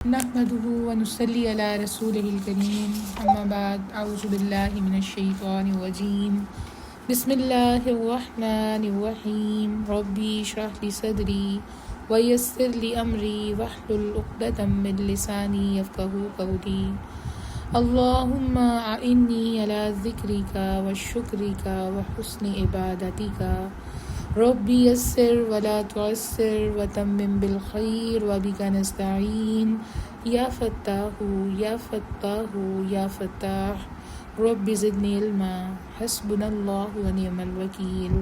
نحمده ونصلي على رسوله الكريم أما بعد أعوذ بالله من الشيطان الرجيم بسم الله الرحمن الرحيم ربي اشرح لي صدري ويسر لي أمري واحلل عقدة من لساني يفقهوا قولي اللهم أعني على ذكرك وشكرك وحسن عبادتك ربي يسر ولا تعسر وتمم بالخير وبك نستعين يا فتاح يا فتاح يا فتاح رب زدني علما حسبنا الله ونعم الوكيل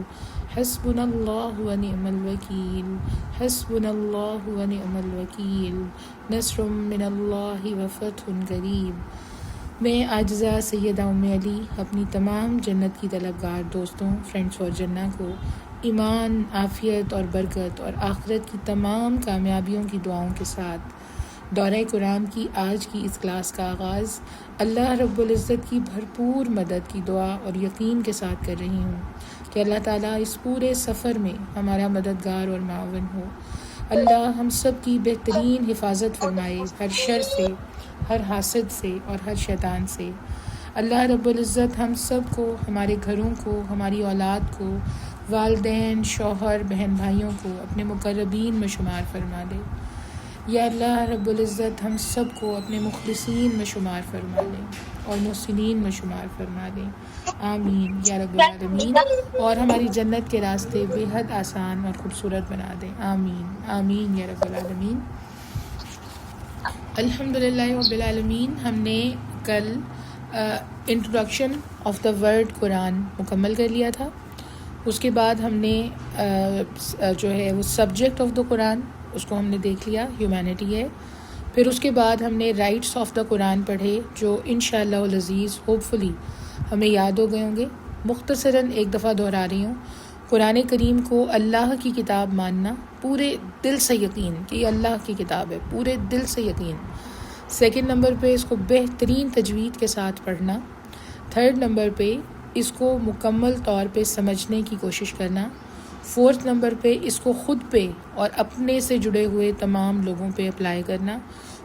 حسبنا الله ونعم الوكيل حسبنا الله ونعم الوكيل نصر من الله وفتح قریب۔ میں عاجزہ سیدہ ام علی اپنی تمام جنت کی طلبگار دوستوں فرینڈس اور جنہ کو ایمان، عافیت اور برکت اور آخرت کی تمام کامیابیوں کی دعاؤں کے ساتھ دورہ قرآن کی آج کی اس کلاس کا آغاز اللہ رب العزت کی بھرپور مدد کی دعا اور یقین کے ساتھ کر رہی ہوں کہ اللہ تعالیٰ اس پورے سفر میں ہمارا مددگار اور معاون ہو۔ اللہ ہم سب کی بہترین حفاظت فرمائے ہر شر سے، ہر حاسد سے اور ہر شیطان سے۔ اللہ رب العزت ہم سب کو، ہمارے گھروں کو، ہماری اولاد کو، والدین، شوہر، بہن بھائیوں کو اپنے مقربین میں شمار فرما دے۔ یا اللہ رب العزت ہم سب کو اپنے مخلصین میں شمار فرما دے اور محسنین میں شمار فرما دے، آمین یا رب العالمین، اور ہماری جنت کے راستے بے حد آسان اور خوبصورت بنا دے، آمین آمین یا رب العالمین۔ الحمدللہ رب العالمین، ہم نے کل انٹروڈکشن آف دا ورڈ قرآن مکمل کر لیا تھا۔ اس کے بعد ہم نے جو ہے وہ سبجیکٹ آف دا قرآن اس کو ہم نے دیکھ لیا، ہیومینٹی ہے۔ پھر اس کے بعد ہم نے رائٹس آف دا قرآن پڑھے جو انشاءاللہ العزیز ہوپ فلی ہمیں یاد ہو گئے ہوں گے۔ مختصراً ایک دفعہ دہرا رہی ہوں، قرآن کریم کو اللہ کی کتاب ماننا، پورے دل سے یقین کہ یہ اللہ کی کتاب ہے، پورے دل سے یقین۔ سیکنڈ نمبر پہ اس کو بہترین تجوید کے ساتھ پڑھنا۔ تھرڈ نمبر پہ اس کو مکمل طور پہ سمجھنے کی کوشش کرنا۔ فورتھ نمبر پہ اس کو خود پہ اور اپنے سے جڑے ہوئے تمام لوگوں پہ اپلائی کرنا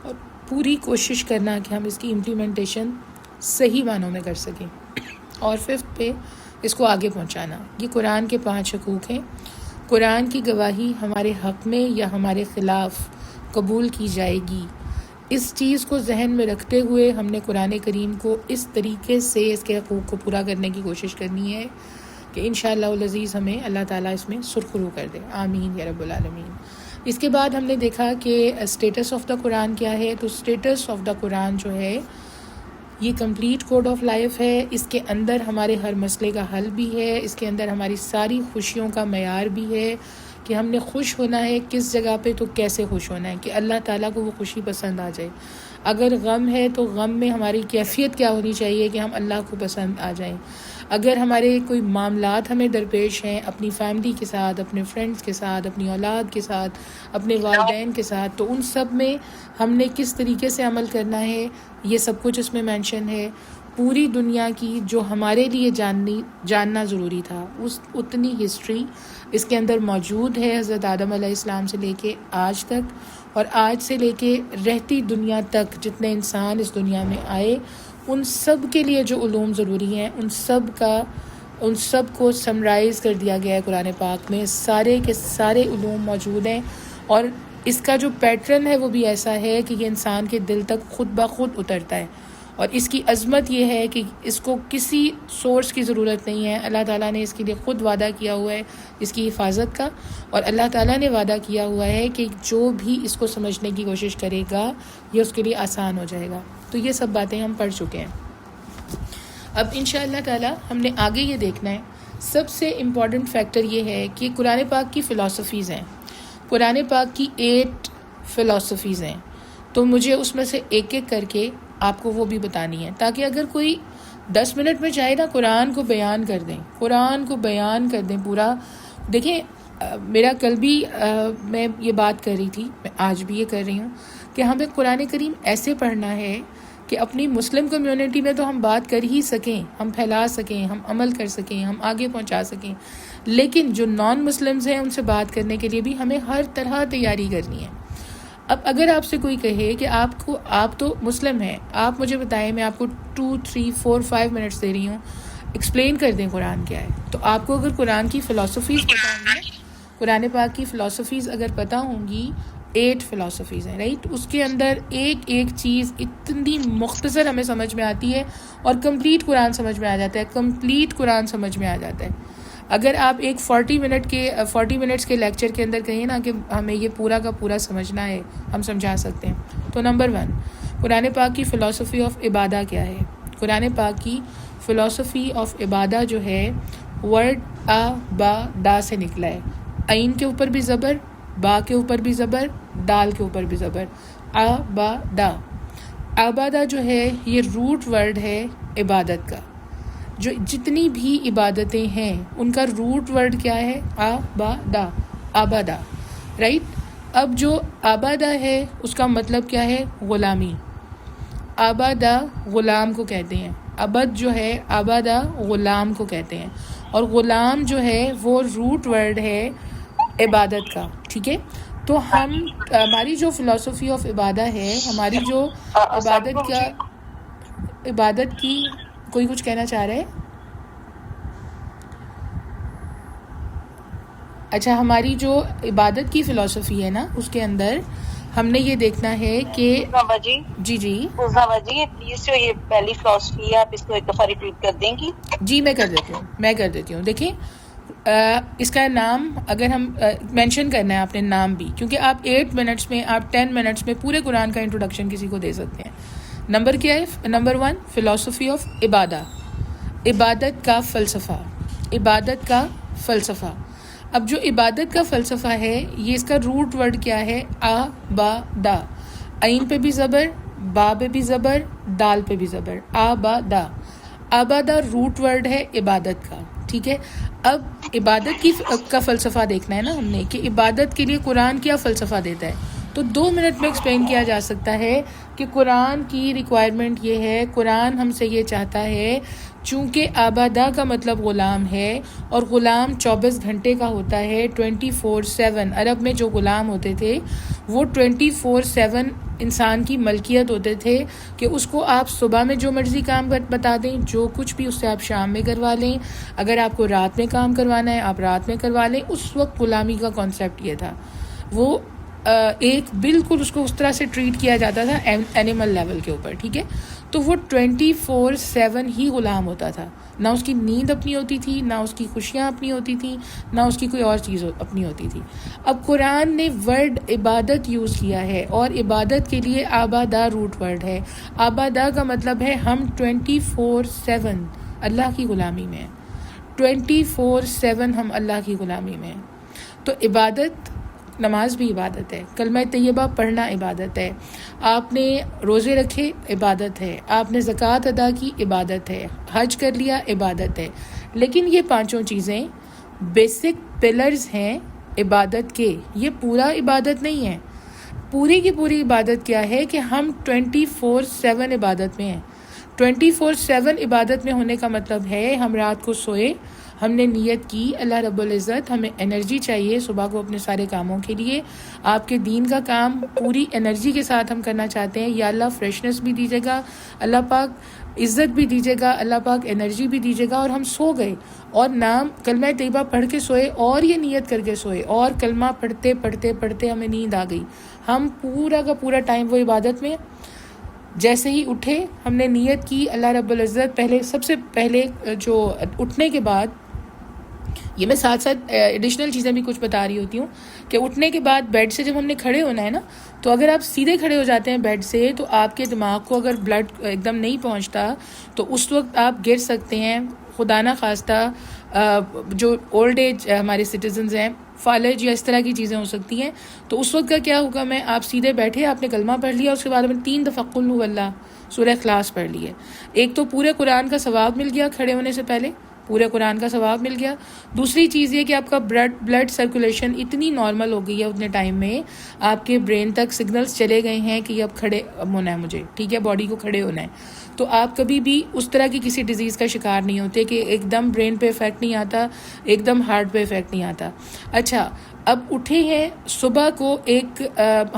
اور پوری کوشش کرنا کہ ہم اس کی امپلیمنٹیشن صحیح معنوں میں کر سکیں۔ اور ففتھ پہ اس کو آگے پہنچانا۔ یہ قرآن کے 5 حقوق ہیں۔ قرآن کی گواہی ہمارے حق میں یا ہمارے خلاف قبول کی جائے گی، اس چیز کو ذہن میں رکھتے ہوئے ہم نے قرآن کریم کو اس طریقے سے اس کے حقوق کو پورا کرنے کی کوشش کرنی ہے کہ انشاءاللہ العزیز ہمیں اللہ تعالیٰ اس میں سرخرو کر دے، آمین یا رب العالمین۔ اس کے بعد ہم نے دیکھا کہ اسٹیٹس آف دا قرآن کیا ہے۔ تو اسٹیٹس آف دا قرآن جو ہے یہ کمپلیٹ کوڈ آف لائف ہے۔ اس کے اندر ہمارے ہر مسئلے کا حل بھی ہے، اس کے اندر ہماری ساری خوشیوں کا معیار بھی ہے کہ ہم نے خوش ہونا ہے کس جگہ پہ تو کیسے خوش ہونا ہے کہ اللہ تعالیٰ کو وہ خوشی پسند آ جائے۔ اگر غم ہے تو غم میں ہماری کیفیت کیا ہونی چاہیے کہ ہم اللہ کو پسند آ جائیں۔ اگر ہمارے کوئی معاملات ہمیں درپیش ہیں اپنی فیملی کے ساتھ، اپنے فرینڈس کے ساتھ، اپنی اولاد کے ساتھ، اپنے والدین کے ساتھ، تو ان سب میں ہم نے کس طریقے سے عمل کرنا ہے، یہ سب کچھ اس میں مینشن ہے۔ پوری دنیا کی جو ہمارے لیے جاننا ضروری تھا اتنی ہسٹری اس کے اندر موجود ہے، حضرت آدم علیہ السلام سے لے کے آج تک، اور آج سے لے کے رہتی دنیا تک جتنے انسان اس دنیا میں آئے ان سب کے لیے جو علوم ضروری ہیں ان سب کو سمرائز کر دیا گیا ہے قرآن پاک میں۔ سارے کے سارے علوم موجود ہیں، اور اس کا جو پیٹرن ہے وہ بھی ایسا ہے کہ یہ انسان کے دل تک خود بخود اترتا ہے، اور اس کی عظمت یہ ہے کہ اس کو کسی سورس کی ضرورت نہیں ہے۔ اللہ تعالیٰ نے اس کے لیے خود وعدہ کیا ہوا ہے اس کی حفاظت کا، اور اللہ تعالیٰ نے وعدہ کیا ہوا ہے کہ جو بھی اس کو سمجھنے کی کوشش کرے گا یہ اس کے لیے آسان ہو جائے گا۔ تو یہ سب باتیں ہم پڑھ چکے ہیں۔ اب انشاءاللہ تعالیٰ ہم نے آگے یہ دیکھنا ہے، سب سے امپورٹنٹ فیکٹر یہ ہے کہ قرآن پاک کی فلسفیز ہیں۔ قرآن پاک کی 8 فلسفیز ہیں، تو مجھے اس میں سے ایک ایک کر کے آپ کو وہ بھی بتانی ہے، تاکہ اگر کوئی 10 منٹ میں چاہے نا قرآن کو بیان کر دیں، قرآن کو بیان کر دیں پورا۔ دیکھیں میرا کل بھی میں یہ بات کر رہی تھی، میں آج بھی یہ کر رہی ہوں کہ ہمیں قرآن کریم ایسے پڑھنا ہے کہ اپنی مسلم کمیونٹی میں تو ہم بات کر ہی سکیں، ہم پھیلا سکیں، ہم عمل کر سکیں، ہم آگے پہنچا سکیں، لیکن جو نان مسلمز ہیں ان سے بات کرنے کے لیے بھی ہمیں ہر طرح تیاری کرنی ہے۔ اب اگر آپ سے کوئی کہے کہ آپ تو مسلم ہیں، آپ مجھے بتائیں، میں آپ کو 2 3 4 5 منٹس دے رہی ہوں، ایکسپلین کر دیں قرآن کیا ہے. تو آپ کو اگر قرآن کی فلاسفیز پتہ ہوں گی، قرآن پاک کی فلاسفیز اگر پتہ ہوں گی، 8 فلاسفیز ہیں، رائٹ. اس کے اندر ایک چیز اتنی مختصر ہمیں سمجھ میں آتی ہے اور کمپلیٹ قرآن سمجھ میں آ جاتا ہے، کمپلیٹ قرآن سمجھ میں آ جاتا ہے. اگر آپ ایک 40 منٹس کے لیکچر کے اندر کہیں نا کہ ہمیں یہ پورا کا پورا سمجھنا ہے، ہم سمجھا سکتے ہیں. تو نمبر 1، قرآن پاک کی فلاسفی آف عبادہ کیا ہے؟ قرآن پاک کی فلاسفی آف عبادہ جو ہے، ورڈ با دا سے نکلا ہے. عین کے اوپر بھی زبر، با کے اوپر بھی زبر، دال کے اوپر بھی زبر، دا. عبادہ جو ہے یہ روٹ ورڈ ہے عبادت کا. جو جتنی بھی عبادتیں ہیں ان کا روٹ ورڈ کیا ہے؟ آبادہ، رائٹ. اب جو آبادہ ہے اس کا مطلب کیا ہے؟ غلامی. آبادہ غلام کو کہتے ہیں. عبد جو ہے آبادہ غلام کو کہتے ہیں، اور غلام جو ہے وہ روٹ ورڈ ہے عبادت کا. ٹھیک ہے. تو ہماری جو فلاسفی آف عبادہ ہے، ہماری جو عبادت کی کوئی کچھ کہنا چاہ رہے؟ اچھا، ہماری جو عبادت کی فلاسفی ہے نا، اس کے اندر ہم نے یہ دیکھنا ہے کہ جی پلیز جو یہ پہلی فلاسفی ہے آپ اس کو ایک دفعہ ریپیٹ کر دیں گی؟ جی میں کر دیتی ہوں. دیکھیں اس کا نام اگر ہم مینشن کرنا ہے آپ نے نام بھی، کیونکہ آپ 8 منٹس میں، آپ 10 منٹس میں پورے قرآن کا انٹروڈکشن کسی کو دے سکتے ہیں. نمبر کیا ہے؟ نمبر 1، فلاسفی آف عبادہ، عبادت کا فلسفہ. اب جو عبادت کا فلسفہ ہے، یہ اس کا روٹ ورڈ کیا ہے؟ آبادہ. عین پہ بھی زبر، با پہ بھی زبر، دال پہ بھی زبر، آبادہ روٹ ورڈ ہے عبادت کا. ٹھیک ہے. اب عبادت کا فلسفہ دیکھنا ہے نا ہم نے، کہ عبادت کے لیے قرآن کیا فلسفہ دیتا ہے. تو 2 منٹ میں ایکسپلین کیا جا سکتا ہے کہ قرآن کی ریکوائرمنٹ یہ ہے، قرآن ہم سے یہ چاہتا ہے، چونکہ آبادہ کا مطلب غلام ہے، اور غلام 24 گھنٹے کا ہوتا ہے، 24/7. عرب میں جو غلام ہوتے تھے وہ 24/7 انسان کی ملکیت ہوتے تھے، کہ اس کو آپ صبح میں جو مرضی کام بتا دیں، جو کچھ بھی اس سے آپ شام میں کروا لیں. اگر آپ کو رات میں کام کروانا ہے آپ رات میں کروا لیں. اس وقت غلامی کا کانسیپٹ یہ تھا. وہ ایک بالکل اس کو اس طرح سے ٹریٹ کیا جاتا تھا اینیمل لیول کے اوپر. ٹھیک ہے. تو وہ 24/7 ہی غلام ہوتا تھا. نہ اس کی نیند اپنی ہوتی تھی، نہ اس کی خوشیاں اپنی ہوتی تھیں، نہ اس کی کوئی اور چیز اپنی ہوتی تھی. اب قرآن نے ورڈ عبادت یوز کیا ہے، اور عبادت کے لیے آبادہ روٹ ورڈ ہے. آبادہ کا مطلب ہے ہم 24/7 اللہ کی غلامی میں، 24/7 ہم اللہ کی غلامی میں. تو عبادت، نماز بھی عبادت ہے، کلمہ طیبہ پڑھنا عبادت ہے، آپ نے روزے رکھے عبادت ہے، آپ نے زکوٰۃ ادا کی عبادت ہے، حج کر لیا عبادت ہے. لیکن یہ 5 چیزیں بیسک پلرز ہیں عبادت کے. یہ پورا عبادت نہیں ہے. پوری کی پوری عبادت کیا ہے کہ ہم 24/7 عبادت میں ہیں. 24/7 عبادت میں ہونے کا مطلب ہے ہم رات کو سوئے، ہم نے نیت کی، اللہ رب العزت ہمیں انرجی چاہیے صبح کو اپنے سارے کاموں کے لیے، آپ کے دین کا کام پوری انرجی کے ساتھ ہم کرنا چاہتے ہیں. یا اللہ فریشنس بھی دیجیے گا، اللہ پاک عزت بھی دیجیے گا، اللہ پاک انرجی بھی دیجیے گا. اور ہم سو گئے اور نام کلمہ طیبہ پڑھ کے سوئے، اور یہ نیت کر کے سوئے، اور کلمہ پڑھتے پڑھتے پڑھتے ہمیں نیند آ گئی. ہم پورا کا پورا ٹائم وہ عبادت میں. جیسے ہی اٹھے ہم نے نیت کی، اللہ رب العزت سب سے پہلے جو اٹھنے کے بعد، یہ میں ساتھ ایڈیشنل چیزیں بھی کچھ بتا رہی ہوتی ہوں، کہ اٹھنے کے بعد بیڈ سے جب ہم نے کھڑے ہونا ہے نا، تو اگر آپ سیدھے کھڑے ہو جاتے ہیں بیڈ سے، تو آپ کے دماغ کو اگر بلڈ ایک دم نہیں پہنچتا تو اس وقت آپ گر سکتے ہیں. خدا نہ خواستہ جو اولڈ ایج ہمارے سٹیزنز ہیں، فالج یا اس طرح کی چیزیں ہو سکتی ہیں. تو اس وقت کا کیا ہوگا؟ میں آپ سیدھے بیٹھے، آپ نے کلمہ پڑھ لیا، اس کے بعد میں 3 دفعہ قل هو اللہ سورہ اخلاص پڑھ لی ہے. ایک تو پورے قرآن کا ثواب مل گیا، کھڑے ہونے سے پہلے پورے قرآن کا ثواب مل گیا. دوسری چیز یہ کہ آپ کا بلڈ سرکولیشن اتنی نارمل ہو گئی ہے اتنے ٹائم میں، آپ کے برین تک سگنلز چلے گئے ہیں کہ اب کھڑے ہونا ہے مجھے. ٹھیک ہے، باڈی کو کھڑے ہونا ہے. تو آپ کبھی بھی اس طرح کی کسی ڈیزیز کا شکار نہیں ہوتے کہ ایک دم برین پہ افیکٹ نہیں آتا، ایک دم ہارٹ پہ افیکٹ نہیں آتا. اچھا، اب اٹھے ہیں صبح کو ایک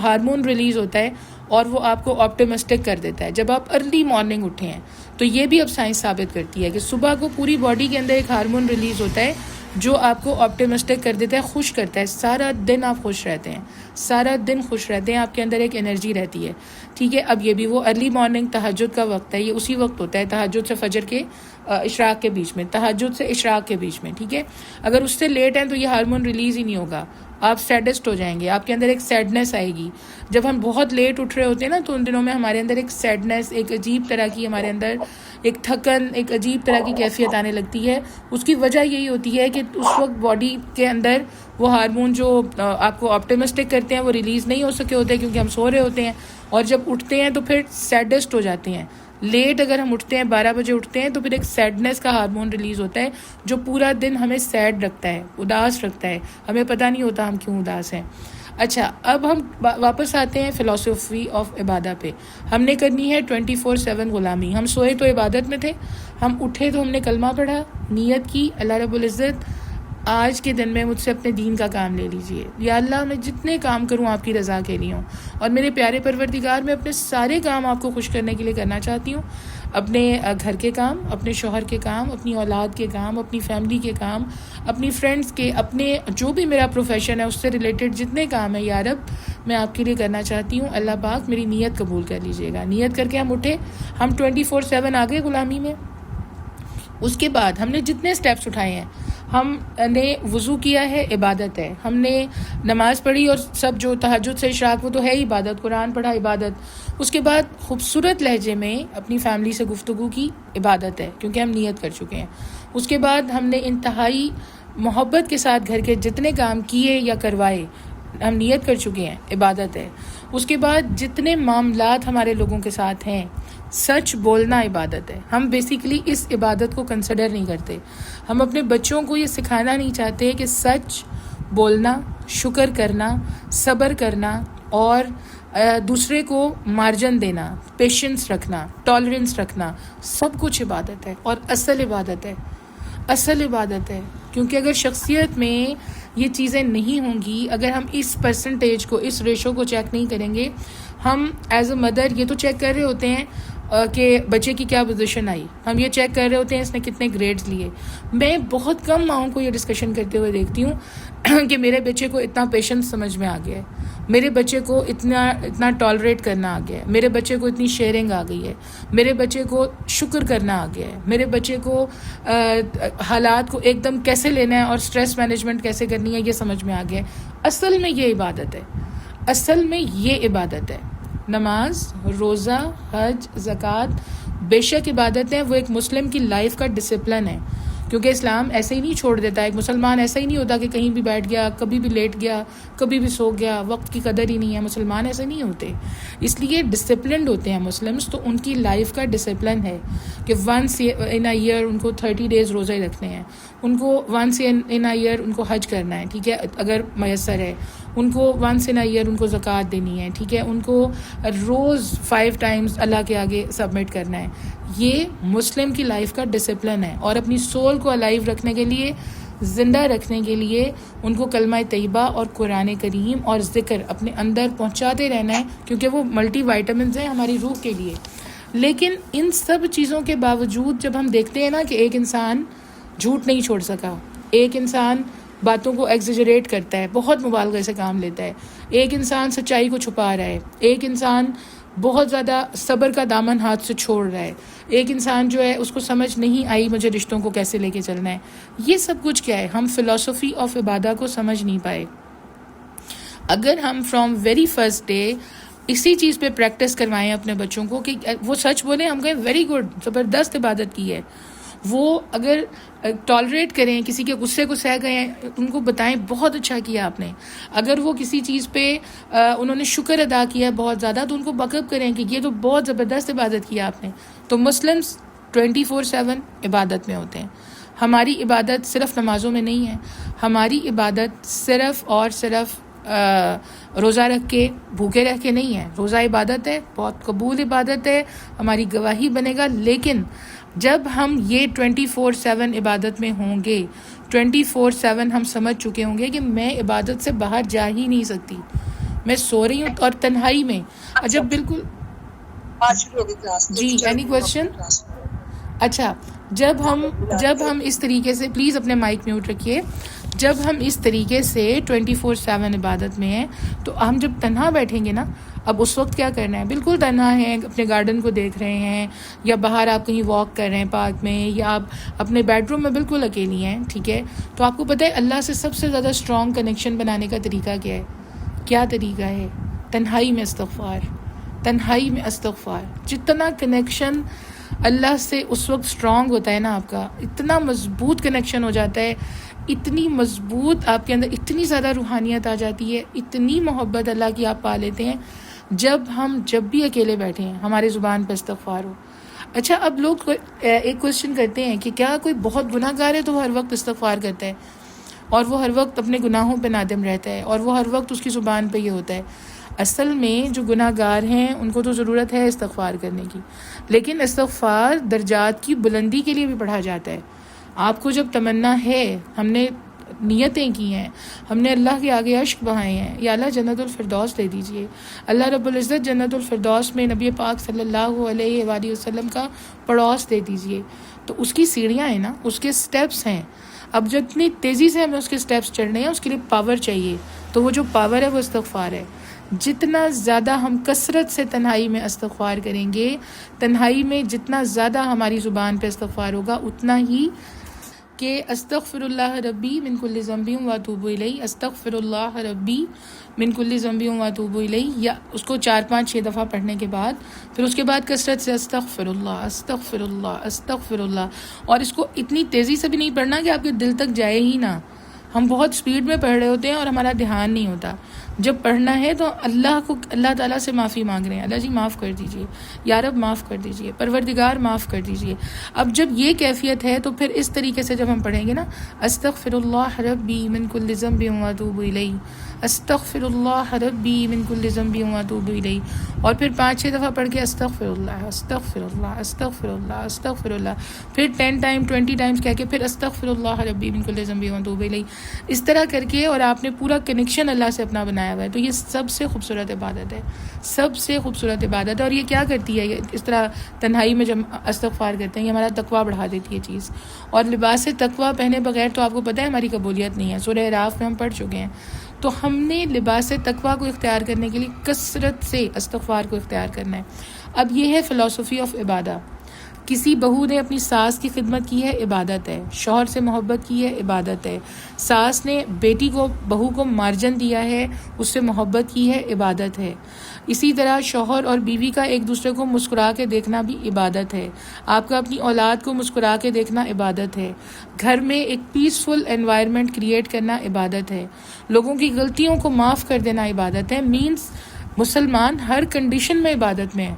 ہارمون ریلیز ہوتا ہے اور وہ آپ کو آپٹیمسٹک کر دیتا ہے. جب آپ ارلی مارننگ اٹھے ہیں تو یہ بھی اب سائنس ثابت کرتی ہے کہ صبح کو پوری باڈی کے اندر ایک ہارمون ریلیز ہوتا ہے جو آپ کو آپٹیمسٹک کر دیتا ہے, خوش کرتا ہے. سارا دن آپ خوش رہتے ہیں, سارا دن خوش رہتے ہیں, آپ کے اندر ایک انرجی رہتی ہے. ٹھیک ہے, اب یہ بھی وہ ارلی مارننگ تہجد کا وقت ہے, یہ اسی وقت ہوتا ہے تہجد سے فجر کے اشراق کے بیچ میں, تہجد سے اشراق کے بیچ میں. ٹھیک ہے, اگر اس سے لیٹ ہیں تو یہ ہارمون ریلیز ہی نہیں ہوگا, آپ سیڈسٹ ہو جائیں گے, آپ کے اندر ایک سیڈنس آئے گی. جب ہم بہت لیٹ اٹھ رہے ہوتے ہیں نا تو ان دنوں میں ہمارے اندر ایک سیڈنس, ایک عجیب طرح کی ہمارے اندر ایک تھکن, ایک عجیب طرح کی کیفیت آنے لگتی ہے. اس کی وجہ یہی ہوتی ہے کہ اس وقت باڈی کے اندر وہ ہارمون جو آپ کو آپٹیمسٹک کرتے ہیں وہ ریلیز نہیں ہو سکے ہوتے کیونکہ ہم سو رہے ہوتے ہیں, اور جب اٹھتے ہیں تو پھر سیڈسٹ ہو جاتے ہیں. لیٹ اگر ہم اٹھتے ہیں 12 بجے اٹھتے ہیں تو پھر ایک سیڈنس کا ہارمون ریلیز ہوتا ہے جو پورا دن ہمیں سیڈ رکھتا ہے, اداس رکھتا ہے, ہمیں پتہ نہیں ہوتا ہم کیوں اداس ہیں. اچھا, اب ہم واپس آتے ہیں فلسفی آف عبادت پہ. ہم نے کرنی ہے 24/7 غلامی. ہم سوئے تو عبادت میں تھے, ہم اٹھے تو ہم نے کلمہ پڑھا, نیت کی اللہ رب العزت آج کے دن میں مجھ سے اپنے دین کا کام لے لیجئے. یا اللہ میں جتنے کام کروں آپ کی رضا کے لیے ہوں, اور میرے پیارے پروردگار میں اپنے سارے کام آپ کو خوش کرنے کے لیے کرنا چاہتی ہوں. اپنے گھر کے کام, اپنے شوہر کے کام, اپنی اولاد کے کام, اپنی فیملی کے کام, اپنی فرینڈز کے, اپنے جو بھی میرا پروفیشن ہے اس سے ریلیٹڈ جتنے کام ہیں یا رب میں آپ کے لیے کرنا چاہتی ہوں. اللہ پاک میری نیت قبول کر لیجئے گا. نیت کر کے ہم اٹھے, ہم 24/7 آ گئے غلامی میں. اس کے بعد ہم نے جتنے سٹیپس اٹھائے ہیں, ہم نے وضو کیا ہے, عبادت ہے. ہم نے نماز پڑھی اور سب جو تہجد سے اشراق وہ تو ہے عبادت, قرآن پڑھا عبادت. اس کے بعد خوبصورت لہجے میں اپنی فیملی سے گفتگو کی, عبادت ہے کیونکہ ہم نیت کر چکے ہیں. اس کے بعد ہم نے انتہائی محبت کے ساتھ گھر کے جتنے کام کیے یا کروائے, ہم نیت کر چکے ہیں, عبادت ہے. اس کے بعد جتنے معاملات ہمارے لوگوں کے ساتھ ہیں, سچ بولنا عبادت ہے. ہم بیسیکلی اس عبادت کو کنسیڈر نہیں کرتے. ہم اپنے بچوں کو یہ سکھانا نہیں چاہتے کہ سچ بولنا, شکر کرنا, صبر کرنا اور دوسرے کو مارجن دینا, پیشنس رکھنا, ٹالرنس رکھنا, سب کچھ عبادت ہے. اور اصل عبادت ہے, اصل عبادت ہے. کیونکہ اگر شخصیت میں یہ چیزیں نہیں ہوں گی, اگر ہم اس پرسنٹیج کو, اس ریشو کو چیک نہیں کریں گے, ہم ایز اے مدر یہ تو چیک کر رہے ہوتے ہیں کہ بچے کی کیا پوزیشن آئی, ہم یہ چیک کر رہے ہوتے ہیں اس نے کتنے گریڈز لیے. میں بہت کم ماؤں کو یہ ڈسکشن کرتے ہوئے دیکھتی ہوں کہ میرے بچے کو اتنا پیشنس سمجھ میں آ گیا ہے, میرے بچے کو اتنا ٹالریٹ کرنا آ گیا ہے, میرے بچے کو اتنی شیئرنگ آ گئی ہے, میرے بچے کو شکر کرنا آ گیا ہے, میرے بچے کو حالات کو ایک دم کیسے لینا ہے اور سٹریس مینجمنٹ کیسے کرنی ہے یہ سمجھ میں آ گیا ہے. اصل میں یہ عبادت ہے, اصل میں یہ عبادت ہے. نماز, روزہ, حج, زکوٰۃ بے شک عبادت ہے, وہ ایک مسلم کی لائف کا ڈسپلن ہے. کیونکہ اسلام ایسے ہی نہیں چھوڑ دیتا, ایک مسلمان ایسا ہی نہیں ہوتا کہ کہیں بھی بیٹھ گیا, کبھی بھی لیٹ گیا, کبھی بھی سو گیا, وقت کی قدر ہی نہیں ہے. مسلمان ایسے نہیں ہوتے, اس لیے ڈسپلنڈ ہوتے ہیں مسلمس. تو ان کی لائف کا ڈسپلن ہے کہ ونس ان اے ایئر ان کو 30 days روزے رکھنے ہیں, ان کو ونس ان اے ایئر ان کو حج کرنا ہے, ٹھیک ہے, اگر میسر ہے, ان کو ونس ان اے ایئر ان کو زکوٰۃ دینی ہے, ٹھیک ہے, ان کو روز 5 times اللہ کے آگے سبمٹ کرنا ہے. یہ مسلم کی لائف کا ڈسپلن ہے. اور اپنی سول کو الائیو رکھنے کے لیے, زندہ رکھنے کے لیے ان کو کلمہ طیبہ اور قرآن کریم اور ذکر اپنے اندر پہنچاتے رہنا ہے, کیونکہ وہ ملٹی وائٹامنز ہیں ہماری روح کے لیے. لیکن ان سب چیزوں کے باوجود جب ہم دیکھتے ہیں نا کہ ایک انسان جھوٹ نہیں چھوڑ سکا, ایک انسان باتوں کو ایگزیجریٹ کرتا ہے, بہت مبالغے سے کام لیتا ہے, ایک انسان سچائی کو چھپا رہا ہے, ایک انسان بہت زیادہ صبر کا دامن ہاتھ سے چھوڑ رہا ہے, ایک انسان جو ہے اس کو سمجھ نہیں آئی مجھے رشتوں کو کیسے لے کے چلنا ہے. یہ سب کچھ کیا ہے, ہم فلسفی آف عبادت کو سمجھ نہیں پائے. اگر ہم فرام ویری فرسٹ ڈے اسی چیز پہ پریکٹس کروائیں اپنے بچوں کو کہ وہ سچ بولیں, ہم کہیں ویری گڈ, زبردست عبادت کی ہے. وہ اگر ٹالریٹ کریں, کسی کے غصے کو سہ گئے, ان کو بتائیں بہت اچھا کیا آپ نے. اگر وہ کسی چیز پہ انہوں نے شکر ادا کیا بہت زیادہ, تو ان کو بیک اپ کریں کہ یہ تو بہت زبردست عبادت کیا آپ نے. تو مسلمس 24/7 عبادت میں ہوتے ہیں. ہماری عبادت صرف نمازوں میں نہیں ہے, ہماری عبادت صرف اور صرف روزہ رکھ کے بھوکے رہ کے نہیں ہے. روزہ عبادت ہے، بہت قبول عبادت ہے، ہماری گواہی بنے گا. لیکن جب ہم یہ 24/7 عبادت میں ہوں گے، 24/7 ہم سمجھ چکے ہوں گے کہ میں عبادت سے باہر جا ہی نہیں سکتی، میں سو رہی ہوں اور تنہائی میں. جب بالکل جی اینی کوشچن. اچھا، جب ہم اس طریقے سے، پلیز اپنے مائک میوٹ رکھیے، جب ہم اس طریقے سے 24/7 عبادت میں ہیں تو ہم جب تنہا بیٹھیں گے نا، اب اس وقت کیا کرنا ہے؟ بالکل تنہا ہیں، اپنے گارڈن کو دیکھ رہے ہیں، یا باہر آپ کہیں واک کر رہے ہیں پارک میں، یا آپ اپنے بیڈ روم میں بالکل اکیلی ہیں، ٹھیک ہے. تو آپ کو پتہ ہے اللہ سے سب سے زیادہ اسٹرانگ کنیکشن بنانے کا طریقہ کیا ہے؟ کیا طریقہ ہے؟ تنہائی میں استغفار. تنہائی میں استغفار. جتنا کنیکشن اللہ سے اس وقت اسٹرانگ ہوتا ہے نا آپ کا، اتنا مضبوط کنیکشن ہو جاتا ہے، اتنی مضبوط آپ کے اندر اتنی زیادہ روحانیت آ جاتی ہے، اتنی محبت اللہ کی آپ پا لیتے ہیں جب بھی اکیلے بیٹھے ہیں ہمارے زبان پہ استغفار ہو. اچھا، اب لوگ ایک کوشچن کرتے ہیں کہ کیا کوئی بہت گناہ گار ہے تو وہ ہر وقت استغفار کرتا ہے اور وہ ہر وقت اپنے گناہوں پہ نادم رہتا ہے اور وہ ہر وقت اس کی زبان پہ یہ ہوتا ہے؟ اصل میں جو گناہ گار ہیں ان کو تو ضرورت ہے استغفار کرنے کی، لیکن استغفار درجات کی بلندی کے لیے بھی پڑھا جاتا ہے. آپ کو جب تمنا ہے، ہم نے نیتیں کی ہیں، ہم نے اللہ کے آگے اشک بہائے ہیں، یا اللہ جنت الفردوس دے دیجئے، اللہ رب العزت جنت الفردوس میں نبی پاک صلی اللہ علیہ وآلہ وسلم کا پڑوس دے دیجئے، تو اس کی سیڑھیاں ہیں نا، اس کے سٹیپس ہیں. اب جتنی تیزی سے ہمیں اس کے سٹیپس چڑھنے ہیں، اس کے لیے پاور چاہیے، تو وہ جو پاور ہے وہ استغفار ہے. جتنا زیادہ ہم کثرت سے تنہائی میں استغفار کریں گے، تنہائی میں جتنا زیادہ ہماری زبان پہ استغفار ہوگا، اتنا ہی کہ استغفر اللہ ربی من کل ذنب و اتوب الیہ، استغفر اللہ ربی من کل ذنب و اتوب الیہ، یا اس کو 4-5-6 دفعہ پڑھنے کے بعد پھر اس کے بعد کثرت سے استغفر اللہ استغفر اللہ استغفر اللہ. اور اس کو اتنی تیزی سے بھی نہیں پڑھنا کہ آپ کے دل تک جائے ہی نہ. ہم بہت سپیڈ میں پڑھ رہے ہوتے ہیں اور ہمارا دھیان نہیں ہوتا. جب پڑھنا ہے تو اللہ تعالیٰ سے معافی مانگ رہے ہیں، اللہ جی معاف کر دیجئے، یا رب معاف کر دیجئے، پروردگار معاف کر دیجئے. اب جب یہ کیفیت ہے تو پھر اس طریقے سے جب ہم پڑھیں گے نا، استغفر اللہ ربی من کل ذنب و اتوب الیہ، استغفر اللہ ربی من کل ذنب و اتوب الیہ، اور پھر 5-6 دفعہ پڑھ کے استغفر اللہ استغفر اللہ استغفر اللہ استغفر اللہ، پھر 10 ٹائم 20 ٹائمز کہہ کے پھر استغفر اللہ ربی من کل ذنب و اتوب الیہ، اس طرح کر کے، اور آپ نے پورا کنیکشن اللہ سے اپنا بنایا ہوا ہے. تو یہ سب سے خوبصورت عبادت ہے، سب سے خوبصورت عبادت ہے. اور یہ کیا کرتی ہے؟ اس طرح تنہائی میں جب استغفار کرتے ہیں، یہ ہمارا تقویٰ بڑھا دیتی ہے چیز. اور لباس تقویٰ پہنے بغیر تو آپ کو پتہ ہے ہماری قبولیت نہیں ہے. سورہ اعراف میں ہم پڑھ چکے ہیں. تو ہم نے لباس تقویٰ کو اختیار کرنے کے لیے کثرت سے استغفار کو اختیار کرنا ہے. اب یہ ہے فلسفی آف عبادہ. کسی بہو نے اپنی ساس کی خدمت کی ہے، عبادت ہے. شوہر سے محبت کی ہے، عبادت ہے. ساس نے بیٹی کو، بہو کو مارجن دیا ہے، اس سے محبت کی ہے، عبادت ہے. اسی طرح شوہر اور بیوی کا ایک دوسرے کو مسکرا کے دیکھنا بھی عبادت ہے. آپ کا اپنی اولاد کو مسکرا کے دیکھنا عبادت ہے. گھر میں ایک پیسفل انوائرمنٹ کریٹ کرنا عبادت ہے. لوگوں کی غلطیوں کو معاف کر دینا عبادت ہے. مینس مسلمان ہر کنڈیشن میں عبادت میں ہے.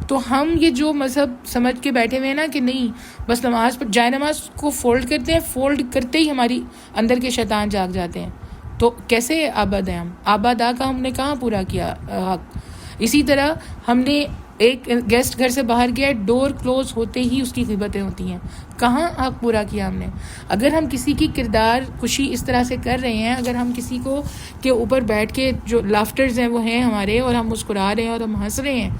تو ہم یہ جو مذہب سمجھ کے بیٹھے ہوئے ہیں نا کہ نہیں بس نماز پر جائے نماز کو فولڈ کرتے ہیں، فولڈ کرتے ہی ہماری اندر کے شیطان جاگ جاتے ہیں. تو کیسے آباد ہیں ہم؟ آبادا کا ہم نے کہاں پورا کیا حق؟ اسی طرح ہم نے ایک گیسٹ گھر سے باہر گیا، ڈور کلوز ہوتے ہی اس کی غیبتیں ہوتی ہیں، کہاں حق پورا کیا ہم نے؟ اگر ہم کسی کی کردار کشی اس طرح سے کر رہے ہیں، اگر ہم کسی کو کے اوپر بیٹھ کے جو لافٹرز ہیں وہ ہیں ہمارے، اور ہم مسکرا رہے ہیں اور ہم ہنس رہے ہیں،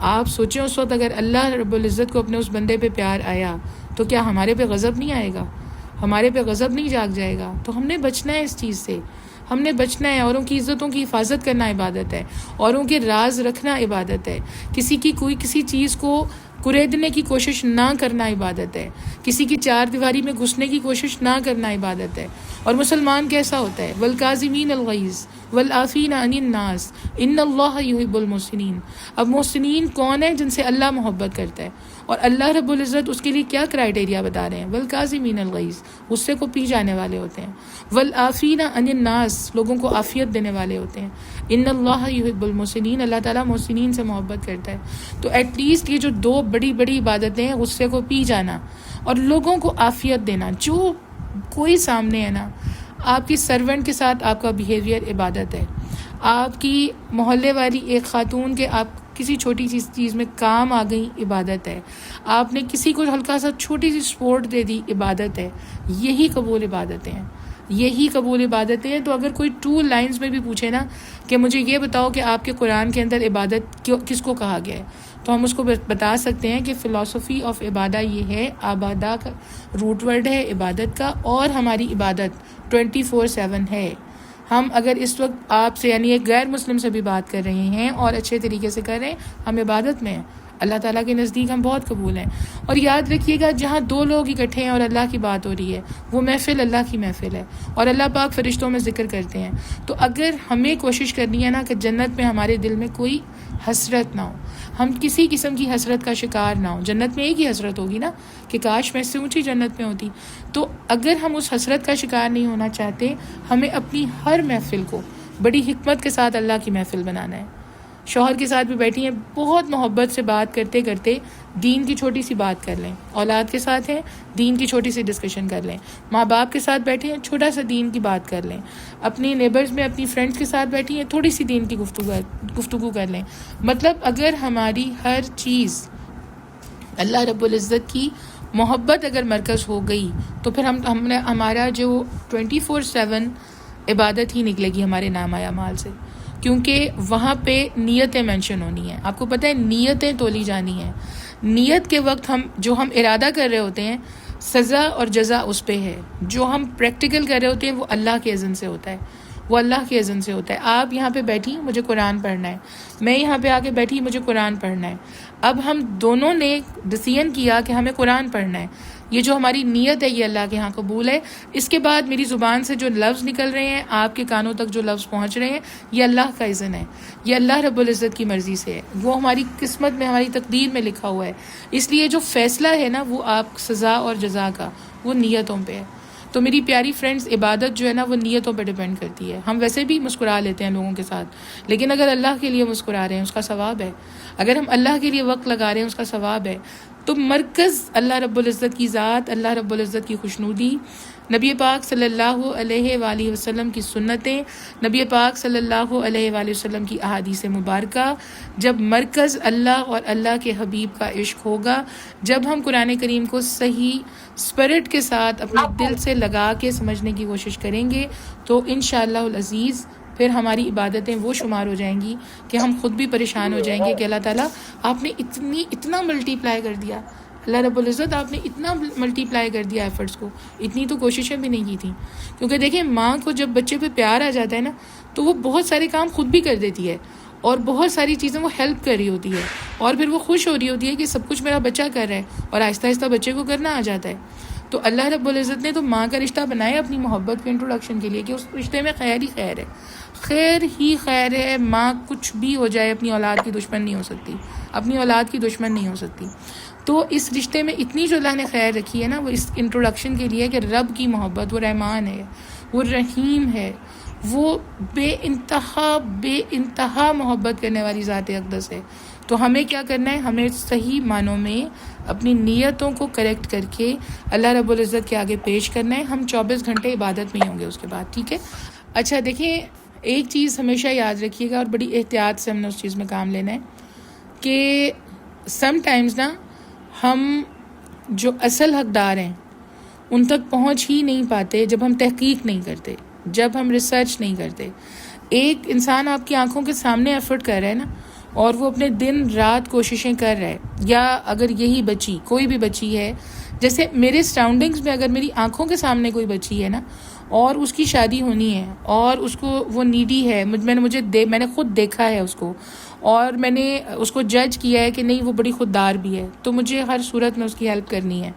آپ سوچیں اس وقت اگر اللہ رب العزت کو اپنے اس بندے پہ پیار آیا تو کیا ہمارے پہ غضب نہیں آئے گا؟ ہمارے پہ غضب نہیں جاگ جائے گا؟ تو ہم نے بچنا ہے اس چیز سے، ہم نے بچنا ہے. اوروں کی عزتوں کی حفاظت کرنا عبادت ہے، اوروں کے راز رکھنا عبادت ہے. کسی چیز کو کریدنے کی کوشش نہ کرنا عبادت ہے. کسی کی چار دیواری میں گھسنے کی کوشش نہ کرنا عبادت ہے. اور مسلمان کیسا ہوتا ہے؟ والکاظمین الغیظ والعافین عن الناس ان اللہ یحب المحسنین. اب محسنین کون ہیں؟ جن سے اللہ محبت کرتا ہے. اور اللہ رب العزت اس کے لیے کیا کرائیٹیریا بتا رہے ہیں؟ والکاظمین الغیظ، غصے کو پی جانے والے ہوتے ہیں. والعافین عن الناس، لوگوں کو عافیت دینے والے ہوتے ہیں. ان اللہ یحب المحسنین، اللہ تعالیٰ محسنین سے محبت کرتا ہے. تو ایٹ لیسٹ یہ جو دو بڑی بڑی عبادتیں ہیں، غصے کو پی جانا اور لوگوں کو عافیت دینا. جو کوئی سامنے ہے نا، آپ کی سرونٹ کے ساتھ آپ کا بیہیویئر عبادت ہے. آپ کی محلے والی ایک خاتون کے آپ کسی چھوٹی سی چیز میں کام آ گئی عبادت ہے. آپ نے کسی کو ہلکا سا چھوٹی سی سپورٹ دے دی عبادت ہے. یہی قبول عبادتیں ہیں, یہی قبول عبادتیں ہیں. تو اگر کوئی 2 لائنز میں بھی پوچھے نا کہ مجھے یہ بتاؤ کہ آپ کے قرآن کے اندر عبادت کس کو کہا گیا ہے, تو ہم اس کو بتا سکتے ہیں کہ فلسفی آف عبادہ یہ ہے. آبادہ کا روٹ ورڈ ہے عبادت کا, اور ہماری عبادت 24/7 ہے. ہم اگر اس وقت آپ سے یعنی ایک غیر مسلم سے بھی بات کر رہے ہیں اور اچھے طریقے سے کر رہے ہیں, ہم عبادت میں ہیں. اللہ تعالیٰ کے نزدیک ہم بہت قبول ہیں. اور یاد رکھیے گا, جہاں 2 لوگ اکٹھے ہیں اور اللہ کی بات ہو رہی ہے, وہ محفل اللہ کی محفل ہے, اور اللہ پاک فرشتوں میں ذکر کرتے ہیں. تو اگر ہمیں کوشش کرنی ہے نا کہ جنت میں ہمارے دل میں کوئی حسرت نہ ہو, ہم کسی قسم کی حسرت کا شکار نہ ہو. جنت میں ایک ہی حسرت ہوگی نا کہ کاش میں اس سے اونچی جنت میں ہوتی. تو اگر ہم اس حسرت کا شکار نہیں ہونا چاہتے, ہمیں اپنی ہر محفل کو بڑی حکمت کے ساتھ اللہ کی محفل بنانا ہے. شوہر کے ساتھ بھی بیٹھی ہیں, بہت محبت سے بات کرتے کرتے دین کی چھوٹی سی بات کر لیں. اولاد کے ساتھ ہیں, دین کی چھوٹی سی ڈسکشن کر لیں. ماں باپ کے ساتھ بیٹھے ہیں, چھوٹا سا دین کی بات کر لیں. اپنی نیبرز میں اپنی فرینڈس کے ساتھ بیٹھی ہیں, تھوڑی سی دین کی گفتگو کر لیں. مطلب اگر ہماری ہر چیز اللہ رب العزت کی محبت اگر مرکز ہو گئی, تو پھر ہمارا جو 24/7 عبادت ہی نکلے گی ہمارے نام اعمال سے, کیونکہ وہاں پہ نیتیں مینشن ہونی ہیں. آپ کو پتہ ہے نیتیں تولی جانی ہیں. نیت کے وقت جو ہم ارادہ کر رہے ہوتے ہیں, سزا اور جزا اس پہ ہے. جو ہم پریکٹیکل کر رہے ہوتے ہیں وہ اللہ کے اذن سے ہوتا ہے, وہ اللہ کے اذن سے ہوتا ہے. آپ یہاں پہ بیٹھی, مجھے قرآن پڑھنا ہے, میں یہاں پہ آ کے بیٹھی, مجھے قرآن پڑھنا ہے. اب ہم دونوں نے ڈیسیژن کیا کہ ہمیں قرآن پڑھنا ہے. یہ جو ہماری نیت ہے یہ اللہ کے ہاں قبول ہے. اس کے بعد میری زبان سے جو لفظ نکل رہے ہیں, آپ کے کانوں تک جو لفظ پہنچ رہے ہیں, یہ اللہ کا اذن ہے, یہ اللہ رب العزت کی مرضی سے ہے. وہ ہماری قسمت میں, ہماری تقدیر میں لکھا ہوا ہے. اس لیے جو فیصلہ ہے نا وہ آپ سزا اور جزا کا, وہ نیتوں پہ ہے. تو میری پیاری فرینڈز, عبادت جو ہے نا وہ نیتوں پہ ڈیپینڈ کرتی ہے. ہم ویسے بھی مسکرا لیتے ہیں لوگوں کے ساتھ, لیکن اگر اللہ کے لیے مسکرا رہے ہیں اس کا ثواب ہے. اگر ہم اللہ کے لیے وقت لگا رہے ہیں اس کا ثواب ہے. تو مرکز اللہ رب العزت کی ذات, اللہ رب العزت کی خوشنودی, نبی پاک صلی اللہ علیہ وآلہ وسلم کی سنتیں, نبی پاک صلی اللہ علیہ وآلہ وسلم کی احادیث مبارکہ. جب مرکز اللہ اور اللہ کے حبیب کا عشق ہوگا, جب ہم قرآن کریم کو صحیح اسپرٹ کے ساتھ اپنے دل سے لگا کے سمجھنے کی کوشش کریں گے, تو انشاءاللہ العزیز پھر ہماری عبادتیں وہ شمار ہو جائیں گی کہ ہم خود بھی پریشان ہو جائیں گے کہ اللہ تعالیٰ آپ نے اتنا ملٹی پلائی کر دیا. اللہ رب العزت آپ نے اتنا ملٹی پلائی کر دیا ایفرٹس کو, اتنی تو کوششیں بھی نہیں کی تھیں. کیونکہ دیکھیں, ماں کو جب بچے پہ پیار آ جاتا ہے نا, تو وہ بہت سارے کام خود بھی کر دیتی ہے, اور بہت ساری چیزیں وہ ہیلپ کر رہی ہوتی ہے, اور پھر وہ خوش ہو رہی ہوتی ہے کہ سب کچھ میرا بچہ کر رہا ہے, اور آہستہ آہستہ بچے کو کرنا آ جاتا ہے. تو اللہ رب العزت نے تو ماں کا رشتہ بنایا اپنی محبت کے انٹروڈکشن کے لیے, کہ اس رشتے میں خیر ہی خیر ہے, خیر ہی خیر ہے. ماں کچھ بھی ہو جائے اپنی اولاد کی دشمن نہیں ہو سکتی, اپنی اولاد کی دشمن نہیں ہو سکتی. تو اس رشتے میں اتنی جو اللہ نے خیر رکھی ہے نا, وہ اس انٹروڈکشن کے لیے کہ رب کی محبت, وہ رحمان ہے, وہ رحیم ہے, وہ بے انتہا محبت کرنے والی ذات اقدس ہے. تو ہمیں کیا کرنا ہے, ہمیں صحیح معنوں میں اپنی نیتوں کو کریکٹ کر کے اللہ رب العزت کے آگے پیش کرنا ہے. ہم 24 گھنٹے عبادت میں ہی ہوں گے اس کے بعد, ٹھیک ہے. اچھا دیکھیں, ایک چیز ہمیشہ یاد رکھیے گا, اور بڑی احتیاط سے ہم نے اس چیز میں کام لینا ہے, کہ سم ٹائمز نا ہم جو اصل حقدار ہیں ان تک پہنچ ہی نہیں پاتے جب ہم تحقیق نہیں کرتے, جب ہم ریسرچ نہیں کرتے. ایک انسان آپ کی آنکھوں کے سامنے ایفرٹ کر رہا ہے نا, اور وہ اپنے دن رات کوششیں کر رہا ہے, یا اگر یہی بچی, کوئی بھی بچی ہے, جیسے میرے سراؤنڈنگز میں اگر میری آنکھوں کے سامنے کوئی بچی ہے نا, اور اس کی شادی ہونی ہے, اور اس کو وہ نیڈی ہے, میں نے خود دیکھا ہے اس کو, اور میں نے اس کو جج کیا ہے کہ نہیں وہ بڑی خوددار بھی ہے, تو مجھے ہر صورت میں اس کی ہیلپ کرنی ہے.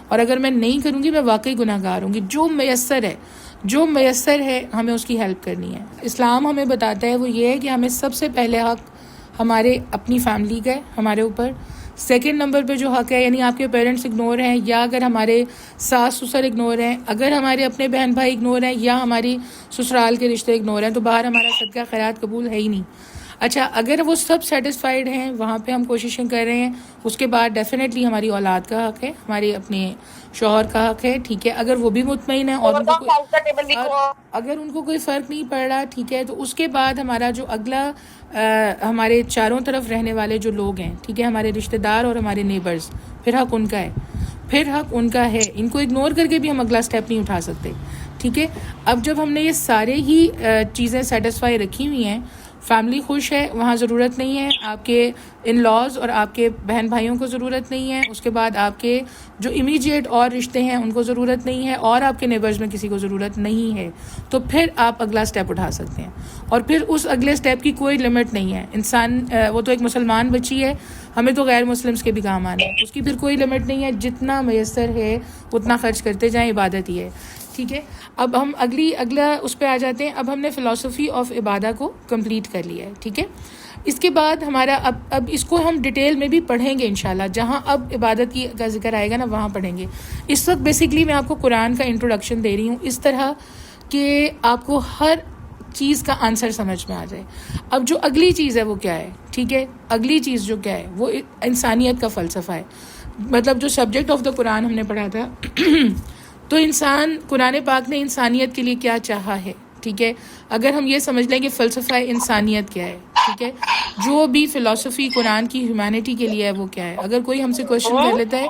اور اگر میں نہیں کروں گی میں واقعی گناہ گار ہوں گی. جو میسر ہے ہمیں اس کی ہیلپ کرنی ہے. اسلام ہمیں بتاتا ہے وہ یہ ہے کہ ہمیں سب سے پہلے حق ہمارے اپنی فیملی کا ہے ہمارے اوپر. سیکنڈ نمبر پہ جو حق ہے, یعنی آپ کے پیرنٹس اگنور ہیں, یا اگر ہمارے ساس سسر اگنور ہیں, اگر ہمارے اپنے بہن بھائی اگنور ہیں, یا ہماری سسرال کے رشتے اگنور ہیں, تو باہر ہمارا صدقہ خیرات قبول ہے ہی نہیں. اچھا اگر وہ سب سیٹسفائیڈ ہیں وہاں پہ ہم کوششیں کر رہے ہیں، اس کے بعد ڈیفینیٹلی ہماری اولاد کا حق ہے، ہمارے اپنے شوہر کا حق ہے، ٹھیک ہے. اگر وہ بھی مطمئن ہے اور اگر ان کو کوئی فرق نہیں پڑ رہا، ٹھیک ہے، تو اس کے بعد ہمارا جو اگلا ہمارے چاروں طرف رہنے والے جو لوگ ہیں، ٹھیک ہے، ہمارے رشتہ دار اور ہمارے نیبرز، پھر حق ان کا ہے، پھر حق ان کا ہے. ان کو اگنور کر کے بھی ہم اگلا سٹیپ نہیں اٹھا سکتے، ٹھیک ہے. اب جب ہم نے یہ سارے ہی چیزیں سیٹسفائی رکھی ہوئی ہیں، فیملی خوش ہے، وہاں ضرورت نہیں ہے آپ کے ان لاز اور آپ کے بہن بھائیوں کو ضرورت نہیں ہے، اس کے بعد آپ کے جو امیجیٹ اور رشتے ہیں ان کو ضرورت نہیں ہے، اور آپ کے نیبرز میں کسی کو ضرورت نہیں ہے، تو پھر آپ اگلا سٹیپ اٹھا سکتے ہیں. اور پھر اس اگلے سٹیپ کی کوئی لمٹ نہیں ہے. انسان وہ تو ایک مسلمان بچی ہے، ہمیں تو غیر مسلمس کے بھی کام آنا ہے، اس کی پھر کوئی لمٹ نہیں ہے، جتنا میسر ہے اتنا خرچ کرتے جائیں، عبادت ہی ہے، ٹھیک ہے. اب ہم اگلا اس پہ آ جاتے ہیں. اب ہم نے فلسفی آف عبادہ کو کمپلیٹ کر لیا ہے، ٹھیک ہے. اس کے بعد ہمارا اب اس کو ہم ڈیٹیل میں بھی پڑھیں گے انشاءاللہ، جہاں اب عبادت کی کا ذکر آئے گا نا وہاں پڑھیں گے. اس وقت بیسیکلی میں آپ کو قرآن کا انٹروڈکشن دے رہی ہوں اس طرح کہ آپ کو ہر چیز کا آنسر سمجھ میں آ جائے. اب جو اگلی چیز ہے وہ کیا ہے، ٹھیک ہے. اگلی چیز جو کیا ہے وہ انسانیت کا فلسفہ ہے. مطلب جو سبجیکٹ آف دا قرآن ہم نے پڑھا تھا تو قرآن پاک نے انسانیت کے لیے کیا چاہا ہے، ٹھیک ہے. اگر ہم یہ سمجھ لیں کہ فلسفہ انسانیت کیا ہے، ٹھیک ہے، جو بھی فلسفی قرآن کی ہیومینٹی کے لیے ہے وہ کیا ہے. اگر کوئی ہم سے کوشچن کر لیتا ہے،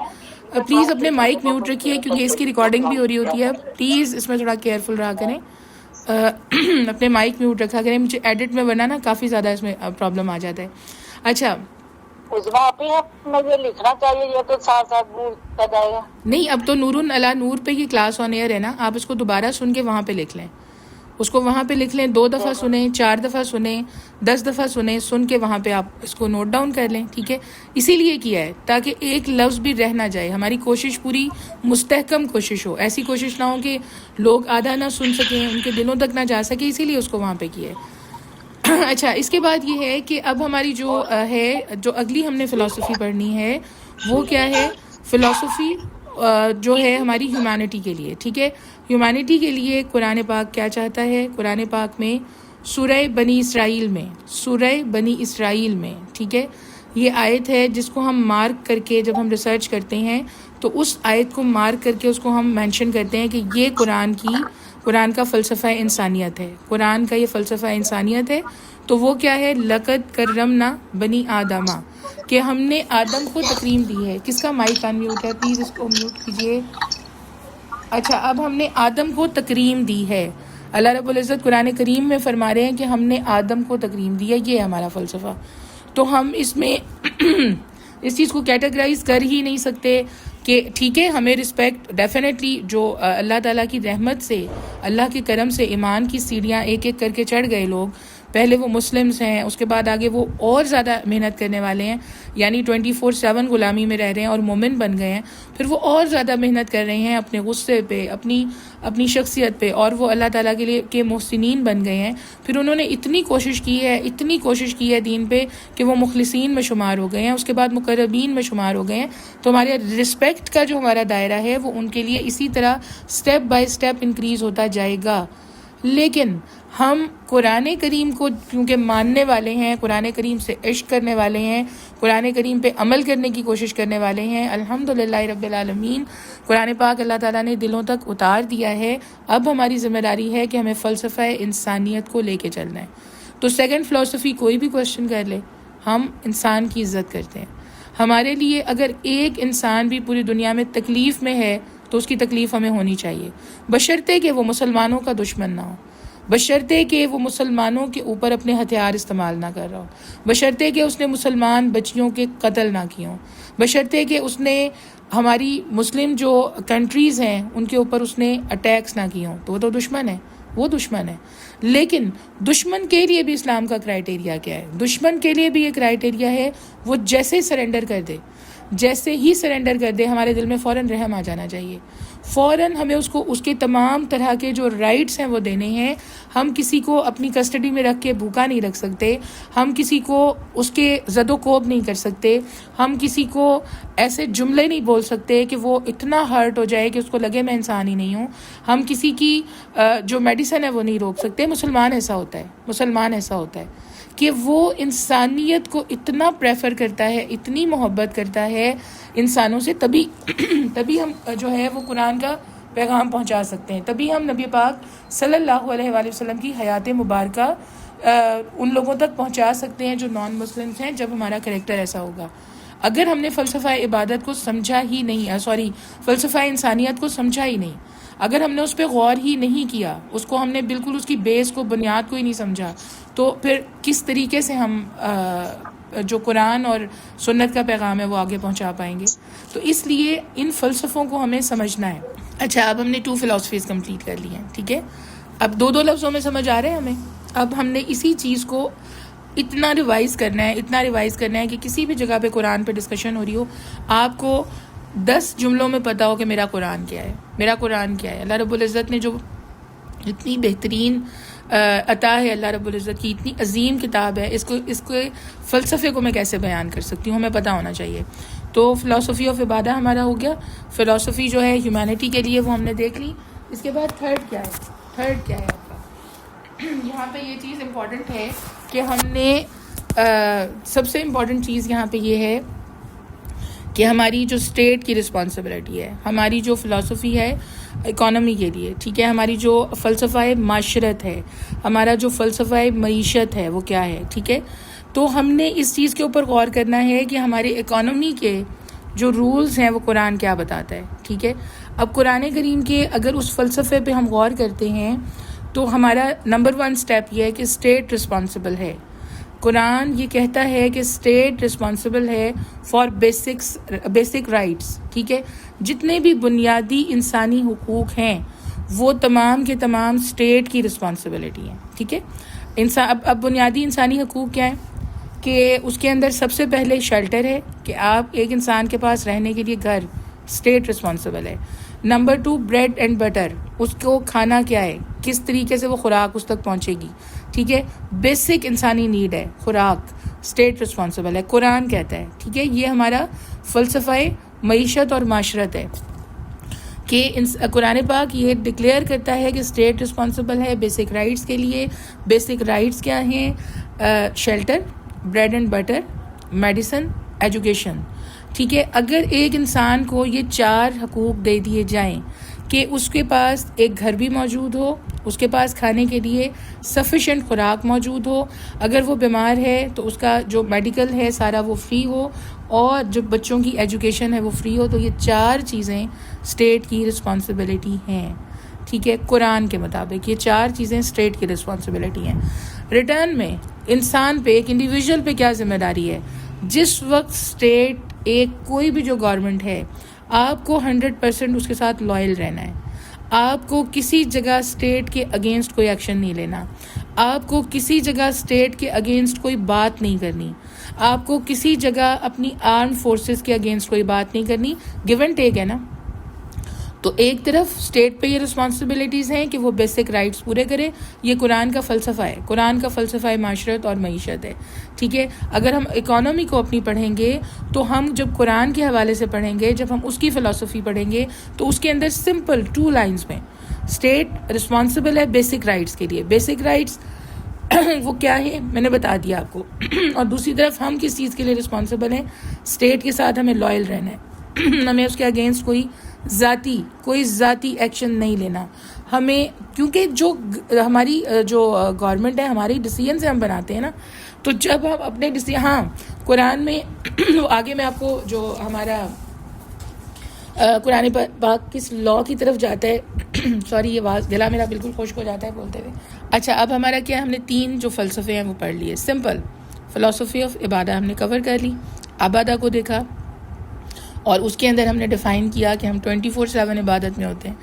پلیز اپنے مائک میوٹ رکھیے کیونکہ اس کی ریکارڈنگ بھی ہو رہی ہوتی ہے، پلیز اس میں تھوڑا کیئرفل رہا کریں، اپنے مائک میوٹ رکھا کریں، مجھے ایڈٹ میں ورنہ نا کافی زیادہ اس میں پرابلم آ جاتا ہے. اچھا مجھے لکھنا چاہیے یہ تو ساتھ ساتھ نور جائے گا. نہیں، اب تو نور علی نور پہ ہی کلاس آن ایئر ہے نا، آپ اس کو دوبارہ سن کے وہاں پہ لکھ لیں، اس کو وہاں پہ لکھ لیں، 2 دفعہ سنیں، 4 دفعہ سنیں، 10 دفعہ سنیں، سن کے وہاں پہ آپ اس کو نوٹ ڈاؤن کر لیں، ٹھیک ہے. اسی لیے کیا ہے تاکہ ایک لفظ بھی رہ نہ جائے. ہماری کوشش پوری مستحکم کوشش ہو، ایسی کوشش نہ ہو کہ لوگ آدھا نہ سن سکیں، ان کے دلوں تک نہ جا سکے، اسی لیے اس کو وہاں پہ کیا ہے. اچھا اس کے بعد یہ ہے کہ اب ہماری جو اگلی ہم نے فلسفی پڑھنی ہے وہ کیا ہے. فلسفی جو ہے ہماری ہیومینٹی کے لیے، ٹھیک ہے. ہیومینٹی کے لیے قرآن پاک کیا چاہتا ہے. قرآن پاک میں سورہ بنی اسرائیل میں ٹھیک ہے، یہ آیت ہے جس کو ہم مارک کر کے جب ہم ریسرچ کرتے ہیں تو اس آیت کو مارک کر کے اس کو ہم مینشن کرتے ہیں کہ یہ قرآن کا فلسفہ انسانیت ہے. قرآن کا یہ فلسفہ انسانیت ہے. تو وہ کیا ہے، لقد کرمنا بنی آدمہ، کہ ہم نے آدم کو تکریم دی ہے. کس کا مائک ان میوٹ ہے، پلیز اس کو میوٹ کیجیے. اچھا اب ہم نے آدم کو تکریم دی ہے. اللہ رب العزت قرآن کریم میں فرما رہے ہیں کہ ہم نے آدم کو تکریم دی ہے، یہ ہے ہمارا فلسفہ. تو ہم اس میں اس چیز کو کیٹیگرائز کر ہی نہیں سکتے کہ ٹھیک ہے ہمیں رسپیکٹ ڈیفینیٹلی جو اللہ تعالیٰ کی رحمت سے، اللہ کے کرم سے ایمان کی سیڑھیاں ایک ایک کر کے چڑھ گئے لوگ. پہلے وہ مسلمز ہیں، اس کے بعد آگے وہ اور زیادہ محنت کرنے والے ہیں، یعنی 24/7 غلامی میں رہ رہے ہیں اور مومن بن گئے ہیں. پھر وہ اور زیادہ محنت کر رہے ہیں اپنے غصے پہ، اپنی شخصیت پہ، اور وہ اللہ تعالیٰ کے لیے کے محسنین بن گئے ہیں. پھر انہوں نے اتنی کوشش کی ہے دین پہ کہ وہ مخلصین میں شمار ہو گئے ہیں، اس کے بعد مقربین میں شمار ہو گئے ہیں. تو ہمارے رسپیکٹ کا جو ہمارا دائرہ ہے وہ ان کے لیے اسی طرح سٹیپ بائی سٹیپ انکریز ہوتا جائے گا. لیکن ہم قرآن کریم کو کیونکہ ماننے والے ہیں، قرآن کریم سے عشق کرنے والے ہیں، قرآن کریم پہ عمل کرنے کی کوشش کرنے والے ہیں، الحمدللہ رب العالمین قرآن پاک اللہ تعالیٰ نے دلوں تک اتار دیا ہے. اب ہماری ذمہ داری ہے کہ ہمیں فلسفہ انسانیت کو لے کے چلنا ہے. تو سیکنڈ فلسفی کوئی بھی کوشچن کر لے، ہم انسان کی عزت کرتے ہیں. ہمارے لیے اگر ایک انسان بھی پوری دنیا میں تکلیف میں ہے تو اس کی تکلیف ہمیں ہونی چاہیے، بشرطے کہ وہ مسلمانوں کا دشمن نہ ہو، بشرطے کہ وہ مسلمانوں کے اوپر اپنے ہتھیار استعمال نہ کر رہا ہو، بشرطے کہ اس نے مسلمان بچیوں کے قتل نہ کیے ہوں، بشرطے کہ اس نے ہماری مسلم جو کنٹریز ہیں ان کے اوپر اس نے اٹیکس نہ کیے ہوں. تو وہ تو دشمن ہے، وہ دشمن ہے. لیکن دشمن کے لیے بھی اسلام کا کرائٹیریا کیا ہے؟ دشمن کے لیے بھی یہ کرائٹیریا ہے، وہ جیسے سرنڈر کر دے، جیسے ہی سرنڈر کر دے ہمارے دل میں فوراً رحم آ جانا چاہیے. فوراً ہمیں اس کے تمام طرح کے جو رائٹس ہیں وہ دینے ہیں. ہم کسی کو اپنی کسٹڈی میں رکھ کے بھوکا نہیں رکھ سکتے، ہم کسی کو اس کے زد و کوب نہیں کر سکتے، ہم کسی کو ایسے جملے نہیں بول سکتے کہ وہ اتنا ہرٹ ہو جائے کہ اس کو لگے میں انسان ہی نہیں ہوں. ہم کسی کی جو میڈیسن ہے وہ نہیں روک سکتے. مسلمان ایسا ہوتا ہے. کہ وہ انسانیت کو اتنا پریفر کرتا ہے, اتنی محبت کرتا ہے انسانوں سے, تبھی ہم جو ہے وہ قرآن کا پیغام پہنچا سکتے ہیں, تبھی ہم نبی پاک صلی اللہ علیہ وآلہ وسلم کی حیات مبارکہ ان لوگوں تک پہنچا سکتے ہیں جو نان مسلمس ہیں, جب ہمارا کریکٹر ایسا ہوگا. اگر ہم نے فلسفہ عبادت کو سمجھا ہی نہیں, فلسفہ انسانیت کو سمجھا ہی نہیں, اگر ہم نے اس پہ غور ہی نہیں کیا, اس کو ہم نے بالکل اس کی بیس کو, بنیاد کو ہی نہیں سمجھا, تو پھر کس طریقے سے ہم جو قرآن اور سنت کا پیغام ہے وہ آگے پہنچا پائیں گے؟ تو اس لیے ان فلسفوں کو ہمیں سمجھنا ہے. اچھا, اب ہم نے 2 فلاسفیز کمپلیٹ کر لی ہیں, ٹھیک ہے. اب 2 لفظوں میں سمجھ آ رہے ہیں ہمیں. اب ہم نے اسی چیز کو اتنا ریوائز کرنا ہے کہ کسی بھی جگہ پہ قرآن پہ ڈسکشن ہو رہی ہو, آپ کو 10 جملوں میں پتہ ہو کہ میرا قرآن کیا ہے. اللہ رب العزت نے جو اتنی بہترین عطا ہے, اللہ رب العزت کی اتنی عظیم کتاب ہے, اس کو فلسفے کو میں کیسے بیان کر سکتی ہوں, ہمیں پتہ ہونا چاہیے. تو فلاسفی آف عبادہ ہمارا ہو گیا. فلاسفی جو ہے ہیومینٹی کے لیے, وہ ہم نے دیکھ لی. اس کے بعد تھرڈ کیا ہے آپ کا؟ یہاں پہ یہ چیز امپورٹنٹ ہے کہ ہم نے سب سے امپورٹنٹ چیز یہاں پہ یہ ہے کہ ہماری جو اسٹیٹ کی رسپانسبلٹی ہے, ہماری جو فلاسفی ہے اکانومی کے لیے, ٹھیک ہے, ہماری جو فلسفہ معاشرت ہے, ہمارا جو فلسفہ معیشت ہے وہ کیا ہے, ٹھیک ہے. تو ہم نے اس چیز کے اوپر غور کرنا ہے کہ ہماری اکانومی کے جو رولز ہیں وہ قرآن کیا بتاتا ہے, ٹھیک ہے. اب قرآن کریم کے اگر اس فلسفے پہ ہم غور کرتے ہیں تو ہمارا نمبر 1 سٹیپ یہ ہے کہ اسٹیٹ رسپانسبل ہے. قرآن یہ کہتا ہے کہ اسٹیٹ رسپانسبل ہے فار بیسک رائٹس, ٹھیک ہے. جتنے بھی بنیادی انسانی حقوق ہیں وہ تمام کے تمام اسٹیٹ کی رسپانسبلٹی ہیں, ٹھیک ہے. اب بنیادی انسانی حقوق کیا ہیں کہ اس کے اندر سب سے پہلے شیلٹر ہے, کہ آپ ایک انسان کے پاس رہنے کے لیے گھر, اسٹیٹ رسپانسبل ہے. نمبر 2 بریڈ اینڈ بٹر, اس کو کھانا کیا ہے, کس طریقے سے وہ خوراک اس تک پہنچے گی, ٹھیک ہے. بیسک انسانی نیڈ ہے خوراک, اسٹیٹ رسپانسبل ہے, قرآن کہتا ہے, ٹھیک ہے. یہ ہمارا فلسفہ معیشت اور معاشرت ہے کہ قرآن پاک یہ ڈکلیئر کرتا ہے کہ اسٹیٹ رسپانسبل ہے بیسک رائٹس کے لیے. بیسک رائٹس کیا ہیں؟ Shelter, bread and butter, medicine, education, ٹھیک ہے. اگر ایک انسان کو یہ 4 حقوق دے دیے جائیں کہ اس کے پاس ایک گھر بھی موجود ہو, اس کے پاس کھانے کے لیے سفیشینٹ خوراک موجود ہو, اگر وہ بیمار ہے تو اس کا جو میڈیکل ہے سارا وہ فری ہو, اور جو بچوں کی ایجوکیشن ہے وہ فری ہو, تو یہ 4 چیزیں اسٹیٹ کی رسپانسبلٹی ہیں, ٹھیک ہے. قرآن کے مطابق یہ 4 چیزیں اسٹیٹ کی رسپانسبلٹی ہیں. ریٹرن میں انسان پہ, ایک انڈیویجول پہ کیا ذمہ داری ہے؟ جس وقت اسٹیٹ, ایک کوئی بھی جو گورنمنٹ ہے, آپ کو 100% اس کے ساتھ لائل رہنا ہے. آپ کو کسی جگہ اسٹیٹ کے اگینسٹ کوئی ایکشن نہیں لینا, آپ کو کسی جگہ اسٹیٹ کے اگینسٹ کوئی بات نہیں کرنی, آپ کو کسی جگہ اپنی آرم فورسز کے اگینسٹ کوئی بات نہیں کرنی. گیو اینڈ ٹیک ہے نا. تو ایک طرف اسٹیٹ پہ یہ رسپانسبلٹیز ہیں کہ وہ بیسک رائٹس پورے کرے. یہ قرآن کا فلسفہ ہے, قرآن کا فلسفہ معاشرت اور معیشت ہے, ٹھیک ہے. اگر ہم اکانومی کو اپنی پڑھیں گے تو ہم جب قرآن کے حوالے سے پڑھیں گے, جب ہم اس کی فلسفی پڑھیں گے, تو اس کے اندر سمپل 2 لائنز میں اسٹیٹ رسپانسبل ہے بیسک رائٹس کے لیے. بیسک رائٹس وہ کیا ہے میں نے بتا دیا آپ کو. اور دوسری طرف ہم کس چیز کے لیے رسپانسبل ہیں؟ اسٹیٹ کے ساتھ ہمیں لائل رہنا ہے, ہمیں اس کے اگینسٹ کوئی ذاتی ایکشن نہیں لینا ہمیں, کیونکہ جو ہماری جو گورنمنٹ ہے, ہماری ڈیسیژن سے ہم بناتے ہیں نا. تو جب ہم اپنے قرآن میں آگے میں آپ کو جو ہمارا قرآن پاک کس لا کی طرف جاتا ہے سوری یہ گلا میرا بالکل خشک ہو جاتا ہے بولتے ہوئے. اچھا, اب ہمارا کیا, ہم نے 3 جو فلسفے ہیں وہ پڑھ لیے. سمپل فلسفی آف عبادہ ہم نے کور کر لی, عبادہ کو دیکھا, اور اس کے اندر ہم نے ڈیفائن کیا کہ ہم 24/7 عبادت میں ہوتے ہیں.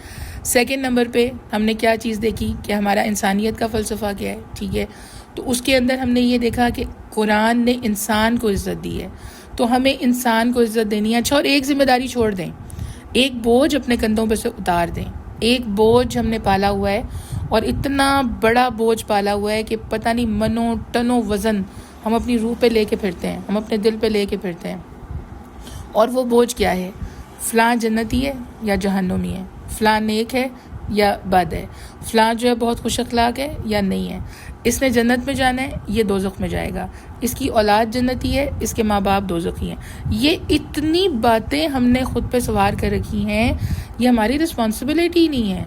سیکنڈ نمبر پہ ہم نے کیا چیز دیکھی کہ ہمارا انسانیت کا فلسفہ کیا ہے, ٹھیک ہے. تو اس کے اندر ہم نے یہ دیکھا کہ قرآن نے انسان کو عزت دی ہے, تو ہمیں انسان کو عزت دینی ہے. اچھا, اور ایک ذمہ داری چھوڑ دیں, ایک بوجھ اپنے کندھوں پہ سے اتار دیں. ایک بوجھ ہم نے پالا ہوا ہے, اور اتنا بڑا بوجھ پالا ہوا ہے کہ پتہ نہیں منوں ٹنوں وزن ہم اپنی روح پہ لے کے پھرتے ہیں, ہم اپنے دل پہ لے کے پھرتے ہیں. اور وہ بوجھ کیا ہے؟ فلاں جنتی ہے یا جہنمی ہے, فلاں نیک ہے یا بد ہے, فلاں جو ہے بہت خوش اخلاق ہے یا نہیں ہے. اس نے جنت میں جانا ہے، یہ دوزخ میں جائے گا، اس کی اولاد جنتی ہے، اس کے ماں باپ دوزخی ہیں. یہ اتنی باتیں ہم نے خود پہ سوار کر رکھی ہیں، یہ ہماری رسپانسبلٹی نہیں ہے.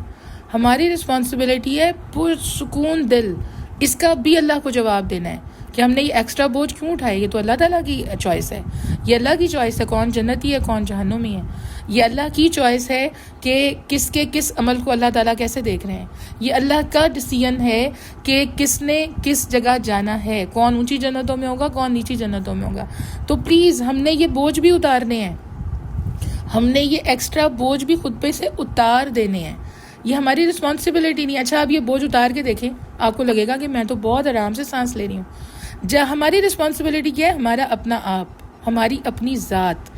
ہماری رسپانسبلٹی ہے پرسکون دل اس کا بھی اللہ کو جواب دینا ہے کہ ہم نے یہ ایکسٹرا بوجھ کیوں اٹھائے. یہ تو اللہ تعالیٰ کی چوائس ہے، یہ اللہ کی چوائس ہے کون جنتی ہے کون جہنمی ہے. یہ اللہ کی چوائس ہے کہ کس کے کس عمل کو اللہ تعالیٰ کیسے دیکھ رہے ہیں. یہ اللہ کا ڈیسیژن ہے کہ کس نے کس جگہ جانا ہے، کون اونچی جنتوں میں ہوگا کون نیچی جنتوں میں ہوگا. تو پلیز ہم نے یہ بوجھ بھی اتارنے ہیں، ہم نے یہ ایکسٹرا بوجھ بھی خود پہ سے اتار دینے ہیں. یہ ہماری رسپانسبلٹی نہیں. اچھا آپ یہ بوجھ اتار کے دیکھیں، آپ کو لگے گا کہ میں تو بہت آرام سے سانس لے رہی ہوں. ہماری رسپانسبلٹی کیا ہے؟ ہمارا اپنا آپ، ہماری اپنی ذات.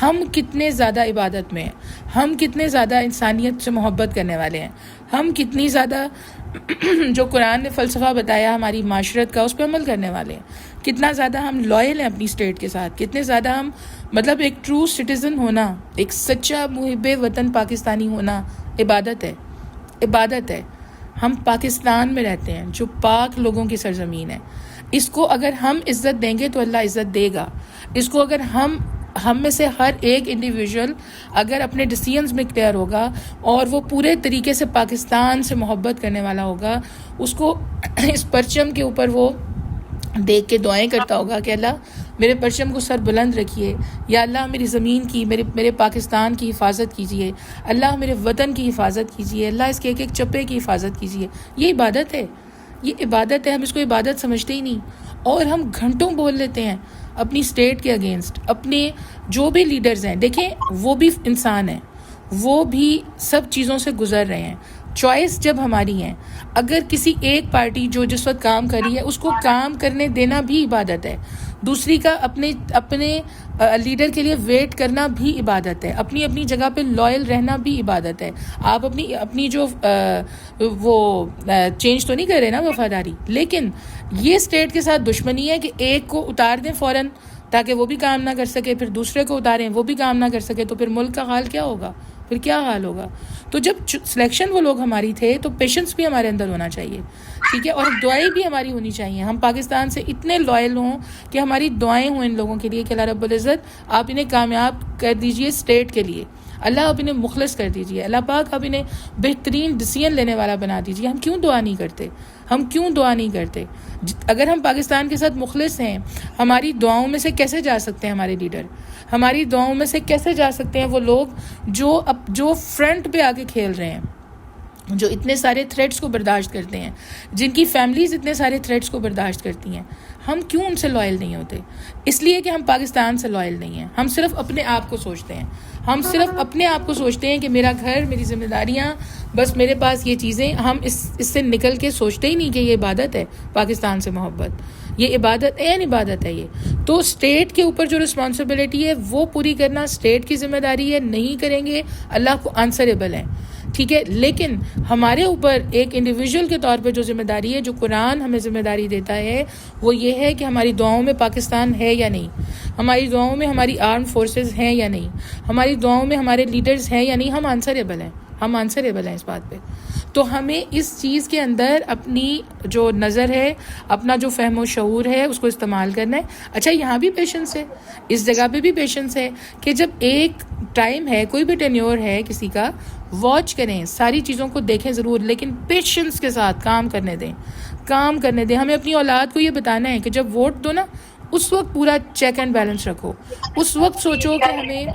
ہم کتنے زیادہ عبادت میں ہیں، ہم کتنے زیادہ انسانیت سے محبت کرنے والے ہیں، ہم کتنی زیادہ جو قرآن نے فلسفہ بتایا ہماری معاشرت کا اس پہ عمل کرنے والے ہیں، کتنا زیادہ ہم لائل ہیں اپنی اسٹیٹ کے ساتھ، کتنے زیادہ ہم مطلب ایک ٹرو سٹیزن ہونا، ایک سچا محب وطن پاکستانی ہونا عبادت ہے. عبادت ہے. ہم پاکستان میں رہتے ہیں جو پاک لوگوں کی سرزمین ہے. اس کو اگر ہم عزت دیں گے تو اللہ عزت دے گا. اس کو اگر ہم میں سے ہر ایک انڈیویژول اگر اپنے ڈیسیژنز میں کلیئر ہوگا اور وہ پورے طریقے سے پاکستان سے محبت کرنے والا ہوگا، اس کو اس پرچم کے اوپر وہ دیکھ کے دعائیں کرتا ہوگا کہ اللہ میرے پرچم کو سر بلند رکھیے، یا اللہ میری زمین کی میرے پاکستان کی حفاظت کیجیے، اللہ میرے وطن کی حفاظت کیجیے، اللہ اس کے ایک ایک چپے کی حفاظت کیجیے. یہ عبادت ہے، یہ عبادت ہے. ہم اس کو عبادت سمجھتے ہی نہیں، اور ہم گھنٹوں بول لیتے ہیں اپنی اسٹیٹ کے اگینسٹ. اپنے جو بھی لیڈرز ہیں، دیکھیں وہ بھی انسان ہیں، وہ بھی سب چیزوں سے گزر رہے ہیں. چوائس جب ہماری ہے، اگر کسی ایک پارٹی جو جس وقت کام کر رہی ہے اس کو کام کرنے دینا بھی عبادت ہے. دوسری کا اپنے لیڈر کے لیے ویٹ کرنا بھی عبادت ہے. اپنی جگہ پہ لائل رہنا بھی عبادت ہے. آپ اپنی جو وہ چینج تو نہیں کر رہے نا وفاداری، لیکن یہ اسٹیٹ کے ساتھ دشمنی ہے کہ ایک کو اتار دیں فوراً تاکہ وہ بھی کام نہ کر سکے، پھر دوسرے کو اتاریں وہ بھی کام نہ کر سکے، تو پھر ملک کا حال کیا ہوگا؟ پھر کیا حال ہوگا؟ تو جب سلیکشن وہ لوگ ہماری تھے تو پیشنس بھی ہمارے اندر ہونا چاہیے، ٹھیک ہے، اور دعائیں بھی ہماری ہونی چاہیے. ہم پاکستان سے اتنے لائل ہوں کہ ہماری دعائیں ہوں ان لوگوں کے لیے کہ اللہ رب العزت آپ انہیں کامیاب کر دیجئے اسٹیٹ کے لیے، اللہ آپ انہیں مخلص کر دیجئے، اللہ پاک آپ انہیں بہترین ڈیسیژن لینے والا بنا دیجئے. ہم کیوں دعا نہیں کرتے؟ ہم کیوں دعا نہیں کرتے؟ اگر ہم پاکستان کے ساتھ مخلص ہیں، ہماری دعاؤں میں سے کیسے جا سکتے ہیں ہمارے لیڈر؟ ہماری دعاؤں میں سے کیسے جا سکتے ہیں وہ لوگ جو فرنٹ پہ آ کے کھیل رہے ہیں، جو اتنے سارے تھریٹس کو برداشت کرتے ہیں، جن کی فیملیز اتنے سارے تھریٹس کو برداشت کرتی ہیں؟ ہم کیوں ان سے لائل نہیں ہوتے؟ اس لیے کہ ہم پاکستان سے لائل نہیں ہیں. ہم صرف اپنے آپ کو سوچتے ہیں، ہم صرف اپنے آپ کو سوچتے ہیں کہ میرا گھر، میری ذمہ داریاں، بس میرے پاس یہ چیزیں. ہم اس سے نکل کے سوچتے ہی نہیں کہ یہ عبادت ہے پاکستان سے محبت، یہ عبادت عبادت ہے. یہ تو اسٹیٹ کے اوپر جو رسپانسبلٹی ہے وہ پوری کرنا اسٹیٹ کی ذمہ داری ہے. نہیں کریں گے اللہ کو آنسریبل ہیں، ٹھیک ہے. لیکن ہمارے اوپر ایک انڈیویژول کے طور پہ جو ذمہ داری ہے، جو قرآن ہمیں ذمہ داری دیتا ہے، وہ یہ ہے کہ ہماری دعاؤں میں پاکستان ہے یا نہیں، ہماری دعاؤں میں ہماری آرم فورسز ہیں یا نہیں، ہماری دعاؤں میں ہمارے لیڈرز ہیں یا نہیں. ہم آنسریبل ہیں، ہم آنسریبل ہیں اس بات پہ. تو ہمیں اس چیز کے اندر اپنی جو نظر ہے، اپنا جو فہم و شعور ہے، اس کو استعمال کرنا ہے. اچھا یہاں بھی پیشنس ہے، اس جگہ پہ بھی پیشنس ہے کہ جب ایک ٹائم ہے، کوئی بھی ٹینیور ہے کسی کا، واچ کریں، ساری چیزوں کو دیکھیں ضرور، لیکن پیشنس کے ساتھ کام کرنے دیں. ہمیں اپنی اولاد کو یہ بتانا ہے کہ جب ووٹ دو نا، اس وقت پورا چیک اینڈ بیلنس رکھو. اس وقت سوچو کہ ہمیں،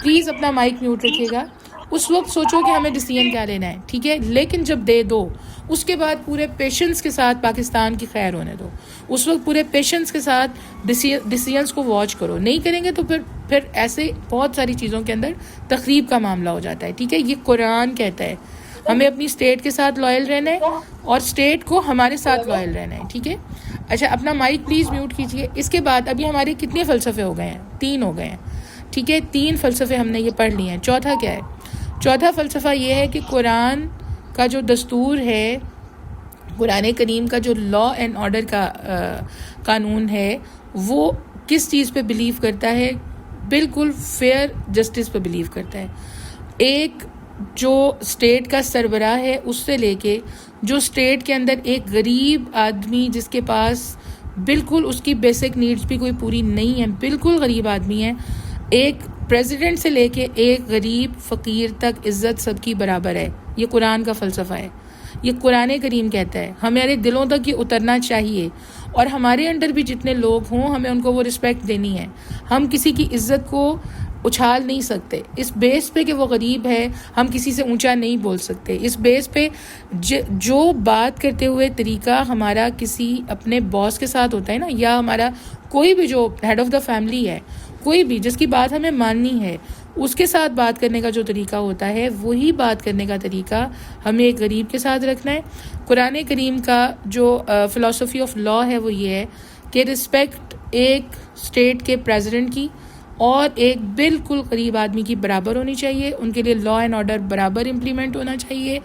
پلیز اپنا مائک میوٹ رکھیے گا، اس وقت سوچو کہ ہمیں ڈیسیژن کیا لینا ہے، ٹھیک ہے. لیکن جب دے دو، اس کے بعد پورے پیشنس کے ساتھ پاکستان کی خیر ہونے دو. اس وقت پورے پیشنس کے ساتھ ڈیسیژنس کو واچ کرو. نہیں کریں گے تو پھر ایسے بہت ساری چیزوں کے اندر تخریب کا معاملہ ہو جاتا ہے، ٹھیک ہے. یہ قرآن کہتا ہے ہمیں اپنی اسٹیٹ کے ساتھ لائل رہنا ہے اور اسٹیٹ کو ہمارے ساتھ لائل رہنا ہے، ٹھیک ہے. اچھا اپنا مائک پلیز میوٹ کیجیے. اس کے بعد ابھی ہمارے کتنے فلسفے ہو گئے ہیں؟ 3 ہو گئے ہیں، ٹھیک ہے. 3 فلسفے ہم نے یہ پڑھ لیے ہیں. چوتھا کیا ہے؟ چوتھا فلسفہ یہ ہے کہ قرآن کا جو دستور ہے، قرآن کریم کا جو لا اینڈ آرڈر کا قانون ہے، وہ کس چیز پہ بلیو کرتا ہے؟ بالکل فیئر جسٹس پہ بلیو کرتا ہے. ایک جو اسٹیٹ کا سربراہ ہے اس سے لے کے جو اسٹیٹ کے اندر ایک غریب آدمی جس کے پاس بالکل اس کی بیسک نیڈز بھی کوئی پوری نہیں ہے، بالکل غریب آدمی ہے، ایک پریزیڈنٹ سے لے کے ایک غریب فقیر تک عزت سب کی برابر ہے. یہ قرآن کا فلسفہ ہے، یہ قرآن کریم کہتا ہے. ہمارے دلوں تک یہ اترنا چاہیے، اور ہمارے انڈر بھی جتنے لوگ ہوں ہمیں ان کو وہ رسپیکٹ دینی ہے. ہم کسی کی عزت کو اچھال نہیں سکتے اس بیس پہ کہ وہ غریب ہے، ہم کسی سے اونچا نہیں بول سکتے اس بیس پہ. جو بات کرتے ہوئے طریقہ ہمارا کسی اپنے باس کے ساتھ ہوتا ہے نا، یا ہمارا کوئی بھی جو ہیڈ آف دا فیملی ہے، کوئی بھی جس کی بات ہمیں ماننی ہے، اس کے ساتھ بات کرنے کا جو طریقہ ہوتا ہے وہی بات کرنے کا طریقہ ہمیں ایک غریب کے ساتھ رکھنا ہے. قرآن کریم کا جو فلسفی آف لا ہے وہ یہ ہے کہ رسپیکٹ ایک اسٹیٹ کے پریزیڈنٹ کی اور ایک بالکل غریب آدمی کی برابر ہونی چاہیے. ان کے لیے لا اینڈ آرڈر برابر امپلیمنٹ ہونا چاہیے.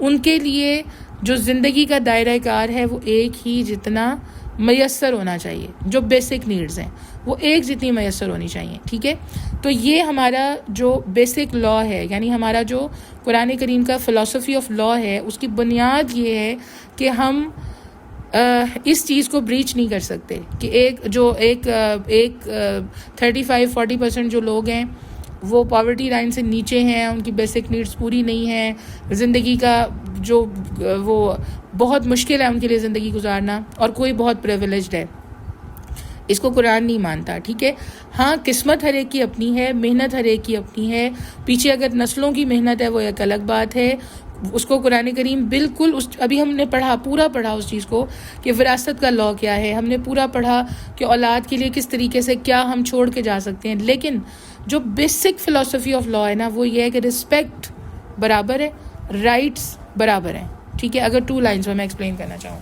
ان کے لیے جو زندگی کا دائرہ کار ہے وہ ایک ہی جتنا میسر ہونا چاہیے. جو بیسک نیڈز ہیں وہ ایک جتنی میسر ہونی چاہیے. ٹھیک ہے، تو یہ ہمارا جو بیسک لا ہے، یعنی ہمارا جو قرآن کریم کا فلسفی آف لا ہے، اس کی بنیاد یہ ہے کہ ہم اس چیز کو بریچ نہیں کر سکتے کہ ایک 35-40% جو لوگ ہیں وہ پاورٹی لائن سے نیچے ہیں، ان کی بیسک نیڈز پوری نہیں ہیں، زندگی کا جو وہ بہت مشکل ہے ان کے لیے زندگی گزارنا، اور کوئی بہت پریویلیجڈ ہے. اس کو قرآن نہیں مانتا. ٹھیک ہے، ہاں قسمت ہر ایک کی اپنی ہے، محنت ہر ایک کی اپنی ہے، پیچھے اگر نسلوں کی محنت ہے وہ ایک الگ بات ہے. اس کو قرآن کریم بالکل ابھی ہم نے پورا پڑھا اس چیز کو کہ وراثت کا لا کیا ہے، ہم نے پورا پڑھا کہ اولاد کے لیے کس طریقے سے کیا ہم چھوڑ کے جا سکتے ہیں. لیکن جو بیسک فلسفی آف لا ہے نا وہ یہ ہے کہ رسپیکٹ برابر ہے، رائٹس برابر ہیں. ٹھیک ہے، اگر 2 لائنز میں ایکسپلین کرنا چاہوں.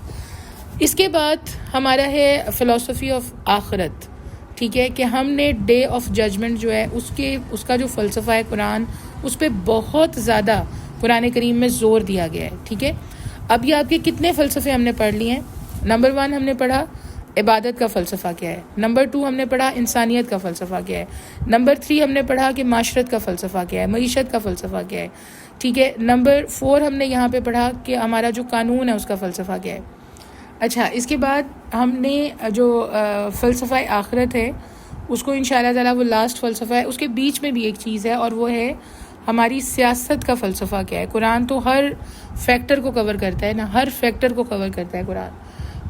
اس کے بعد ہمارا ہے فلسفی آف آخرت. ٹھیک ہے، کہ ہم نے ڈے آف ججمنٹ جو ہے اس کا جو فلسفہ ہے قرآن، اس پہ بہت زیادہ قرآن کریم میں زور دیا گیا ہے. ٹھیک ہے، اب یہ آپ کے کتنے فلسفے ہم نے پڑھ لیے ہیں. نمبر 1 ہم نے پڑھا عبادت کا فلسفہ کیا ہے. نمبر 2 ہم نے پڑھا انسانیت کا فلسفہ کیا ہے. نمبر 3 ہم نے پڑھا کہ معاشرت کا فلسفہ کیا ہے، معیشت کا فلسفہ کیا ہے. ٹھیک ہے، نمبر 4 ہم نے یہاں پہ پڑھا کہ ہمارا جو قانون ہے اس کا فلسفہ کیا ہے. اچھا، اس کے بعد ہم نے جو فلسفہ آخرت ہے اس کو انشاءاللہ تعالیٰ وہ لاسٹ فلسفہ ہے. اس کے بیچ میں بھی ایک چیز ہے اور وہ ہے ہماری سیاست کا فلسفہ کیا ہے. قرآن تو ہر فیکٹر کو کور کرتا ہے نا، ہر فیکٹر کو کور کرتا ہے قرآن.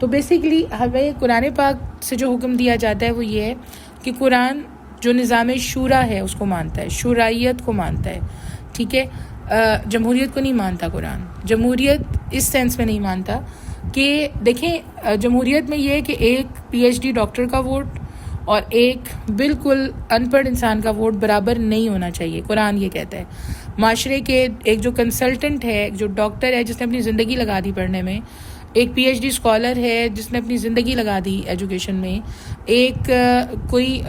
تو بیسیکلی ہمیں قرآن پاک سے جو حکم دیا جاتا ہے وہ یہ ہے کہ قرآن جو نظام شورا ہے اس کو مانتا ہے، شورائیت کو مانتا ہے. ٹھیک ہے، جمہوریت کو نہیں مانتا قرآن. جمہوریت اس سینس میں نہیں مانتا کہ دیکھیں جمہوریت میں یہ ہے کہ ایک PhD ڈاکٹر کا ووٹ اور ایک بالکل ان پڑھ انسان کا ووٹ برابر نہیں ہونا چاہیے. قرآن یہ کہتا ہے. معاشرے کے ایک جو کنسلٹنٹ ہے، جو ڈاکٹر ہے جس نے اپنی زندگی لگا دی پڑھنے میں، ایک PhD اسکالر ہے جس نے اپنی زندگی لگا دی ایجوکیشن میں، ایک کوئی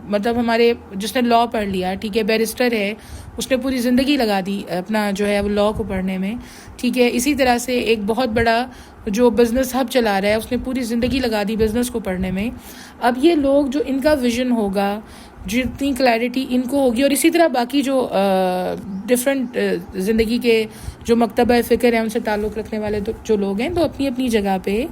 مطلب ہمارے جس نے لا پڑھ لیا، ٹھیک ہے، بیرسٹر ہے، اس نے پوری زندگی لگا دی اپنا جو ہے وہ لا کو پڑھنے میں. ٹھیک ہے، اسی طرح سے ایک بہت بڑا جو بزنس ہب چلا رہا ہے اس نے پوری زندگی لگا دی بزنس کو پڑھنے میں. اب یہ لوگ جو ان کا ویژن ہوگا، جتنی کلیئرٹی ان کو ہوگی، اور اسی طرح باقی جو ڈفرینٹ زندگی کے جو مکتبہ فکر ہیں ان سے تعلق رکھنے والے جو لوگ ہیں، تو اپنی اپنی جگہ پہ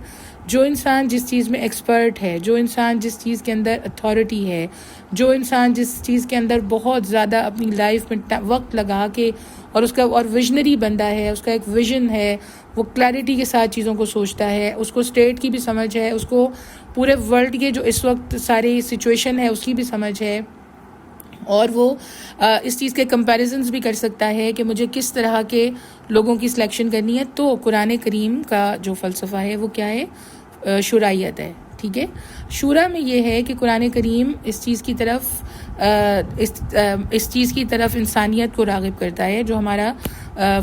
جو انسان جس چیز میں ایکسپرٹ ہے، جو انسان جس چیز کے اندر اتھارٹی ہے، جو انسان جس چیز کے اندر بہت زیادہ اپنی لائف میں وقت لگا کے اور ویژنری بندہ ہے، اس کا ایک ویژن ہے، وہ کلیئرٹی کے ساتھ چیزوں کو سوچتا ہے، اس کو اسٹیٹ کی بھی سمجھ ہے، اس کو پورے ورلڈ کے جو اس وقت ساری سچویشن ہے اس کی بھی سمجھ ہے، اور وہ اس چیز کے کمپیریزنز بھی کر سکتا ہے کہ مجھے کس طرح کے لوگوں کی سلیکشن کرنی ہے. تو قرآن کریم کا جو فلسفہ ہے وہ کیا ہے؟ شورائیت ہے. ٹھیک ہے، شورا میں یہ ہے کہ قرآن کریم اس چیز کی طرف انسانیت کو راغب کرتا ہے. جو ہمارا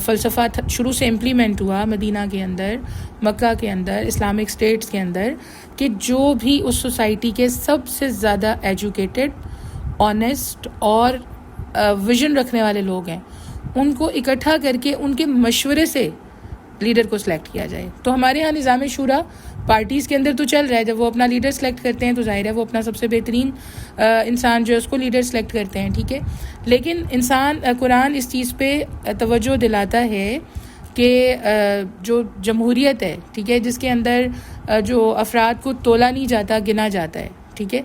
فلسفہ شروع سے امپلیمنٹ ہوا مدینہ کے اندر، مکہ کے اندر، اسلامک اسٹیٹس کے اندر، کہ جو بھی اس سوسائٹی کے سب سے زیادہ ایجوکیٹڈ، آنیسٹ اور ویژن رکھنے والے لوگ ہیں ان کو اکٹھا کر کے ان کے مشورے سے لیڈر کو سلیکٹ کیا جائے. تو ہمارے ہاں نظام شورا پارٹیز کے اندر تو چل رہا ہے، جب وہ اپنا لیڈر سلیکٹ کرتے ہیں تو ظاہر ہے وہ اپنا سب سے بہترین انسان جو ہے اس کو لیڈر سلیکٹ کرتے ہیں، ٹھیک ہے. لیکن قرآن اس چیز پہ توجہ دلاتا ہے کہ جو جمہوریت ہے، ٹھیک ہے، جس کے اندر جو افراد کو تولا نہیں جاتا، گنا جاتا ہے، ٹھیک ہے،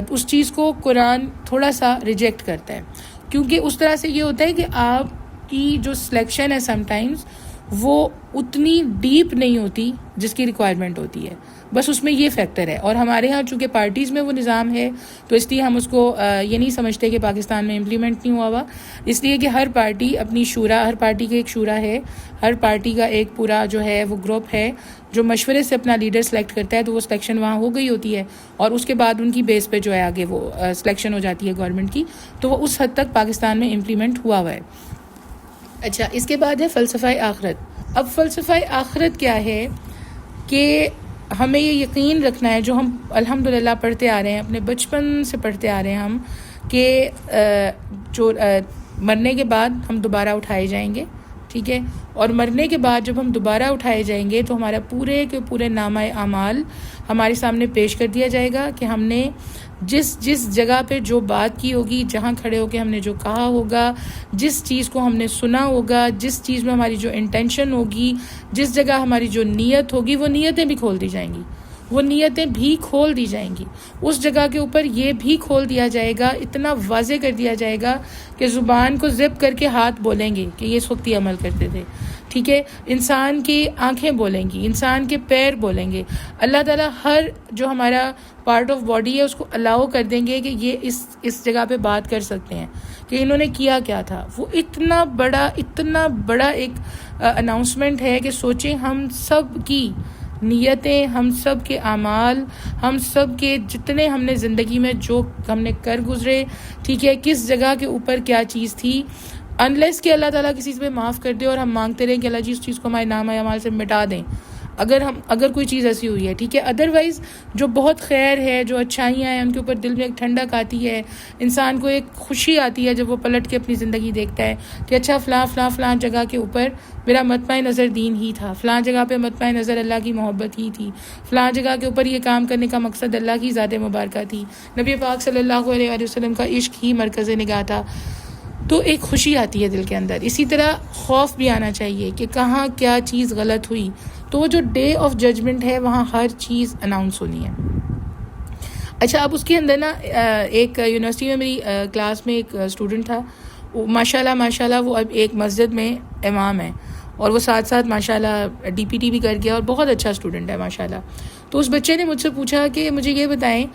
اس چیز کو قرآن تھوڑا سا ریجیکٹ کرتا ہے، کیونکہ اس طرح سے یہ ہوتا ہے کہ آپ کی جو سلیکشن ہے سم ٹائمز وہ اتنی ڈیپ نہیں ہوتی جس کی ریکوائرمنٹ ہوتی ہے، بس اس میں یہ فیکٹر ہے. اور ہمارے ہاں چونکہ پارٹیز میں وہ نظام ہے تو اس لیے ہم اس کو یہ نہیں سمجھتے کہ پاکستان میں امپلیمنٹ نہیں ہوا، اس لیے کہ ہر پارٹی اپنی شورا، ہر پارٹی کا ایک شورا ہے، ہر پارٹی کا ایک پورا جو ہے وہ گروپ ہے جو مشورے سے اپنا لیڈر سلیکٹ کرتا ہے، تو وہ سلیکشن وہاں ہو گئی ہوتی ہے اور اس کے بعد ان کی بیس پہ جو ہے آگے وہ سلیکشن ہو جاتی ہے گورنمنٹ کی، تو وہ اس حد تک پاکستان میں امپلیمنٹ ہوا ہے. اچھا، اس کے بعد ہے فلسفہ آخرت. اب فلسفہ آخرت کیا ہے کہ ہمیں یہ یقین رکھنا ہے، جو ہم الحمدللہ پڑھتے آ رہے ہیں، اپنے بچپن سے پڑھتے آ رہے ہیں ہم، کہ جو مرنے کے بعد ہم دوبارہ اٹھائے جائیں گے، ٹھیک ہے، اور مرنے کے بعد جب ہم دوبارہ اٹھائے جائیں گے تو ہمارا پورے کے پورے نامہ اعمال ہمارے سامنے پیش کر دیا جائے گا کہ ہم نے جس جگہ پہ جو بات کی ہوگی، جہاں کھڑے ہو کے ہم نے جو کہا ہوگا، جس چیز کو ہم نے سنا ہوگا، جس چیز میں ہماری جو انٹینشن ہوگی، جس جگہ ہماری جو نیت ہوگی، وہ نیتیں بھی کھول دی جائیں گی، وہ نیتیں بھی کھول دی جائیں گی. اس جگہ کے اوپر یہ بھی کھول دیا جائے گا، اتنا واضح کر دیا جائے گا کہ زبان کو زپ کر کے ہاتھ بولیں گے کہ یہ اس وقت ہی عمل کرتے تھے، ٹھیک ہے، انسان کی آنکھیں بولیں گی، انسان کے پیر بولیں گے. اللہ تعالیٰ ہر جو ہمارا پارٹ آف باڈی ہے اس کو الاؤ کر دیں گے کہ یہ اس جگہ پہ بات کر سکتے ہیں کہ انہوں نے کیا کیا تھا. وہ اتنا بڑا ایک اناؤنسمنٹ ہے کہ سوچیں ہم سب کی نیتیں، ہم سب کے اعمال، ہم سب کے جتنے ہم نے زندگی میں جو ہم نے کر گزرے، ٹھیک ہے، کس جگہ کے اوپر کیا چیز تھی، انلیس کہ اللہ تعالیٰ کسی سے معاف کر دے اور ہم مانگتے رہیں کہ اللہ جی اس چیز کو ہمارے نام اعمال سے مٹا دیں، اگر کوئی چیز ایسی ہوئی ہے، ٹھیک ہے. ادروائز جو بہت خیر ہے، جو اچھائیاں ہیں، ان کے اوپر دل میں ایک ٹھنڈک آتی ہے، انسان کو ایک خوشی آتی ہے جب وہ پلٹ کے اپنی زندگی دیکھتا ہے کہ اچھا فلاں جگہ کے اوپر میرا مطمع نظر دین ہی تھا، فلاں جگہ پہ مطمع نظر اللہ کی محبت ہی تھی، فلاں جگہ کے اوپر یہ کام کرنے کا مقصد اللہ کی ذات مبارکہ تھی، نبی پاک صلی اللہ علیہ وآلہ وسلم کا عشق ہی مرکز نگاہ تھا. تو ایک خوشی آتی ہے دل کے اندر. اسی طرح خوف بھی آنا چاہیے کہ کہاں کیا چیز غلط ہوئی، تو وہ جو ڈے آف ججمنٹ ہے وہاں ہر چیز اناؤنس ہونی ہے. اچھا، اب اس کے اندر نا ایک یونیورسٹی میں میری کلاس میں ایک اسٹوڈنٹ تھا، ماشاءاللہ وہ اب ایک مسجد میں امام ہے اور وہ ساتھ ماشاءاللہ ڈی پی ٹی بھی کر گیا اور بہت اچھا اسٹوڈنٹ ہے ماشاءاللہ. تو اس بچے نے مجھ سے پوچھا کہ مجھے یہ بتائیں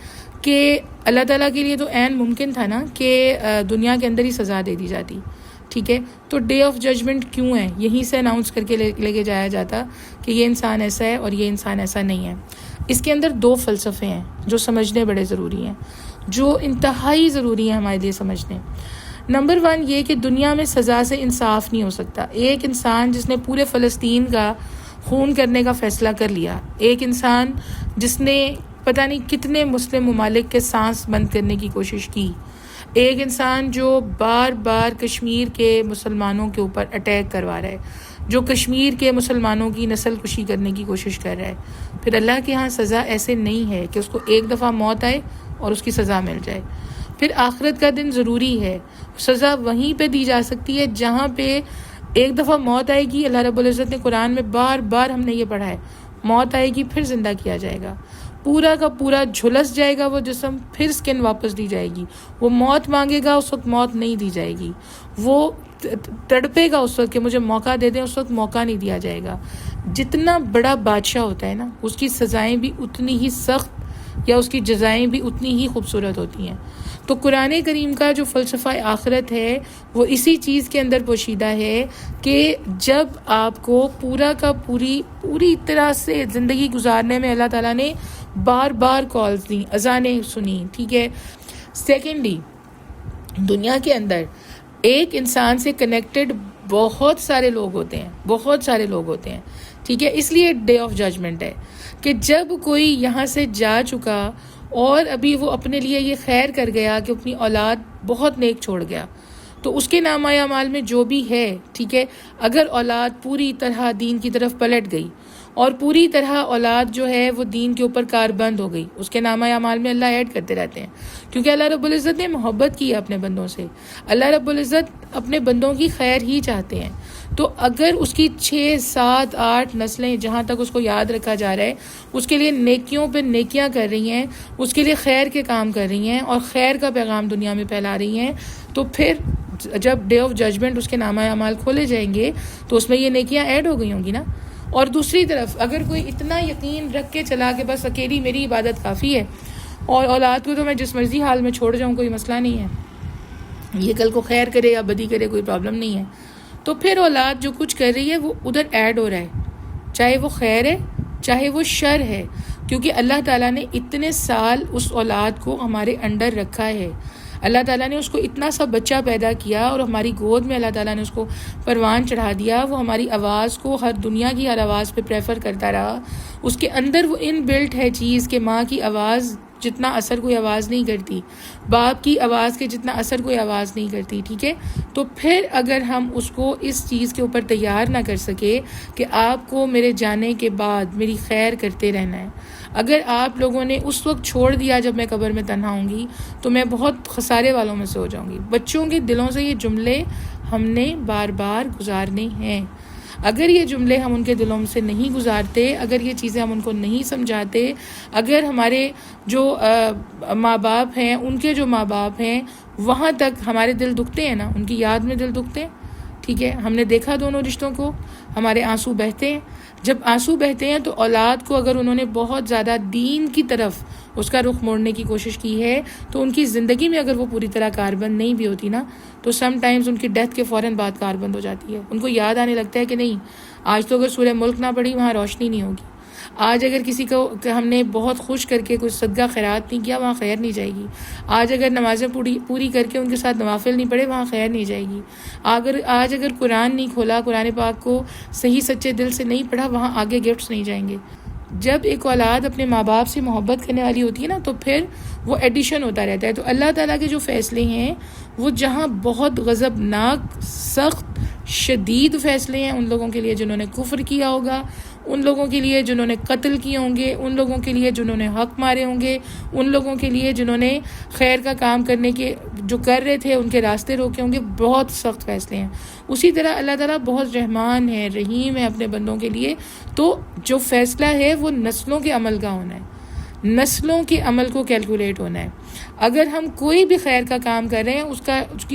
کہ اللہ تعالیٰ کے لیے تو عین ممکن تھا نا کہ دنیا کے اندر ہی سزا دے دی جاتی، ٹھیک ہے، تو ڈے آف ججمنٹ کیوں ہے؟ یہیں سے اناؤنس کر کے لے کے جایا جاتا کہ یہ انسان ایسا ہے اور یہ انسان ایسا نہیں ہے. اس کے اندر دو فلسفے ہیں جو سمجھنے بڑے ضروری ہیں، جو انتہائی ضروری ہیں ہمارے لیے سمجھنے. نمبر 1 یہ کہ دنیا میں سزا سے انصاف نہیں ہو سکتا. ایک انسان جس نے پورے فلسطین کا خون کرنے کا فیصلہ کر لیا، ایک انسان جس نے پتہ نہیں کتنے مسلم ممالک کے سانس بند کرنے کی کوشش کی، ایک انسان جو بار بار کشمیر کے مسلمانوں کے اوپر اٹیک کروا رہا ہے، جو کشمیر کے مسلمانوں کی نسل کشی کرنے کی کوشش کر رہا ہے، پھر اللہ کے ہاں سزا ایسے نہیں ہے کہ اس کو ایک دفعہ موت آئے اور اس کی سزا مل جائے. پھر آخرت کا دن ضروری ہے، سزا وہیں پہ دی جا سکتی ہے جہاں پہ ایک دفعہ موت آئے گی. اللہ رب العزت نے قرآن میں بار بار ہم نے یہ پڑھا ہے، موت آئے گی پھر زندہ کیا جائے گا، پورا کا پورا جھلس جائے گا وہ جسم، پھر سکن واپس دی جائے گی. وہ موت مانگے گا، اس وقت موت نہیں دی جائے گی. وہ تڑپے گا اس وقت کہ مجھے موقع دے دیں، اس وقت موقع نہیں دیا جائے گا. جتنا بڑا بادشاہ ہوتا ہے نا، اس کی سزائیں بھی اتنی ہی سخت یا اس کی جزائیں بھی اتنی ہی خوبصورت ہوتی ہیں. تو قرآن کریم کا جو فلسفہ آخرت ہے وہ اسی چیز کے اندر پوشیدہ ہے کہ جب آپ کو پورا کا پوری طرح سے زندگی گزارنے میں اللہ تعالیٰ نے بار بار کالز دیں، اذانیں سنی، ٹھیک ہے. سیکنڈلی، دنیا کے اندر ایک انسان سے کنیکٹڈ بہت سارے لوگ ہوتے ہیں، ٹھیک ہے. اس لیے ڈے آف ججمنٹ ہے کہ جب کوئی یہاں سے جا چکا اور ابھی وہ اپنے لیے یہ خیر کر گیا کہ اپنی اولاد بہت نیک چھوڑ گیا، تو اس کے نامہ اعمال میں جو بھی ہے، ٹھیک ہے، اگر اولاد پوری طرح دین کی طرف پلٹ گئی اور پوری طرح اولاد جو ہے وہ دین کے اوپر کاربند ہو گئی، اس کے نامہ اعمال میں اللہ ایڈ کرتے رہتے ہیں، کیونکہ اللہ رب العزت نے محبت کی ہے اپنے بندوں سے، اللہ رب العزت اپنے بندوں کی خیر ہی چاہتے ہیں۔ تو اگر اس کی 6 7 8 نسلیں جہاں تک اس کو یاد رکھا جا رہا ہے اس کے لیے نیکیوں پہ نیکیاں کر رہی ہیں، اس کے لیے خیر کے کام کر رہی ہیں اور خیر کا پیغام دنیا میں پھیلا رہی ہیں، تو پھر جب ڈے آف ججمنٹ اس کے نامہ اعمال کھولے جائیں گے تو اس میں یہ نیکیاں ایڈ ہو گئی ہوں گی نا۔ اور دوسری طرف اگر کوئی اتنا یقین رکھ کے چلا کہ بس اکیلی میری عبادت کافی ہے اور اولاد کو تو میں جس مرضی حال میں چھوڑ جاؤں کوئی مسئلہ نہیں ہے، یہ کل کو خیر کرے یا بدی کرے کوئی پرابلم نہیں ہے، تو پھر اولاد جو کچھ کر رہی ہے وہ ادھر ایڈ ہو رہا ہے، چاہے وہ خیر ہے چاہے وہ شر ہے، کیونکہ اللہ تعالیٰ نے اتنے سال اس اولاد کو ہمارے انڈر رکھا ہے، اللہ تعالیٰ نے اس کو اتنا سا بچہ پیدا کیا اور ہماری گود میں اللہ تعالیٰ نے اس کو پروان چڑھا دیا، وہ ہماری آواز کو ہر دنیا کی ہر آواز پہ پریفر کرتا رہا، اس کے اندر وہ ان بلٹ ہے چیز کہ ماں کی آواز جتنا اثر کوئی آواز نہیں کرتی، باپ کی آواز کے جتنا اثر کوئی آواز نہیں کرتی، ٹھیک ہے؟ تو پھر اگر ہم اس کو اس چیز کے اوپر تیار نہ کر سکے کہ آپ کو میرے جانے کے بعد میری خیر کرتے رہنا ہے، اگر آپ لوگوں نے اس وقت چھوڑ دیا جب میں قبر میں تنہا ہوں گی تو میں بہت خسارے والوں میں سے ہو جاؤں گی۔ بچوں کے دلوں سے یہ جملے ہم نے بار بار گزارنے ہیں، اگر یہ جملے ہم ان کے دلوں سے نہیں گزارتے، اگر یہ چیزیں ہم ان کو نہیں سمجھاتے، اگر ہمارے جو ماں باپ ہیں ان کے جو ماں باپ ہیں وہاں تک ہمارے دل دکھتے ہیں نا، ان کی یاد میں دل دکھتے ہیں، ٹھیک ہے؟ ہم نے دیکھا دونوں رشتوں کو، ہمارے آنسو بہتے ہیں، جب آنسو بہتے ہیں تو اولاد کو اگر انہوں نے بہت زیادہ دین کی طرف اس کا رخ موڑنے کی کوشش کی ہے تو ان کی زندگی میں اگر وہ پوری طرح کاربند نہیں بھی ہوتی نا تو سم ٹائمز ان کی ڈیتھ کے فوراً بعد کاربند ہو جاتی ہے، ان کو یاد آنے لگتا ہے کہ نہیں آج تو اگر سورہ ملک نہ پڑھی وہاں روشنی نہیں ہوگی، آج اگر کسی کو ہم نے بہت خوش کر کے کوئی صدقہ خیرات نہیں کیا وہاں خیر نہیں جائے گی، آج اگر نمازیں پوری کر کے ان کے ساتھ نوافل نہیں پڑھے وہاں خیر نہیں جائے گی، آج اگر قرآن نہیں کھولا، قرآن پاک کو صحیح سچے دل سے نہیں پڑھا وہاں آگے گفٹس نہیں جائیں گے۔ جب ایک اولاد اپنے ماں باپ سے محبت کرنے والی ہوتی ہے نا تو پھر وہ ایڈیشن ہوتا رہتا ہے۔ تو اللہ تعالیٰ کے جو فیصلے ہیں وہ جہاں بہت غضبناک سخت شدید فیصلے ہیں ان لوگوں کے لیے جنہوں نے کفر کیا ہوگا، ان لوگوں کے لیے جنہوں نے قتل کیے ہوں گے، ان لوگوں کے لیے جنہوں نے حق مارے ہوں گے، ان لوگوں کے لیے جنہوں نے خیر کا کام کرنے کے جو کر رہے تھے ان کے راستے روکے ہوں گے، بہت سخت فیصلے ہیں۔ اسی طرح اللہ تعالیٰ بہت رحمان ہے، رحیم ہے اپنے بندوں کے لیے، تو جو فیصلہ ہے وہ نسلوں کے عمل کا ہونا ہے، نسلوں کے عمل کو کیلکولیٹ ہونا ہے۔ اگر ہم کوئی بھی خیر کا کام کر رہے ہیں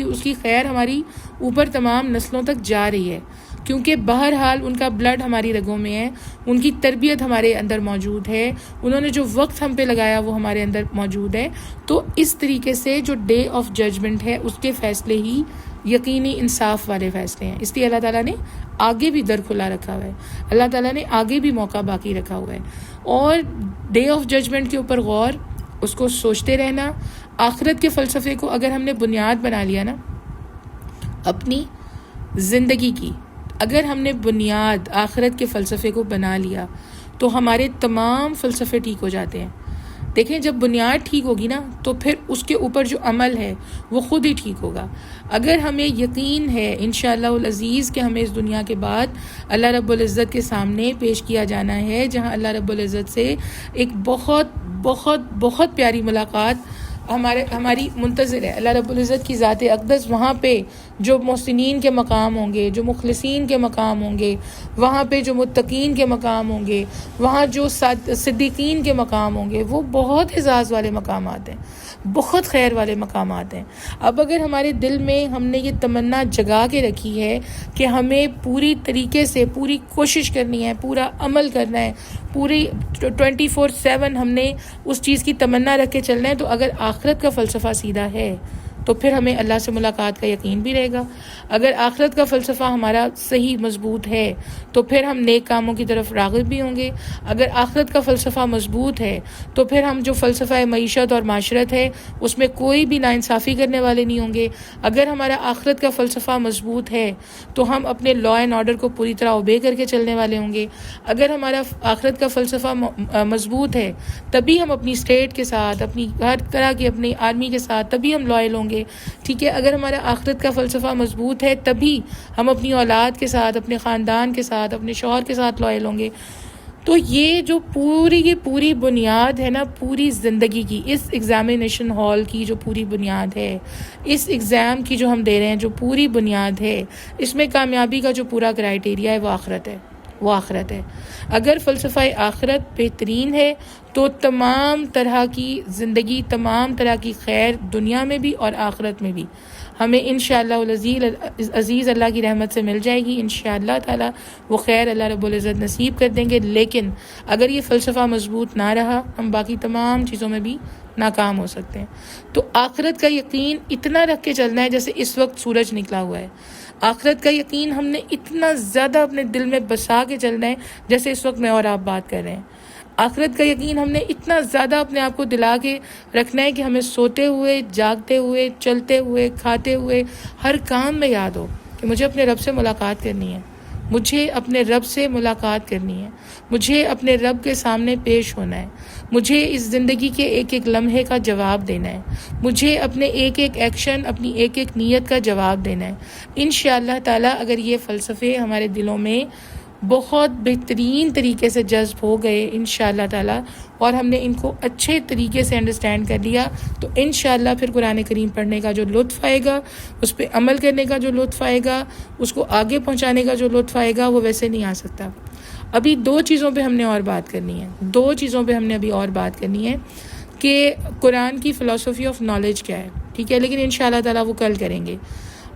اس کی خیر ہماری اوپر تمام نسلوں تک جا رہی ہے، کیونکہ بہرحال ان کا بلڈ ہماری رگوں میں ہے، ان کی تربیت ہمارے اندر موجود ہے، انہوں نے جو وقت ہم پہ لگایا وہ ہمارے اندر موجود ہے۔ تو اس طریقے سے جو ڈے آف ججمنٹ ہے اس کے فیصلے ہی یقینی انصاف والے فیصلے ہیں، اس لیے اللہ تعالیٰ نے آگے بھی در کھلا رکھا ہوا ہے، اللہ تعالیٰ نے آگے بھی موقع باقی رکھا ہوا ہے۔ اور ڈے آف ججمنٹ کے اوپر غور، اس کو سوچتے رہنا، آخرت کے فلسفے کو اگر ہم نے بنیاد بنا لیا نا اپنی زندگی کی، اگر ہم نے بنیاد آخرت کے فلسفے کو بنا لیا تو ہمارے تمام فلسفے ٹھیک ہو جاتے ہیں۔ دیکھیں جب بنیاد ٹھیک ہوگی نا تو پھر اس کے اوپر جو عمل ہے وہ خود ہی ٹھیک ہوگا۔ اگر ہمیں یقین ہے انشاءاللہ العزیز کہ ہمیں اس دنیا کے بعد اللہ رب العزت کے سامنے پیش کیا جانا ہے، جہاں اللہ رب العزت سے ایک بہت بہت بہت پیاری ملاقات ہماری منتظر ہے، اللہ رب العزت کی ذات اقدس وہاں پہ جو محسنین کے مقام ہوں گے، جو مخلصین کے مقام ہوں گے، وہاں پہ جو متقین کے مقام ہوں گے، وہاں جو صدیقین کے مقام ہوں گے، وہ بہت اعزاز والے مقامات ہیں، بہت خیر والے مقامات ہیں۔ اب اگر ہمارے دل میں ہم نے یہ تمنا جگا کے رکھی ہے کہ ہمیں پوری طریقے سے پوری کوشش کرنی ہے، پورا عمل کرنا ہے، پوری 24/7 ہم نے اس چیز کی تمنا رکھ کے چلنا ہے، تو اگر آخرت کا فلسفہ سیدھا ہے تو پھر ہمیں اللہ سے ملاقات کا یقین بھی رہے گا۔ اگر آخرت کا فلسفہ ہمارا صحیح مضبوط ہے تو پھر ہم نیک کاموں کی طرف راغب بھی ہوں گے۔ اگر آخرت کا فلسفہ مضبوط ہے تو پھر ہم جو فلسفہ معیشت اور معاشرت ہے اس میں کوئی بھی ناانصافی کرنے والے نہیں ہوں گے۔ اگر ہمارا آخرت کا فلسفہ مضبوط ہے تو ہم اپنے لا اینڈ آرڈر کو پوری طرح اوبے کر کے چلنے والے ہوں گے۔ اگر ہمارا آخرت کا فلسفہ مضبوط ہے تبھی ہم اپنی اسٹیٹ کے ساتھ، اپنی ہر طرح کی اپنی آرمی کے ساتھ تبھی ہم لائل ہوں گے، ٹھیک ہے؟ اگر ہمارا آخرت کا فلسفہ مضبوط ہے تبھی ہم اپنی اولاد کے ساتھ، اپنے خاندان کے ساتھ، اپنے شوہر کے ساتھ لائل ہوں گے۔ تو یہ جو پوری کی پوری بنیاد ہے نا پوری زندگی کی، اس ایگزامینیشن ہال کی جو پوری بنیاد ہے، اس ایگزام کی جو ہم دے رہے ہیں جو پوری بنیاد ہے، اس میں کامیابی کا جو پورا کرائیٹیریا ہے وہ آخرت ہے، وہ آخرت ہے۔ اگر فلسفہ آخرت بہترین ہے تو تمام طرح کی زندگی، تمام طرح کی خیر دنیا میں بھی اور آخرت میں بھی ہمیں انشاءاللہ عزیز اللہ کی رحمت سے مل جائے گی انشاءاللہ تعالی، وہ خیر اللہ رب العزت نصیب کر دیں گے۔ لیکن اگر یہ فلسفہ مضبوط نہ رہا ہم باقی تمام چیزوں میں بھی ناکام ہو سکتے ہیں۔ تو آخرت کا یقین اتنا رکھ کے چلنا ہے جیسے اس وقت سورج نکلا ہوا ہے، آخرت کا یقین ہم نے اتنا زیادہ اپنے دل میں بسا کے چلنا ہے جیسے اس وقت میں اور آپ بات کر رہے ہیں۔ آخرت کا یقین ہم نے اتنا زیادہ اپنے آپ کو دلا کے رکھنا ہے کہ ہمیں سوتے ہوئے، جاگتے ہوئے، چلتے ہوئے، کھاتے ہوئے ہر کام میں یاد ہو کہ مجھے اپنے رب سے ملاقات کرنی ہے، مجھے اپنے رب سے ملاقات کرنی ہے، مجھے اپنے رب کے سامنے پیش ہونا ہے، مجھے اس زندگی کے ایک ایک لمحے کا جواب دینا ہے، مجھے اپنے ایک ایک ایکشن، اپنی ایک ایک نیت کا جواب دینا ہے۔ انشاءاللہ تعالی اگر یہ فلسفے ہمارے دلوں میں بہت بہترین طریقے سے جذب ہو گئے انشاءاللہ تعالی، اور ہم نے ان کو اچھے طریقے سے انڈرسٹینڈ کر لیا، تو انشاءاللہ پھر قرآن کریم پڑھنے کا جو لطف آئے گا، اس پہ عمل کرنے کا جو لطف آئے گا، اس کو آگے پہنچانے کا جو لطف آئے گا وہ ویسے نہیں آ سکتا۔ ابھی دو چیزوں پہ ہم نے اور بات کرنی ہے، دو چیزوں پہ ہم نے ابھی اور بات کرنی ہے کہ قرآن کی فلسفی آف نالج کیا ہے، ٹھیک ہے، لیکن انشاءاللہ تعالی وہ کل کریں گے۔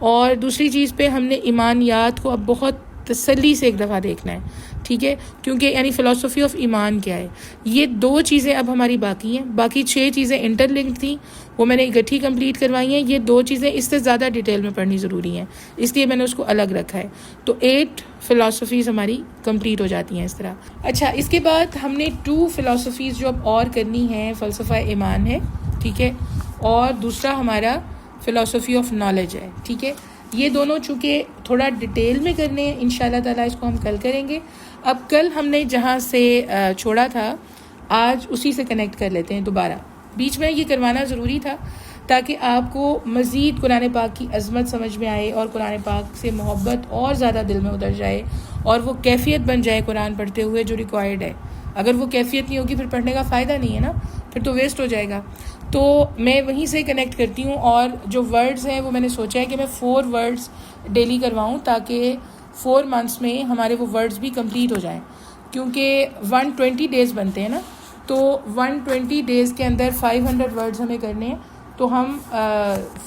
اور دوسری چیز پہ ہم نے ایمانیات کو اب بہت تسلی سے ایک دفعہ دیکھنا ہے، ٹھیک ہے، کیونکہ یعنی فلسفی آف ایمان کیا ہے، یہ دو چیزیں اب ہماری باقی ہیں، باقی 6 چیزیں انٹر لنکڈ تھیں وہ میں نے اکٹھی کمپلیٹ کروائی ہیں، یہ 2 چیزیں اس سے زیادہ ڈیٹیل میں پڑھنی ضروری ہیں، اس لیے میں نے اس کو الگ رکھا ہے، تو 8 فلسفیز ہماری کمپلیٹ ہو جاتی ہیں اس طرح۔ اچھا، اس کے بعد ہم نے 2 فلسفیز جو اب اور کرنی ہیں، فلسفہ ایمان ہے، ٹھیک ہے، اور دوسرا ہمارا فلسفی آف نالج ہے، ٹھیک ہے۔ یہ دونوں چونکہ تھوڑا ڈیٹیل میں کرنے ہیں انشاءاللہ تعالیٰ، اس کو ہم کل کریں گے۔ اب کل ہم نے جہاں سے چھوڑا تھا آج اسی سے کنیکٹ کر لیتے ہیں دوبارہ، بیچ میں یہ کروانا ضروری تھا تاکہ آپ کو مزید قرآن پاک کی عظمت سمجھ میں آئے اور قرآن پاک سے محبت اور زیادہ دل میں اتر جائے اور وہ کیفیت بن جائے قرآن پڑھتے ہوئے جو ریکوائرڈ ہے۔ اگر وہ کیفیت نہیں ہوگی پھر پڑھنے کا فائدہ نہیں ہے نا، پھر تو ویسٹ ہو جائے گا۔ تو میں وہیں سے کنیکٹ کرتی ہوں، اور جو ورڈز ہیں وہ میں نے سوچا ہے کہ میں 4 ورڈز ڈیلی کرواؤں تاکہ 4 منتھس میں ہمارے وہ ورڈز بھی کمپلیٹ ہو جائیں، کیونکہ 120 ڈیز بنتے ہیں نا، تو 120 ڈیز کے اندر 500 ورڈز ہمیں کرنے ہیں، تو ہم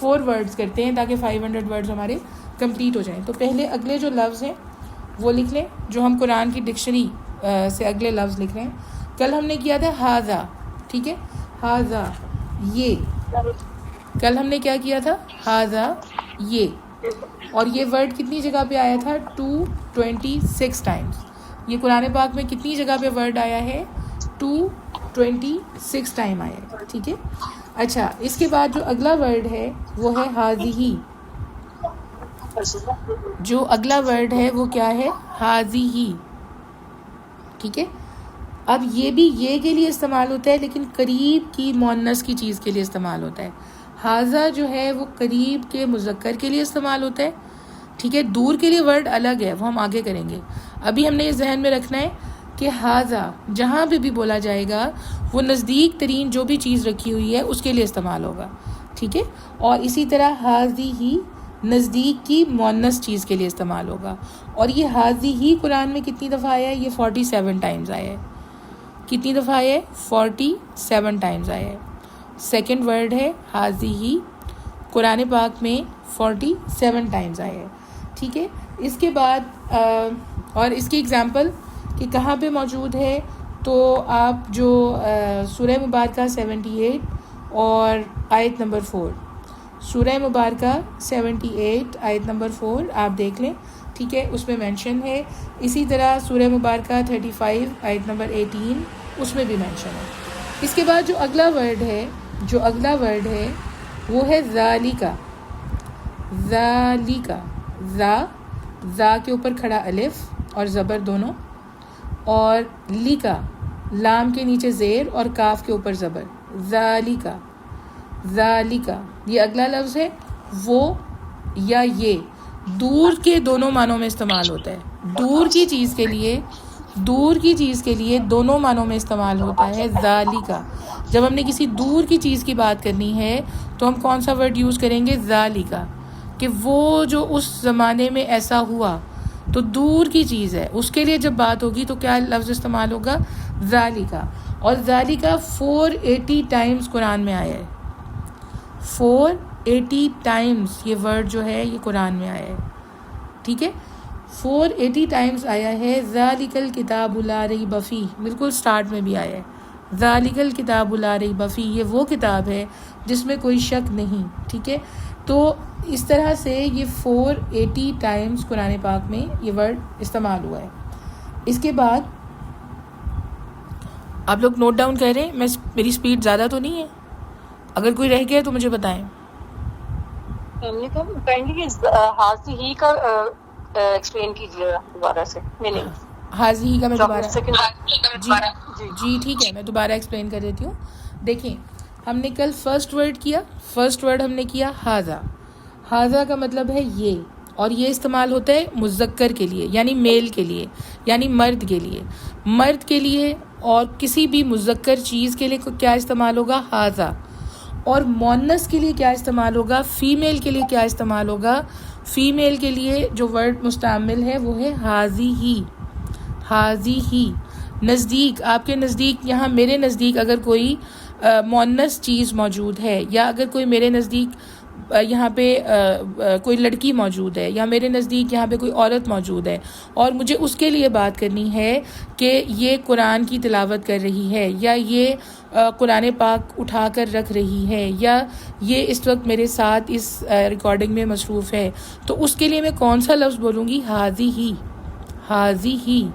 4 ورڈز کرتے ہیں تاکہ 500 ورڈز ہمارے کمپلیٹ ہو جائیں۔ تو پہلے اگلے جو لفظ ہیں وہ لکھ لیں جو ہم قرآن کی ڈکشنری سے اگلے لفظ لکھ رہے ہیں۔ کل ہم نے کیا تھا ہاذا، ٹھیک ہے، ہاذا یہ، کل ہم نے کیا کیا تھا، ہاذا یہ، اور یہ ورڈ کتنی جگہ پہ آیا تھا، 226 ٹائمز۔ یہ قرآن پاک میں کتنی جگہ پہ ورڈ آیا ہے، 226 ٹائم آیا ہے، ٹھیک ہے۔ اچھا، اس کے بعد جو اگلا ورڈ ہے وہ ہے ہاذیہی، جو اگلا ورڈ ہے وہ کیا ہے، ہاذیہی، ٹھیک ہے۔ اب یہ بھی یہ کے لیے استعمال ہوتا ہے لیکن قریب کی مؤنث کی چیز کے لیے استعمال ہوتا ہے۔ ہاذا جو ہے وہ قریب کے مذکر کے لیے استعمال ہوتا ہے، ٹھیک ہے، دور کے لیے ورڈ الگ ہے، وہ ہم آگے کریں گے۔ ابھی ہم نے یہ ذہن میں رکھنا ہے کہ ہاذا جہاں پہ بھی بولا جائے گا وہ نزدیک ترین جو بھی چیز رکھی ہوئی ہے اس کے لیے استعمال ہوگا، ٹھیک ہے، اور اسی طرح ہاذیہی نزدیک کی مؤنث چیز کے لیے استعمال ہوگا۔ اور یہ ہاذیہی قرآن میں کتنی دفعہ آیا ہے، یہ 47 ٹائمز آیا ہے۔ کتنی دفعہ آیا ہے، 47 ٹائمز آیا ہے۔ سیکنڈ ورڈ ہے ہاذیہی، قرآن پاک میں 47 ٹائمز آیا ہے، ٹھیک ہے۔ اس کے بعد اور اس کی اگزامپل کہ کہاں پہ موجود ہے، تو آپ جو سورہ مبارکہ 78 اور آیت نمبر 4، سورہ مبارکہ 78 آیت نمبر 4 آپ دیکھ لیں، ٹھیک ہے، اس میں مینشن ہے۔ اسی طرح سورہ مبارکہ 35 آیت نمبر 18 اس میں بھی مینشن ہے۔ اس کے بعد جو اگلا ورڈ ہے وہ ہے ذالکا، ذالکا، ذا کے اوپر کھڑا الف اور زبر دونوں، اور لکا لام کے نیچے زیر اور کاف کے اوپر زبر، ذالکا، ذالکا، یہ اگلا لفظ ہے، وہ یا یہ دور کے دونوں معنوں میں استعمال ہوتا ہے۔ دور کی چیز کے لیے دور کی چیز کے لیے دونوں معنوں میں استعمال ہوتا ہے ذالکا. جب ہم نے کسی دور کی چیز کی بات کرنی ہے تو ہم کون سا ورڈ یوز کریں گے؟ ذالکا. کہ وہ جو اس زمانے میں ایسا ہوا تو دور کی چیز ہے، اس کے لیے جب بات ہوگی تو کیا لفظ استعمال ہوگا؟ ذالکا. اور ذالکا 480 ٹائمز قرآن میں آیا ہے. 480 ٹائمز یہ ورڈ جو ہے یہ قرآن میں آیا ہے. ٹھیک ہے، 480 ٹائمز آیا ہے. ذالک الکتاب لا ریب فیہ، بالکل سٹارٹ میں بھی آیا ہے. ذالک الکتاب لا ریب فیہ، یہ وہ کتاب ہے جس میں کوئی شک نہیں. ٹھیک ہے، تو اس طرح سے یہ 480 ٹائمز قرآن پاک میں یہ ورڈ استعمال ہوا ہے. اس کے بعد آپ لوگ نوٹ ڈاؤن کر رہے ہیں؟ میری سپیڈ زیادہ تو نہیں ہے؟ اگر کوئی رہ گیا تو مجھے بتائیں. حاضی ہی کا ایکسپلین کیجیے دوبارہ سے میننگ. حاضی کا میں دوبارہ جی ٹھیک ہے، میں دوبارہ ایکسپلین کر دیتی ہوں. دیکھیں، ہم نے کل فرسٹ ورڈ ہم نے کیا ہاذا. ہاذا کا مطلب ہے یہ، اور یہ استعمال ہوتا ہے مذکر کے لیے یعنی میل کے لیے یعنی مرد کے لیے. مرد کے لیے اور کسی بھی مذکر چیز کے لیے کیا استعمال ہوگا؟ ہاذا. اور مونس کے لیے کیا استعمال ہوگا؟ فیمیل کے لیے کیا استعمال ہوگا؟ فیمیل کے لیے جو ورڈ مستعمل ہے وہ ہے حاضی ہی. حاضی ہی. نزدیک، آپ کے نزدیک، یہاں میرے نزدیک اگر کوئی مونس چیز موجود ہے یا اگر کوئی میرے نزدیک یہاں پہ کوئی لڑکی موجود ہے یا میرے نزدیک یہاں پہ کوئی عورت موجود ہے اور مجھے اس کے لیے بات کرنی ہے کہ یہ قرآن کی تلاوت کر رہی ہے یا یہ قرآن پاک اٹھا کر رکھ رہی ہے یا یہ اس وقت میرے ساتھ اس ریکارڈنگ میں مصروف ہے، تو اس کے لیے میں کون سا لفظ بولوں گی؟ حاضی ہی. حاضی ہی.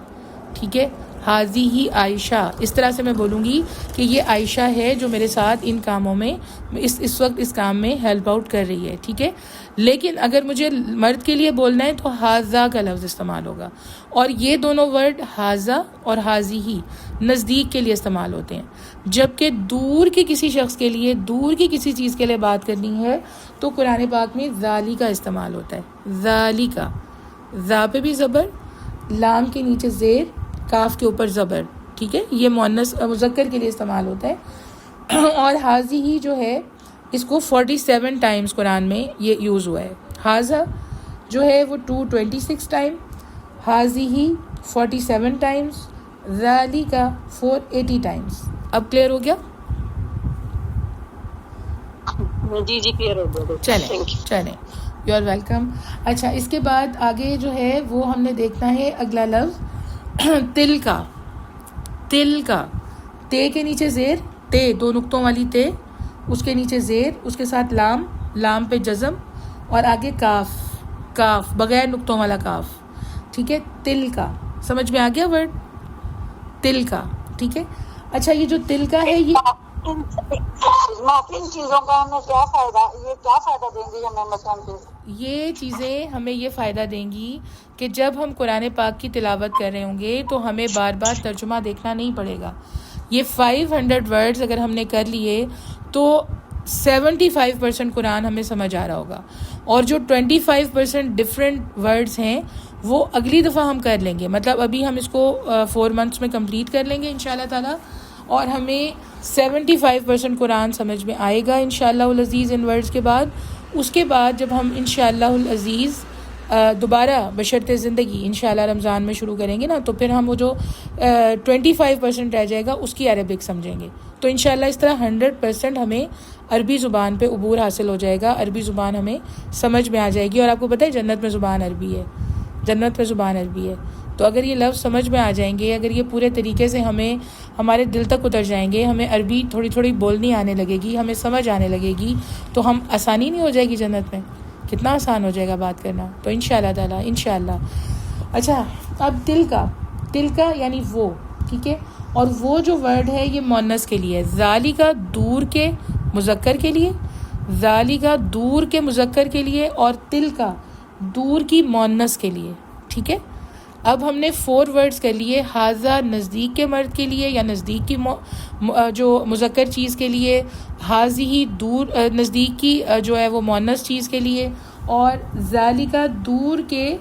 ٹھیک ہے، حاضی ہی عائشہ. اس طرح سے میں بولوں گی کہ یہ عائشہ ہے جو میرے ساتھ ان کاموں میں اس وقت اس کام میں ہیلپ آؤٹ کر رہی ہے. ٹھیک ہے، لیکن اگر مجھے مرد کے لیے بولنا ہے تو حاضہ کا لفظ استعمال ہوگا. اور یہ دونوں ورڈ حاضہ اور حاضی ہی نزدیک کے لیے استعمال ہوتے ہیں، جبکہ دور کے کسی شخص کے لیے، دور کی کسی چیز کے لیے بات کرنی ہے تو قرآن پاک میں ذالکا استعمال ہوتا ہے. ذالکا. ذا پہ بھی زبر، لام کے نیچے زیر، کاف کے اوپر زبر. ٹھیک ہے، یہ مؤنث مذکر کے لیے استعمال ہوتا ہے. اور حاضی ہی جو ہے اس کو 47 ٹائمز قرآن میں یہ یوز ہوا ہے. حاضہ جو ہے وہ 226 ٹائم، حاضی ہی 47 ٹائمز، ذالکا 480 ٹائمز. اب کلیئر ہو گیا؟ جی کلیئر ہو گیا. چلیں یو آر ویلکم. اچھا، اس کے بعد آگے جو ہے وہ ہم نے دیکھنا ہے اگلا لفظ تل کا. تل کا. تے کے نیچے زیر، تے 2 نقطوں والی تے، اس کے نیچے زیر، اس کے ساتھ لام، لام پہ جزم، اور آگے کاف، کاف بغیر نقطوں والا کاف. ٹھیک ہے، تل کا. سمجھ میں آ گیا ورڈ تل کا؟ ٹھیک ہے. اچھا، یہ جو تل کا ہے یہ ان چیزوں کا ہمیں کیا فائدہ، یہ کیا فائدہ دیں گی ہمیں؟ مثلاً یہ چیزیں ہمیں یہ فائدہ دیں گی کہ جب ہم قرآن پاک کی تلاوت کر رہے ہوں گے تو ہمیں بار بار ترجمہ دیکھنا نہیں پڑے گا. یہ 500 ورڈز اگر ہم نے کر لیے تو 75% قرآن ہمیں سمجھ آ رہا ہوگا، اور جو 25% ڈفرینٹ ورڈز ہیں وہ اگلی دفعہ ہم کر لیں گے. مطلب ابھی ہم اس کو 4 منتھس میں کمپلیٹ کر لیں گے انشاءاللہ تعالیٰ، اور ہمیں 75% قرآن سمجھ میں آئے گا انشاءاللہ العزیز ان ورڈز کے بعد. اس کے بعد جب ہم انشاءاللہ العزیز دوبارہ بشرط زندگی انشاءاللہ رمضان میں شروع کریں گے نا، تو پھر ہم وہ جو 25% رہ جائے گا اس کی عربک سمجھیں گے. تو انشاءاللہ اس طرح 100% ہمیں عربی زبان پہ عبور حاصل ہو جائے گا، عربی زبان ہمیں سمجھ میں آ جائے گی. اور آپ کو پتہ ہے جنت میں زبان عربی ہے، جنت میں زبان عربی ہے. تو اگر یہ لفظ سمجھ میں آ جائیں گے، اگر یہ پورے طریقے سے ہمیں ہمارے دل تک اتر جائیں گے، ہمیں عربی تھوڑی تھوڑی بولنی آنے لگے گی، ہمیں سمجھ آنے لگے گی، تو ہم آسانی نہیں ہو جائے گی جنت میں؟ کتنا آسان ہو جائے گا بات کرنا. تو انشاءاللہ تعالیٰ انشاءاللہ. اچھا، اب تل کا. تل کا یعنی وہ. ٹھیک ہے، اور وہ جو ورڈ ہے یہ مؤنث کے لیے ہے. ذالکا دور کے مذکر کے لیے، ذالکا دور کے مذکر کے لیے، اور تل کا دور کی مؤنث کے لیے. ٹھیک ہے، اب ہم نے 4 ورڈز کر لیے. حاضہ نزدیک کے مرد کے لیے یا نزدیک کی جو مذکر چیز کے لیے، حاضی دور نزدیک کی جو ہے وہ مؤنث چیز کے لیے، اور ذالکا دور کے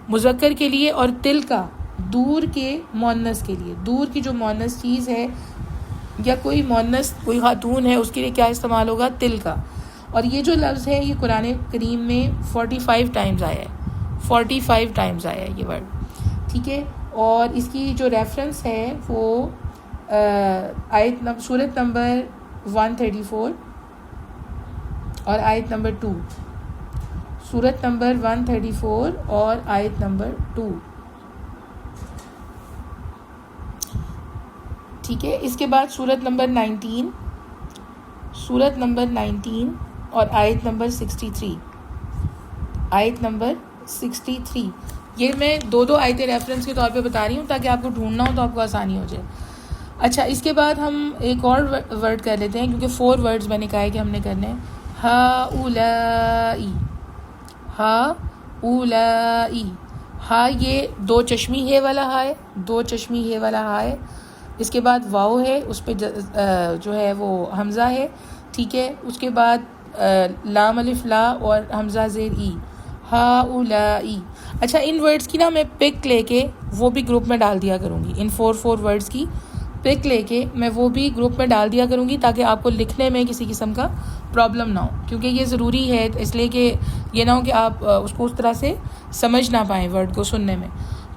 مذکر کے لیے، اور تل کا دور کے مؤنث کے لیے. دور کی جو مؤنث چیز ہے یا کوئی مؤنث کوئی خاتون ہے اس کے لیے کیا استعمال ہوگا؟ تل کا. اور یہ جو لفظ ہے یہ قرآن کریم میں 45 ٹائمز آیا ہے. 45 ٹائمز آیا ہے یہ ورڈ. ٹھیک ہے. اور اس کی جو ریفرنس ہے وہ سورت نمبر 134 اور آیت نمبر 2. سورت نمبر 134 اور آیت نمبر 2. ٹھیک ہے. اس کے بعد سورت نمبر 19 اور آیت نمبر 63. آیت نمبر 63. یہ میں دو آیتیں ریفرنس کے طور پہ بتا رہی ہوں تاکہ آپ کو ڈھونڈنا ہو تو آپ کو آسانی ہو جائے. اچھا اس کے بعد ہم ایک اور ورڈ کر لیتے ہیں کیونکہ 4 ورڈز میں نے کہا ہے کہ ہم نے کرنے ہیں. ہاؤلائی. ہاؤلائی. ہا یہ 2 چشمی ہے والا ہا ہے. 2 چشمی ہے والا ہا ہے. اس کے بعد واو ہے اس پہ جو ہے وہ حمزہ ہے. ٹھیک ہے. اس کے بعد لام الف لا اور حمزہ زیر ای. ہاؤلائی. اچھا ان ورڈز کی نا میں پک لے کے وہ بھی گروپ میں ڈال دیا کروں گی. ان 4 ورڈز کی پک لے کے میں وہ بھی گروپ میں ڈال دیا کروں گی تاکہ آپ کو لکھنے میں کسی قسم کا پرابلم نہ ہو, کیونکہ یہ ضروری ہے اس لیے کہ یہ نہ ہو کہ آپ اس کو اس طرح سے سمجھ نہ پائیں ورڈ کو سننے میں.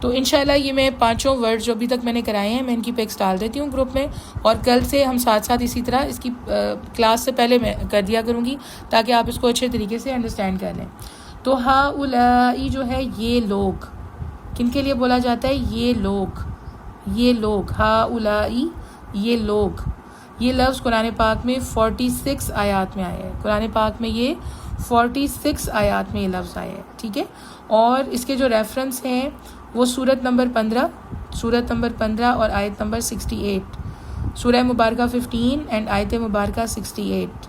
تو انشاءاللہ یہ میں 5 ورڈ جو ابھی تک میں نے کرائے ہیں میں ان کی پکس ڈال دیتی ہوں گروپ میں, اور کل سے ہم ساتھ ساتھ اسی طرح اس کی کلاس سے پہلے میں کر دیا کروں گی تاکہ آپ اس کو اچھے طریقے سے انڈرسٹینڈ کر لیں. تو ہاؤلائی جو ہے یہ لوگ, کن کے لیے بولا جاتا ہے؟ یہ لوگ. یہ لوگ. ہاؤلائی یہ لوگ. یہ لفظ قرآن پاک میں 46 آیات میں آیا ہے. قرآن پاک میں یہ 46 آیات میں یہ لفظ آیا ہے. ٹھیک ہے. اور اس کے جو ریفرنس ہیں وہ سورت نمبر 15 اور آیت نمبر 68. سورہ مبارکہ 15 اینڈ آیت مبارکہ 68.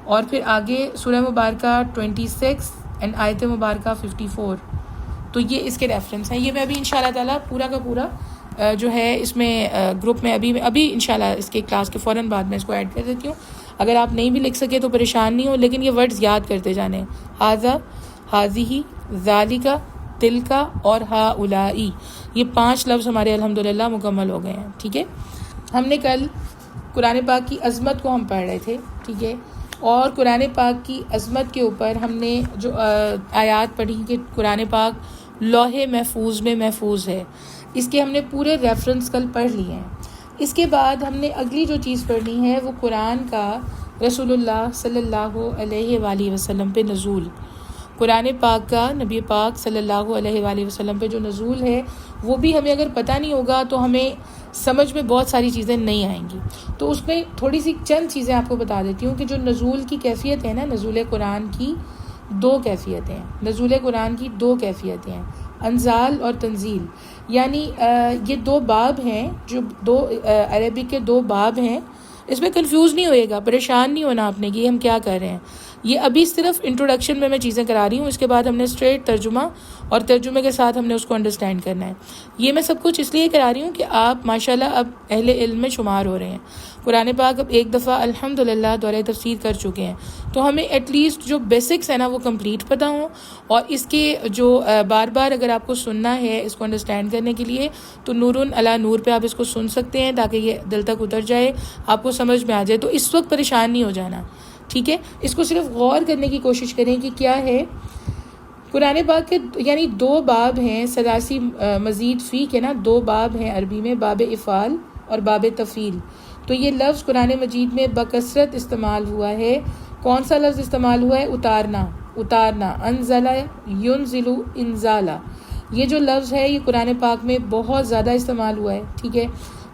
اور پھر آگے سورہ مبارکہ 26 اینڈ آیت مبارکہ 54. تو یہ اس کے ریفرنس ہیں. یہ میں ابھی انشاءاللہ تعالیٰ پورا کا پورا جو ہے اس میں گروپ میں ابھی انشاءاللہ اس کے کلاس کے فوراً بعد میں اس کو ایڈ کر دیتی ہوں. اگر آپ نہیں بھی لکھ سکے تو پریشان نہیں ہو, لیکن یہ ورڈز یاد کرتے جانے. ہاذا, ہاذیہی, ذالکا, تلکا اور ہاؤلائی. یہ 5 لفظ ہمارے الحمدللہ مکمل ہو گئے ہیں. ٹھیک ہے. ہم نے کل قرآن پاک کی عظمت کو ہم پڑھ رہے تھے. ٹھیک ہے. اور قرآن پاک کی عظمت کے اوپر ہم نے جو آیات پڑھی کہ قرآن پاک لوح محفوظ میں محفوظ ہے, اس کے ہم نے پورے ریفرنس کل پڑھ لیے ہیں. اس کے بعد ہم نے اگلی جو چیز پڑھنی ہے وہ قرآن کا رسول اللہ صلی اللہ علیہ وآلہ وسلم پہ نزول. قرآن پاک کا نبی پاک صلی اللہ علیہ وآلہ وسلم پہ جو نزول ہے وہ بھی ہمیں اگر پتہ نہیں ہوگا تو ہمیں سمجھ میں بہت ساری چیزیں نہیں آئیں گی. تو اس میں تھوڑی سی چند چیزیں آپ کو بتا دیتی ہوں کہ جو نزول کی کیفیت ہے نا, نزول قرآن کی 2 کیفیتیں ہیں. نزول قرآن کی 2 کیفیتیں ہیں, انزال اور تنزیل. یعنی یہ 2 باب ہیں, جو عربک کے 2 باب ہیں. اس میں کنفیوز نہیں ہوئے گا, پریشان نہیں ہونا آپ نے کہ یہ ہم کیا کر رہے ہیں. یہ ابھی صرف انٹروڈکشن میں چیزیں کرا رہی ہوں, اس کے بعد ہم نے اسٹریٹ ترجمہ اور ترجمے کے ساتھ ہم نے اس کو انڈرسٹینڈ کرنا ہے. یہ میں سب کچھ اس لیے کرا رہی ہوں کہ آپ ماشاءاللہ اب اہل علم میں شمار ہو رہے ہیں. قرآن پاک اب ایک دفعہ الحمدللہ دورہ تفسیر کر چکے ہیں, تو ہمیں ایٹ لیسٹ جو بیسکس ہیں نا وہ کمپلیٹ پتہ ہوں. اور اس کے جو بار بار اگر آپ کو سننا ہے اس کو انڈرسٹینڈ کرنے کے لیے تو نور علی نور پہ آپ اس کو سن سکتے ہیں تاکہ یہ دل تک اتر جائے, آپ کو سمجھ میں آ جائے. تو اس وقت پریشان نہیں ہو جانا. ٹھیک ہے. اس کو صرف غور کرنے کی کوشش کریں کہ کیا ہے. قرآن پاک کے یعنی 2 باب ہیں, سلاسی مزید فی کے نا 2 باب ہیں عربی میں, باب افعال اور باب تفعیل. تو یہ لفظ قرآن مجید میں بکثرت استعمال ہوا ہے. کون سا لفظ استعمال ہوا ہے؟ اتارنا. اتارنا. انزل ینزل انزالا. یہ جو لفظ ہے یہ قرآن پاک میں بہت زیادہ استعمال ہوا ہے. ٹھیک ہے.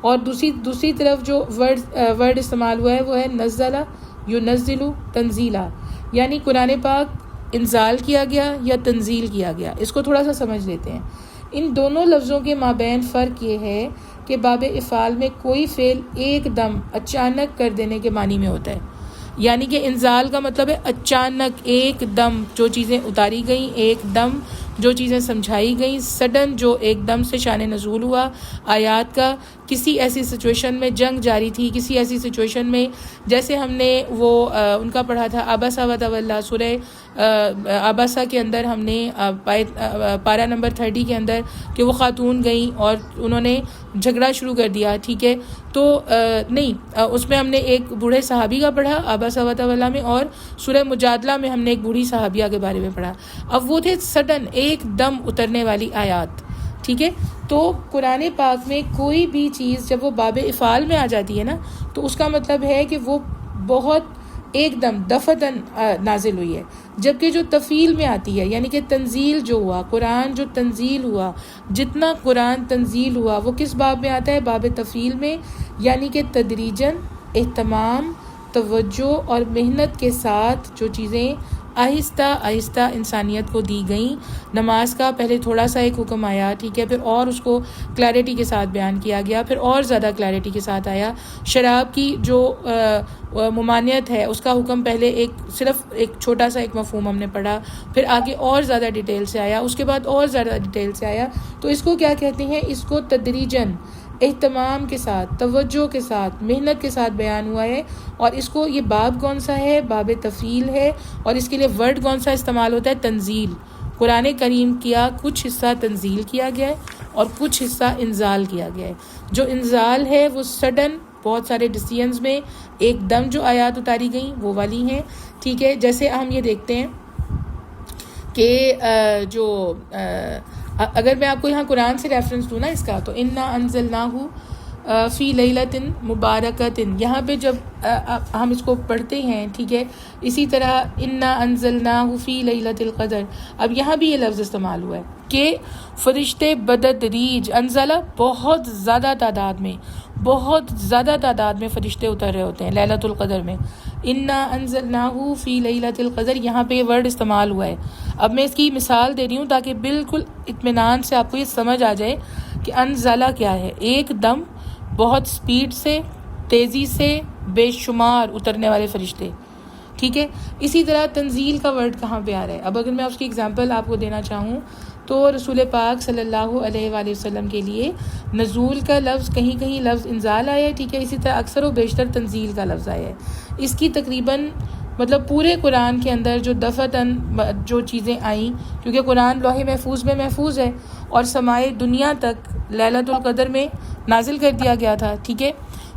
اور دوسری طرف جو ورڈ استعمال ہوا ہے وہ ہے نزل ینزل تنزیلا. یعنی قرآن پاک انزال کیا گیا یا تنزیل کیا گیا. اس کو تھوڑا سا سمجھ لیتے ہیں. ان دونوں لفظوں کے مابین فرق یہ ہے کہ باب افعال میں کوئی فعل ایک دم اچانک کر دینے کے معنی میں ہوتا ہے. یعنی کہ انزال کا مطلب ہے اچانک ایک دم جو چیزیں اتاری گئیں ایک دم جو چیزیں سمجھائی گئیں، سڈن جو ایک دم سے شان نزول ہوا آیات کا، کسی ایسی سچویشن میں جنگ جاری تھی، کسی ایسی سچویشن میں جیسے ہم نے وہ ان کا پڑھا تھا عبسہ وتولیٰ، سورہ عبسہ کے اندر ہم نے پارہ نمبر 30 کے اندر کہ وہ خاتون گئیں اور انہوں نے جھگڑا شروع کر دیا، ٹھیک ہے، تو نہیں، اس میں ہم نے ایک بوڑھے صحابی کا پڑھا عبسہ وتولیٰ میں، اور سورہ مجادلہ میں ہم نے ایک بوڑھی صحابیہ کے بارے میں پڑھا۔ اب وہ تھے سڈن ایک دم اترنے والی آیات، ٹھیک ہے۔ تو قرآن پاک میں کوئی بھی چیز جب وہ باب افعال میں آ جاتی ہے نا، تو اس کا مطلب ہے کہ وہ بہت ایک دم دفتن نازل ہوئی ہے، جبکہ جو تفیل میں آتی ہے یعنی کہ تنزیل جو ہوا، قرآن جو تنزیل ہوا، جتنا قرآن تنزیل ہوا وہ کس باب میں آتا ہے؟ باب تفیل میں، یعنی کہ تدریجاً اہتمام، توجہ اور محنت کے ساتھ جو چیزیں آہستہ آہستہ انسانیت کو دی گئیں۔ نماز کا پہلے تھوڑا سا ایک حکم آیا، ٹھیک ہے، پھر اور اس کو کلیئرٹی کے ساتھ بیان کیا گیا، پھر اور زیادہ کلیئرٹی کے ساتھ آیا۔ شراب کی جو ممانعت ہے اس کا حکم پہلے صرف ایک چھوٹا سا ایک مفہوم ہم نے پڑھا، پھر آگے اور زیادہ ڈیٹیل سے آیا، اس کے بعد اور زیادہ ڈیٹیل سے آیا۔ تو اس کو کیا کہتے ہیں؟ اس کو تدریجاً اہتمام کے ساتھ، توجہ کے ساتھ، محنت کے ساتھ بیان ہوا ہے۔ اور اس کو یہ باب کون سا ہے؟ باب تفیل ہے، اور اس کے لیے ورڈ کون سا استعمال ہوتا ہے؟ تنزیل۔ قرآن کریم کیا کچھ حصہ تنزیل کیا گیا ہے اور کچھ حصہ انزال کیا گیا ہے۔ جو انزال ہے وہ سڈن بہت سارے ڈسیزنز میں ایک دم جو آیات اتاری گئیں وہ والی ہیں، ٹھیک ہے۔ جیسے ہم یہ دیکھتے ہیں کہ جو اگر میں آپ کو یہاں قرآن سے ریفرنس دوں نا اس کا، تو انا انزلناہ فی لیلۃ مبارکۃ، یہاں پہ جب ہم اس کو پڑھتے ہیں، ٹھیک ہے، اسی طرح انا انزلناہ فی لیلۃ القدر، اب یہاں بھی یہ لفظ استعمال ہوا ہے کہ فرشتے بتدریج، انزلہ بہت زیادہ تعداد میں فرشتے اتر رہے ہوتے ہیں لیلۃ القدر میں۔ انا انزلناہ فی لیلۃ القدر، یہاں پہ یہ ورڈ استعمال ہوا ہے۔ اب میں اس کی مثال دے رہی ہوں تاکہ بالکل اطمینان سے آپ کو یہ سمجھ آ جائے کہ انزلہ کیا ہے۔ ایک دم بہت سپیڈ سے، تیزی سے، بے شمار اترنے والے فرشتے، ٹھیک ہے۔ اسی طرح تنزیل کا ورڈ کہاں پہ آ رہا ہے؟ اب اگر میں اس کی اگزامپل آپ کو دینا چاہوں تو رسول پاک صلی اللہ علیہ وآلہ وسلم کے لیے نزول کا لفظ کہیں کہیں لفظ انزال آیا ہے، ٹھیک ہے، اسی طرح اکثر و بیشتر تنزیل کا لفظ آیا ہے۔ اس کی تقریباً مطلب پورے قرآن کے اندر جو دفعتاً جو چیزیں آئیں، کیونکہ قرآن لوح محفوظ میں محفوظ ہے اور سمائے دنیا تک لیلۃ القدر میں نازل کر دیا گیا تھا، ٹھیک ہے۔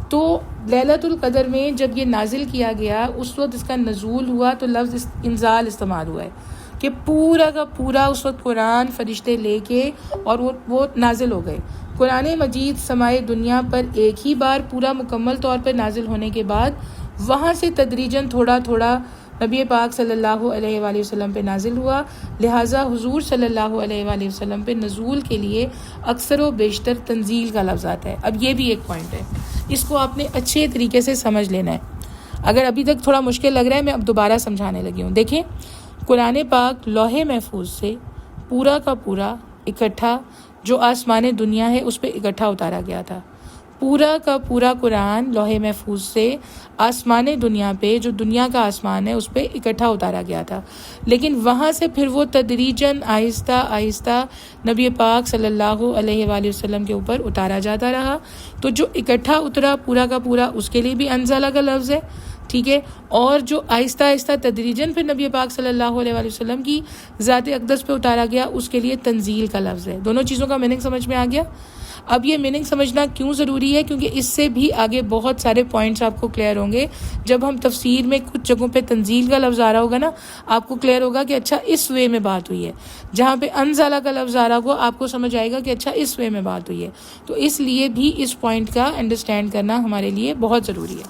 تو لیلۃ القدر میں جب یہ نازل کیا گیا اس وقت اس کا نزول ہوا تو لفظ انزال استعمال ہوا ہے کہ پورا کا پورا اس وقت قرآن فرشتے لے کے اور وہ نازل ہو گئے۔ قرآن مجید سمائے دنیا پر ایک ہی بار پورا مکمل طور پر نازل ہونے کے بعد وہاں سے تدریجاً تھوڑا تھوڑا نبی پاک صلی اللہ علیہ وآلہ وسلم پہ نازل ہوا، لہٰذا حضور صلی اللہ علیہ وآلہ وسلم پہ نزول کے لیے اکثر و بیشتر تنزیل کا لفظ آتا ہے۔ اب یہ بھی ایک پوائنٹ ہے، اس کو آپ نے اچھے طریقے سے سمجھ لینا ہے۔ اگر ابھی تک تھوڑا مشکل لگ رہا ہے میں اب دوبارہ سمجھانے لگی ہوں۔ دیکھیں، قرآن پاک لوح محفوظ سے پورا کا پورا اکٹھا جو آسمان دنیا ہے اس پہ اکٹھا اتارا گیا تھا۔ پورا کا پورا قرآن لوح محفوظ سے آسمان دنیا پہ جو دنیا کا آسمان ہے اس پہ اکٹھا اتارا گیا تھا، لیکن وہاں سے پھر وہ تدریجاً آہستہ آہستہ نبی پاک صلی اللہ علیہ وآلہ وسلم کے اوپر اتارا جاتا رہا۔ تو جو اکٹھا اترا پورا کا پورا اس کے لیے بھی انزلہ کا لفظ ہے، ٹھیک ہے، اور جو آہستہ آہستہ تدریجاً پھر نبی پاک صلی اللہ علیہ وآلہ وسلم کی ذات اقدس پہ اتارا گیا اس کے لیے تنزیل کا لفظ ہے۔ دونوں چیزوں کا میننگ سمجھ میں آ گیا؟ اب یہ میننگ سمجھنا کیوں ضروری ہے؟ کیونکہ اس سے بھی آگے بہت سارے پوائنٹس آپ کو کلیئر ہوں گے۔ جب ہم تفسیر میں کچھ جگہوں پہ تنزیل کا لفظ آ رہا ہوگا نا، آپ کو کلیئر ہوگا کہ اچھا اس وے میں بات ہوئی ہے۔ جہاں پہ انزلہ کا لفظ آ رہا ہوگا آپ کو سمجھ آئے گا کہ اچھا اس وے میں بات ہوئی ہے۔ تو اس لیے بھی اس پوائنٹ کا انڈرسٹینڈ کرنا ہمارے لیے بہت ضروری ہے۔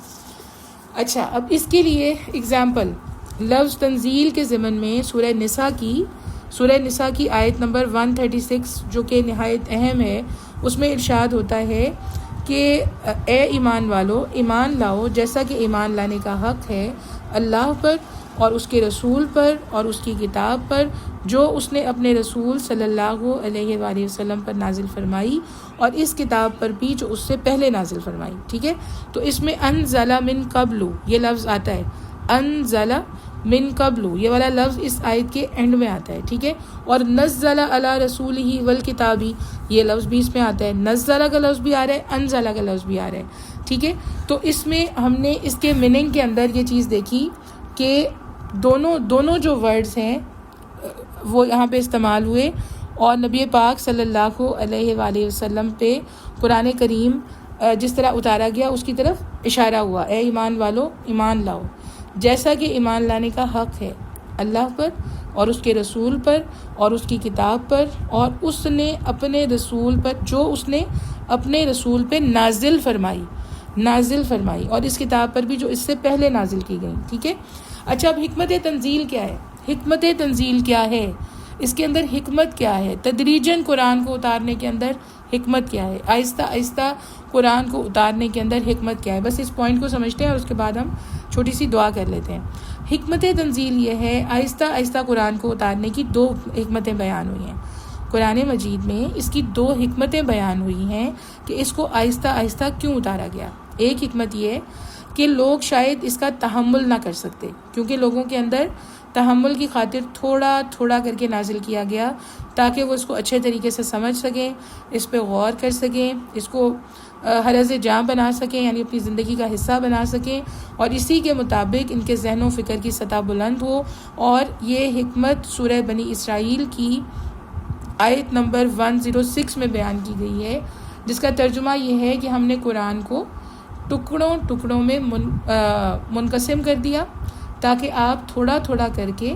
اچھا، اب اس کے لیے اگزامپل لفظ تنزیل کے ضمن میں سورہ نساء کی آیت نمبر 136 جو کہ نہایت اہم ہے، اس میں ارشاد ہوتا ہے کہ اے ایمان والو، ایمان لاؤ جیسا کہ ایمان لانے کا حق ہے اللہ پر اور اس کے رسول پر اور اس کی کتاب پر جو اس نے اپنے رسول صلی اللہ علیہ وآلہ وسلم پر نازل فرمائی، اور اس کتاب پر بھی جو اس سے پہلے نازل فرمائی، ٹھیک ہے۔ تو اس میں انزل من قبل یہ لفظ آتا ہے، انزل من قبل، یہ والا لفظ اس آیت کے اینڈ میں آتا ہے، ٹھیک ہے. اور نزل علی رسولہ والکتابی، یہ لفظ بھی اس میں آتا ہے. نزل کا لفظ بھی آ رہا ہے، انزل کا لفظ بھی آ رہا ہے، ٹھیک ہے. تو اس میں ہم نے اس کے میننگ کے اندر یہ چیز دیکھی کہ دونوں جو ورڈز ہیں وہ یہاں پہ استعمال ہوئے، اور نبی پاک صلی اللہ علیہ وآلہ وسلم پہ قرآن کریم جس طرح اتارا گیا اس کی طرف اشارہ ہوا، اے ایمان والو ایمان لاؤ، جیسا کہ ایمان لانے کا حق ہے اللہ پر اور اس کے رسول پر اور اس کی کتاب پر، اور اس نے اپنے رسول پر جو اس نے اپنے رسول پہ نازل فرمائی اور اس کتاب پر بھی جو اس سے پہلے نازل کی گئی، ٹھیک ہے. اچھا، اب حکمت تنزیل کیا ہے؟ حکمت تنزیل کیا ہے؟ اس کے اندر حکمت کیا ہے؟ تدریجاً قرآن کو اتارنے کے اندر حکمت کیا ہے؟ آہستہ آہستہ قرآن کو اتارنے کے اندر حکمت کیا ہے؟ بس اس پوائنٹ کو سمجھتے ہیں اور اس کے بعد ہم چھوٹی سی دعا کر لیتے ہیں. حکمت تنزیل یہ ہے، آہستہ آہستہ قرآن کو اتارنے کی دو حکمتیں بیان ہوئی ہیں قرآن مجید میں. اس کی دو حکمتیں بیان ہوئی ہیں کہ اس کو آہستہ آہستہ کیوں اتارا گیا. ایک حکمت یہ ہے کہ لوگ شاید اس کا تحمل نہ کر سکتے، کیونکہ لوگوں کے اندر تحمل کی خاطر تھوڑا تھوڑا کر کے نازل کیا گیا تاکہ وہ اس کو اچھے طریقے سے سمجھ سکیں، اس پہ غور کر سکیں، اس کو حرز جاں بنا سکیں، یعنی اپنی زندگی کا حصہ بنا سکیں، اور اسی کے مطابق ان کے ذہن و فکر کی سطح بلند ہو. اور یہ حکمت سورہ بنی اسرائیل کی آیت نمبر 106 میں بیان کی گئی ہے، جس کا ترجمہ یہ ہے کہ ہم نے قرآن کو ٹکڑوں میں منقسم کر دیا تاکہ آپ تھوڑا تھوڑا کر کے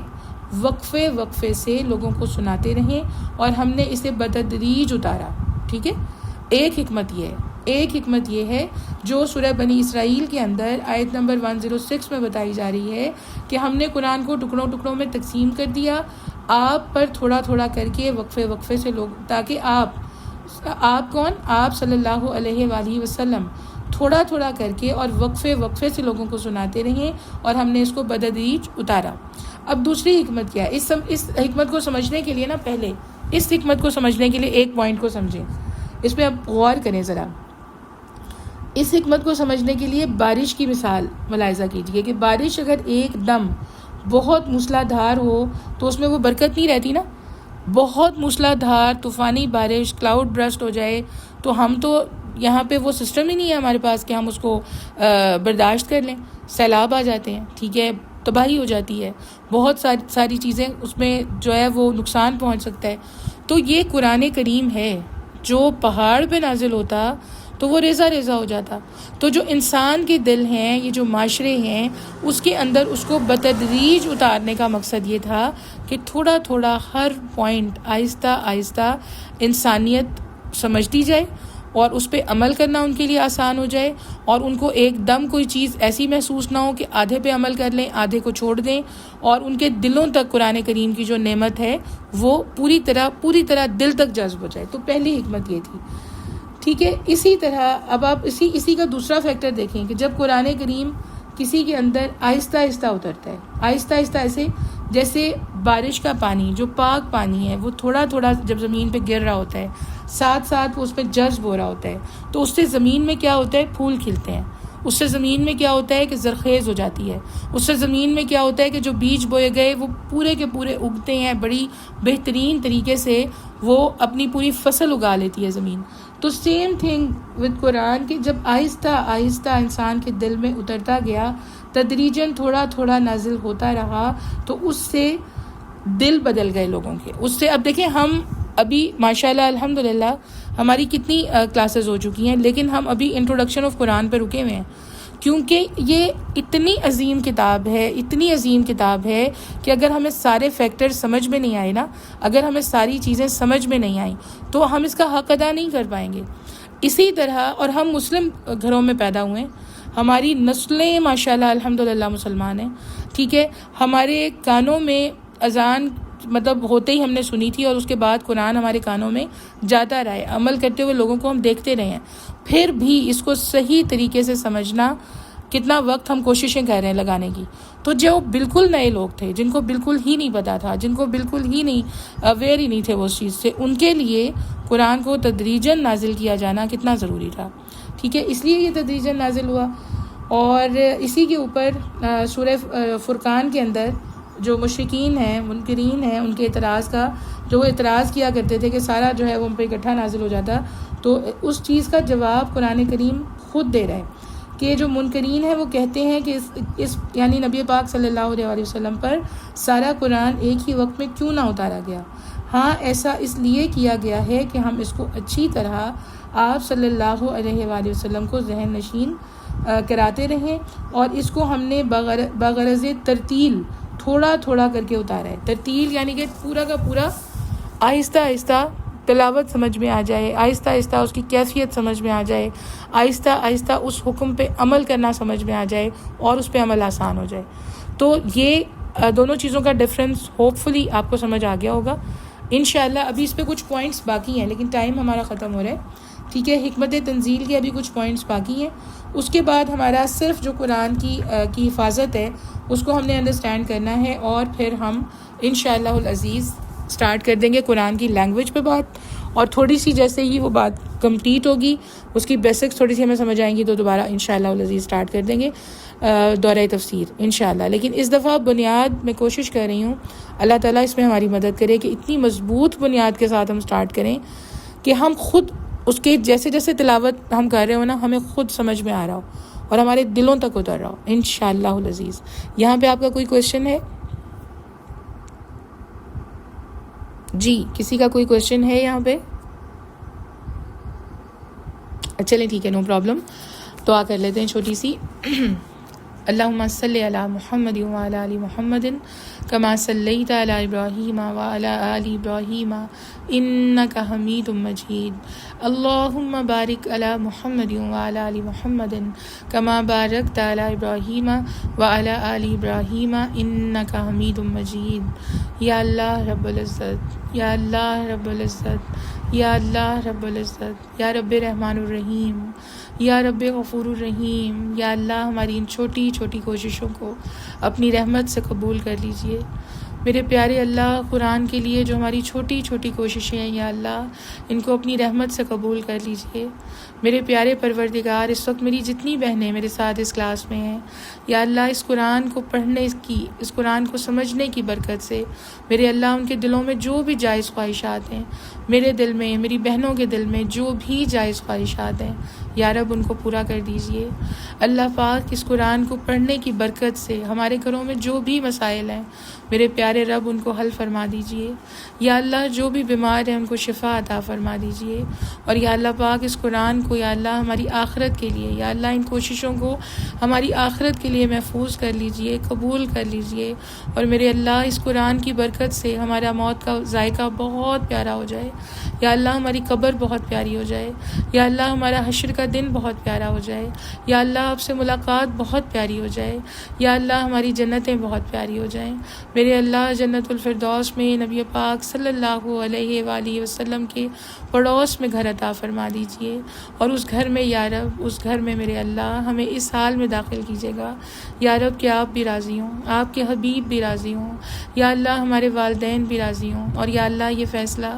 وقفے سے لوگوں کو سناتے رہیں، اور ہم نے اسے بتدریج اتارا، ٹھیک ہے. ایک حکمت یہ ہے جو سورہ بنی اسرائیل کے اندر آیت نمبر 106 میں بتائی جا رہی ہے کہ ہم نے قرآن کو ٹکڑوں میں تقسیم کر دیا آپ پر تھوڑا تھوڑا کر کے وقفے سے لوگ، تاکہ آپ صلی اللہ علیہ وآلہ وسلم تھوڑا تھوڑا کر کے اور وقفے سے لوگوں کو سناتے رہیں، اور ہم نے اس کو بددریج اتارا. اب دوسری حکمت کیا ہے؟ اس حکمت کو سمجھنے کے لیے پہلے اس حکمت کو سمجھنے کے لیے ایک پوائنٹ کو سمجھیں، اس پہ آپ غور کریں ذرا. اس حکمت کو سمجھنے کے لیے بارش کی مثال ملاحظہ کیجیے کہ بارش اگر ایک دم بہت موسلا دھار ہو تو اس میں وہ برکت نہیں رہتی نا. بہت موسلا دھار طوفانی بارش، کلاؤڈ برسٹ ہو جائے تو ہم تو یہاں پہ وہ سسٹم ہی نہیں ہے ہمارے پاس کہ ہم اس کو برداشت کر لیں. سیلاب آ جاتے ہیں، ٹھیک ہے، تباہی ہو جاتی ہے، بہت ساری چیزیں اس میں جو ہے وہ نقصان پہنچ سکتا ہے. تو یہ قرآن کریم ہے، جو پہاڑ پہ نازل ہوتا تو وہ ریزہ ہو جاتا. تو جو انسان کے دل ہیں، یہ جو معاشرے ہیں، اس کے اندر اس کو بتدریج اتارنے کا مقصد یہ تھا کہ تھوڑا تھوڑا ہر پوائنٹ آہستہ انسانیت سمجھتی جائے اور اس پہ عمل کرنا ان کے لیے آسان ہو جائے، اور ان کو ایک دم کوئی چیز ایسی محسوس نہ ہو کہ آدھے پہ عمل کر لیں آدھے کو چھوڑ دیں، اور ان کے دلوں تک قرآن کریم کی جو نعمت ہے وہ پوری طرح دل تک جذب ہو جائے. تو پہلی حکمت یہ تھی، ٹھیک ہے. اسی طرح اب آپ اسی کا دوسرا فیکٹر دیکھیں کہ جب قرآن کریم کسی کے اندر آہستہ اترتا ہے، آہستہ ایسے جیسے بارش کا پانی، جو پاک پانی ہے، وہ تھوڑا جب زمین پہ گر رہا ہوتا ہے، ساتھ وہ اس پہ جذب ہو رہا ہوتا ہے، تو اس سے زمین میں کیا ہوتا ہے؟ پھول کھلتے ہیں. اس سے زمین میں کیا ہوتا ہے کہ زرخیز ہو جاتی ہے. اس سے زمین میں کیا ہوتا ہے کہ جو بیج بوئے گئے وہ پورے کے پورے اگتے ہیں، بڑی بہترین طریقے سے وہ اپنی پوری فصل اگا لیتی ہے زمین. تو سیم تھنگ وتھ قرآن کہ جب آہستہ انسان کے دل میں اترتا گیا، تدریجاً تھوڑا نازل ہوتا رہا، تو اس سے دل بدل گئے لوگوں کے. اس سے اب دیکھیں ہم ابھی ماشاءاللہ الحمدللہ ہماری کتنی کلاسز ہو چکی ہیں، لیکن ہم ابھی انٹروڈکشن آف قرآن پہ رکے ہوئے ہیں، کیونکہ یہ اتنی عظیم کتاب ہے کہ اگر ہمیں سارے فیکٹر سمجھ میں نہیں آئے نا، اگر ہمیں ساری چیزیں سمجھ میں نہیں آئیں تو ہم اس کا حق ادا نہیں کر پائیں گے. اسی طرح، اور ہم مسلم گھروں میں پیدا ہوئے ہیں، ہماری نسلیں ماشاءاللہ الحمدللہ مسلمان ہیں، ٹھیک ہے. ہمارے کانوں میں اذان ہوتے ہی ہم نے سنی تھی، اور اس کے بعد قرآن ہمارے کانوں میں جاتا رہا ہے. عمل کرتے ہوئے لوگوں کو ہم دیکھتے رہے ہیں. پھر بھی اس کو صحیح طریقے سے سمجھنا کتنا وقت ہم کوششیں کر رہے ہیں لگانے کی. تو جو بالکل نئے لوگ تھے، جن کو بالکل ہی نہیں پتا تھا، جن کو بالکل ہی نہیں اویئر ہی نہیں تھے وہ اس چیز سے، ان کے لیے قرآن کو تدریجاً نازل کیا جانا کتنا ضروری تھا، ٹھیک ہے. اس لیے یہ تدریجاً نازل ہوا. اور اسی کے اوپر سورہ فرقان کے اندر جو مشرکین ہیں، منکرین ہیں، ان کے اعتراض کا جو وہ اعتراض کیا کرتے تھے کہ سارا جو ہے وہ ان پہ اکٹھا نازل ہو جاتا، تو اس چیز کا جواب قرآن کریم خود دے رہا ہے کہ جو منکرین ہیں وہ کہتے ہیں کہ اس یعنی نبی پاک صلی اللہ علیہ وآلہ وسلم پر سارا قرآن ایک ہی وقت میں کیوں نہ اتارا گیا. ہاں ایسا اس لیے کیا گیا ہے کہ ہم اس کو اچھی طرح آپ صلی اللہ علیہ وآلہ وسلم کو ذہن نشین کراتے رہیں، اور اس کو ہم نے بغرض ترتیل تھوڑا تھوڑا کر کے اتارا ہے. ترتیل یعنی کہ پورا کا پورا آہستہ آہستہ تلاوت سمجھ میں آ جائے، آہستہ آہستہ اس کی کیفیت سمجھ میں آ جائے، آہستہ آہستہ اس حکم پہ عمل کرنا سمجھ میں آ جائے اور اس پہ عمل آسان ہو جائے. تو یہ دونوں چیزوں کا ڈفرنس ہوپ فلی آپ کو سمجھ آ گیا ہوگا انشاءاللہ. ابھی اس پہ کچھ پوائنٹس باقی ہیں لیکن ٹائم ہمارا ختم ہو رہا ہے، ٹھیک ہے. حکمت تنزیل کے ابھی کچھ پوائنٹس باقی ہیں. اس کے بعد ہمارا صرف جو قرآن کی حفاظت ہے اس کو ہم نے انڈرسٹینڈ کرنا ہے، اور پھر ہم انشاءاللہ العزیز سٹارٹ کر دیں گے قرآن کی لینگویج پہ بات. اور تھوڑی سی جیسے ہی وہ بات کمپلیٹ ہوگی، اس کی بیسکس تھوڑی سی ہمیں سمجھ آئیں گی، تو دوبارہ انشاءاللہ العزیز سٹارٹ کر دیں گے دورہ تفسیر انشاءاللہ. لیکن اس دفعہ بنیاد میں کوشش کر رہی ہوں اللہ تعالیٰ اس میں ہماری مدد کرے کہ اتنی مضبوط بنیاد کے ساتھ ہم سٹارٹ کریں کہ ہم خود اس کے جیسے جیسے تلاوت ہم کر رہے ہو نا ہمیں خود سمجھ میں آ رہا ہو اور ہمارے دلوں تک اتر رہا ہو انشاءاللہ العزیز. یہاں پہ آپ کا کوئی کویشچن ہے؟ جی کسی کا کوئی کویشچن ہے یہاں پہ؟ چلیں ٹھیک ہے، نو پرابلم. تو آ کر لیتے ہیں چھوٹی سی. اللہم صلی علی محمد وعلی آل محمد کما صلیت علی ابراہیم وعلی آل ابراہیم انک حمید مجید. اللہم بارک علی محمد وعلی آل محمد کما بارکت علی ابراہیم وعلی آل ابراہیم انک حمید مجید. یا اللہ رب العزت، یا اللہ رب العزت، یا اللہ رب العزت، یا رب رحمان الرحیم، یا رب غفور الرحیم. یا اللہ ہماری ان چھوٹی چھوٹی کوششوں کو اپنی رحمت سے قبول کر لیجئے. میرے پیارے اللہ، قرآن کے لیے جو ہماری چھوٹی چھوٹی کوششیں ہیں یا اللہ ان کو اپنی رحمت سے قبول کر لیجئے. میرے پیارے پروردگار، اس وقت میری جتنی بہنیں میرے ساتھ اس کلاس میں ہیں یا اللہ اس قرآن کو پڑھنے کی، اس قرآن کو سمجھنے کی برکت سے میرے اللہ ان کے دلوں میں جو بھی جائز خواہشات ہیں، میرے دل میں، میری بہنوں کے دل میں جو بھی جائز خواہشات ہیں یا رب ان کو پورا کر دیجئے. اللہ پاک اس قرآن کو پڑھنے کی برکت سے ہمارے گھروں میں جو بھی مسائل ہیں میرے پیارے رب ان کو حل فرما دیجئے. یا اللہ جو بھی بیمار ہیں ان کو شفا عطا فرما دیجئے. اور یا اللہ پاک اس قرآن کو یا اللہ ہماری آخرت کے لیے، یا اللہ ان کوششوں کو ہماری آخرت کے لیے محفوظ کر لیجئے، قبول کر لیجئے. اور میرے اللہ اس قرآن کی برکت سے ہمارا موت کا ذائقہ بہت پیارا ہو جائے. یا اللہ ہماری قبر بہت پیاری ہو جائے. یا اللہ ہمارا حشر کا دن بہت پیارا ہو جائے. یا اللہ آپ سے ملاقات بہت پیاری ہو جائے. یا اللہ ہماری جنتیں بہت پیاری ہو جائیں. میرے اللہ جنت الفردوس میں نبی پاک صلی اللہ علیہ وآلہ وسلم کے پڑوس میں گھر عطا فرما دیجئے. اور اس گھر میں یا رب، اس گھر میں میرے اللہ ہمیں اس حال میں داخل کیجیے گا یا رب کہ آپ بھی راضی ہوں، آپ کے حبیب بھی راضی ہوں، یا اللہ ہمارے والدین بھی راضی ہوں. اور یا اللہ یہ فیصلہ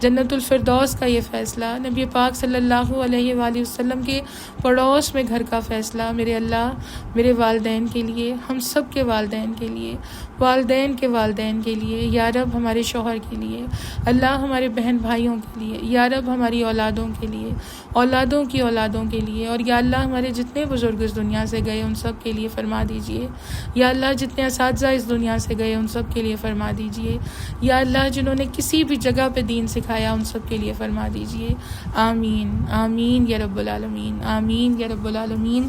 جنت الفردوس کا، یہ فیصلہ نبی پاک صلی اللہ علیہ وآلہ وسلم کے پڑوس میں گھر کا فیصلہ میرے اللہ میرے والدین کے لیے، ہم سب کے والدین کے لیے، والدین کے والدین کے لیے، یا رب ہمارے شوہر کے لیے، اللہ ہمارے بہن بھائیوں کے لیے، یا رب ہماری اولادوں کے لیے، اولادوں کی اولادوں کے لیے، اور یا اللہ ہمارے جتنے بزرگ اس دنیا سے گئے ان سب کے لیے فرما دیجئے. یا اللہ جتنے اساتذہ اس دنیا سے گئے ان سب کے لیے فرما دیجئے. یا اللہ جنہوں نے کسی بھی جگہ پہ دین سکھایا ان سب کے لیے فرما دیجئے. آمین آمین یا رب العالمین، آمین یا رب العالمین.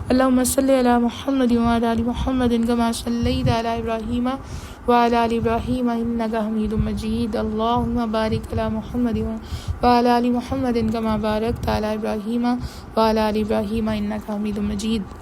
اللہم صلی علی محمد وعلی آل محمد کما صلیت علی ابراہیم وعلی آل ابراہیم انک حمید مجید. اللہم بارک علی محمد وعلی آل محمد کما بارکت علی ابراہیم وعلی آل ابراہیم انک حمید مجید.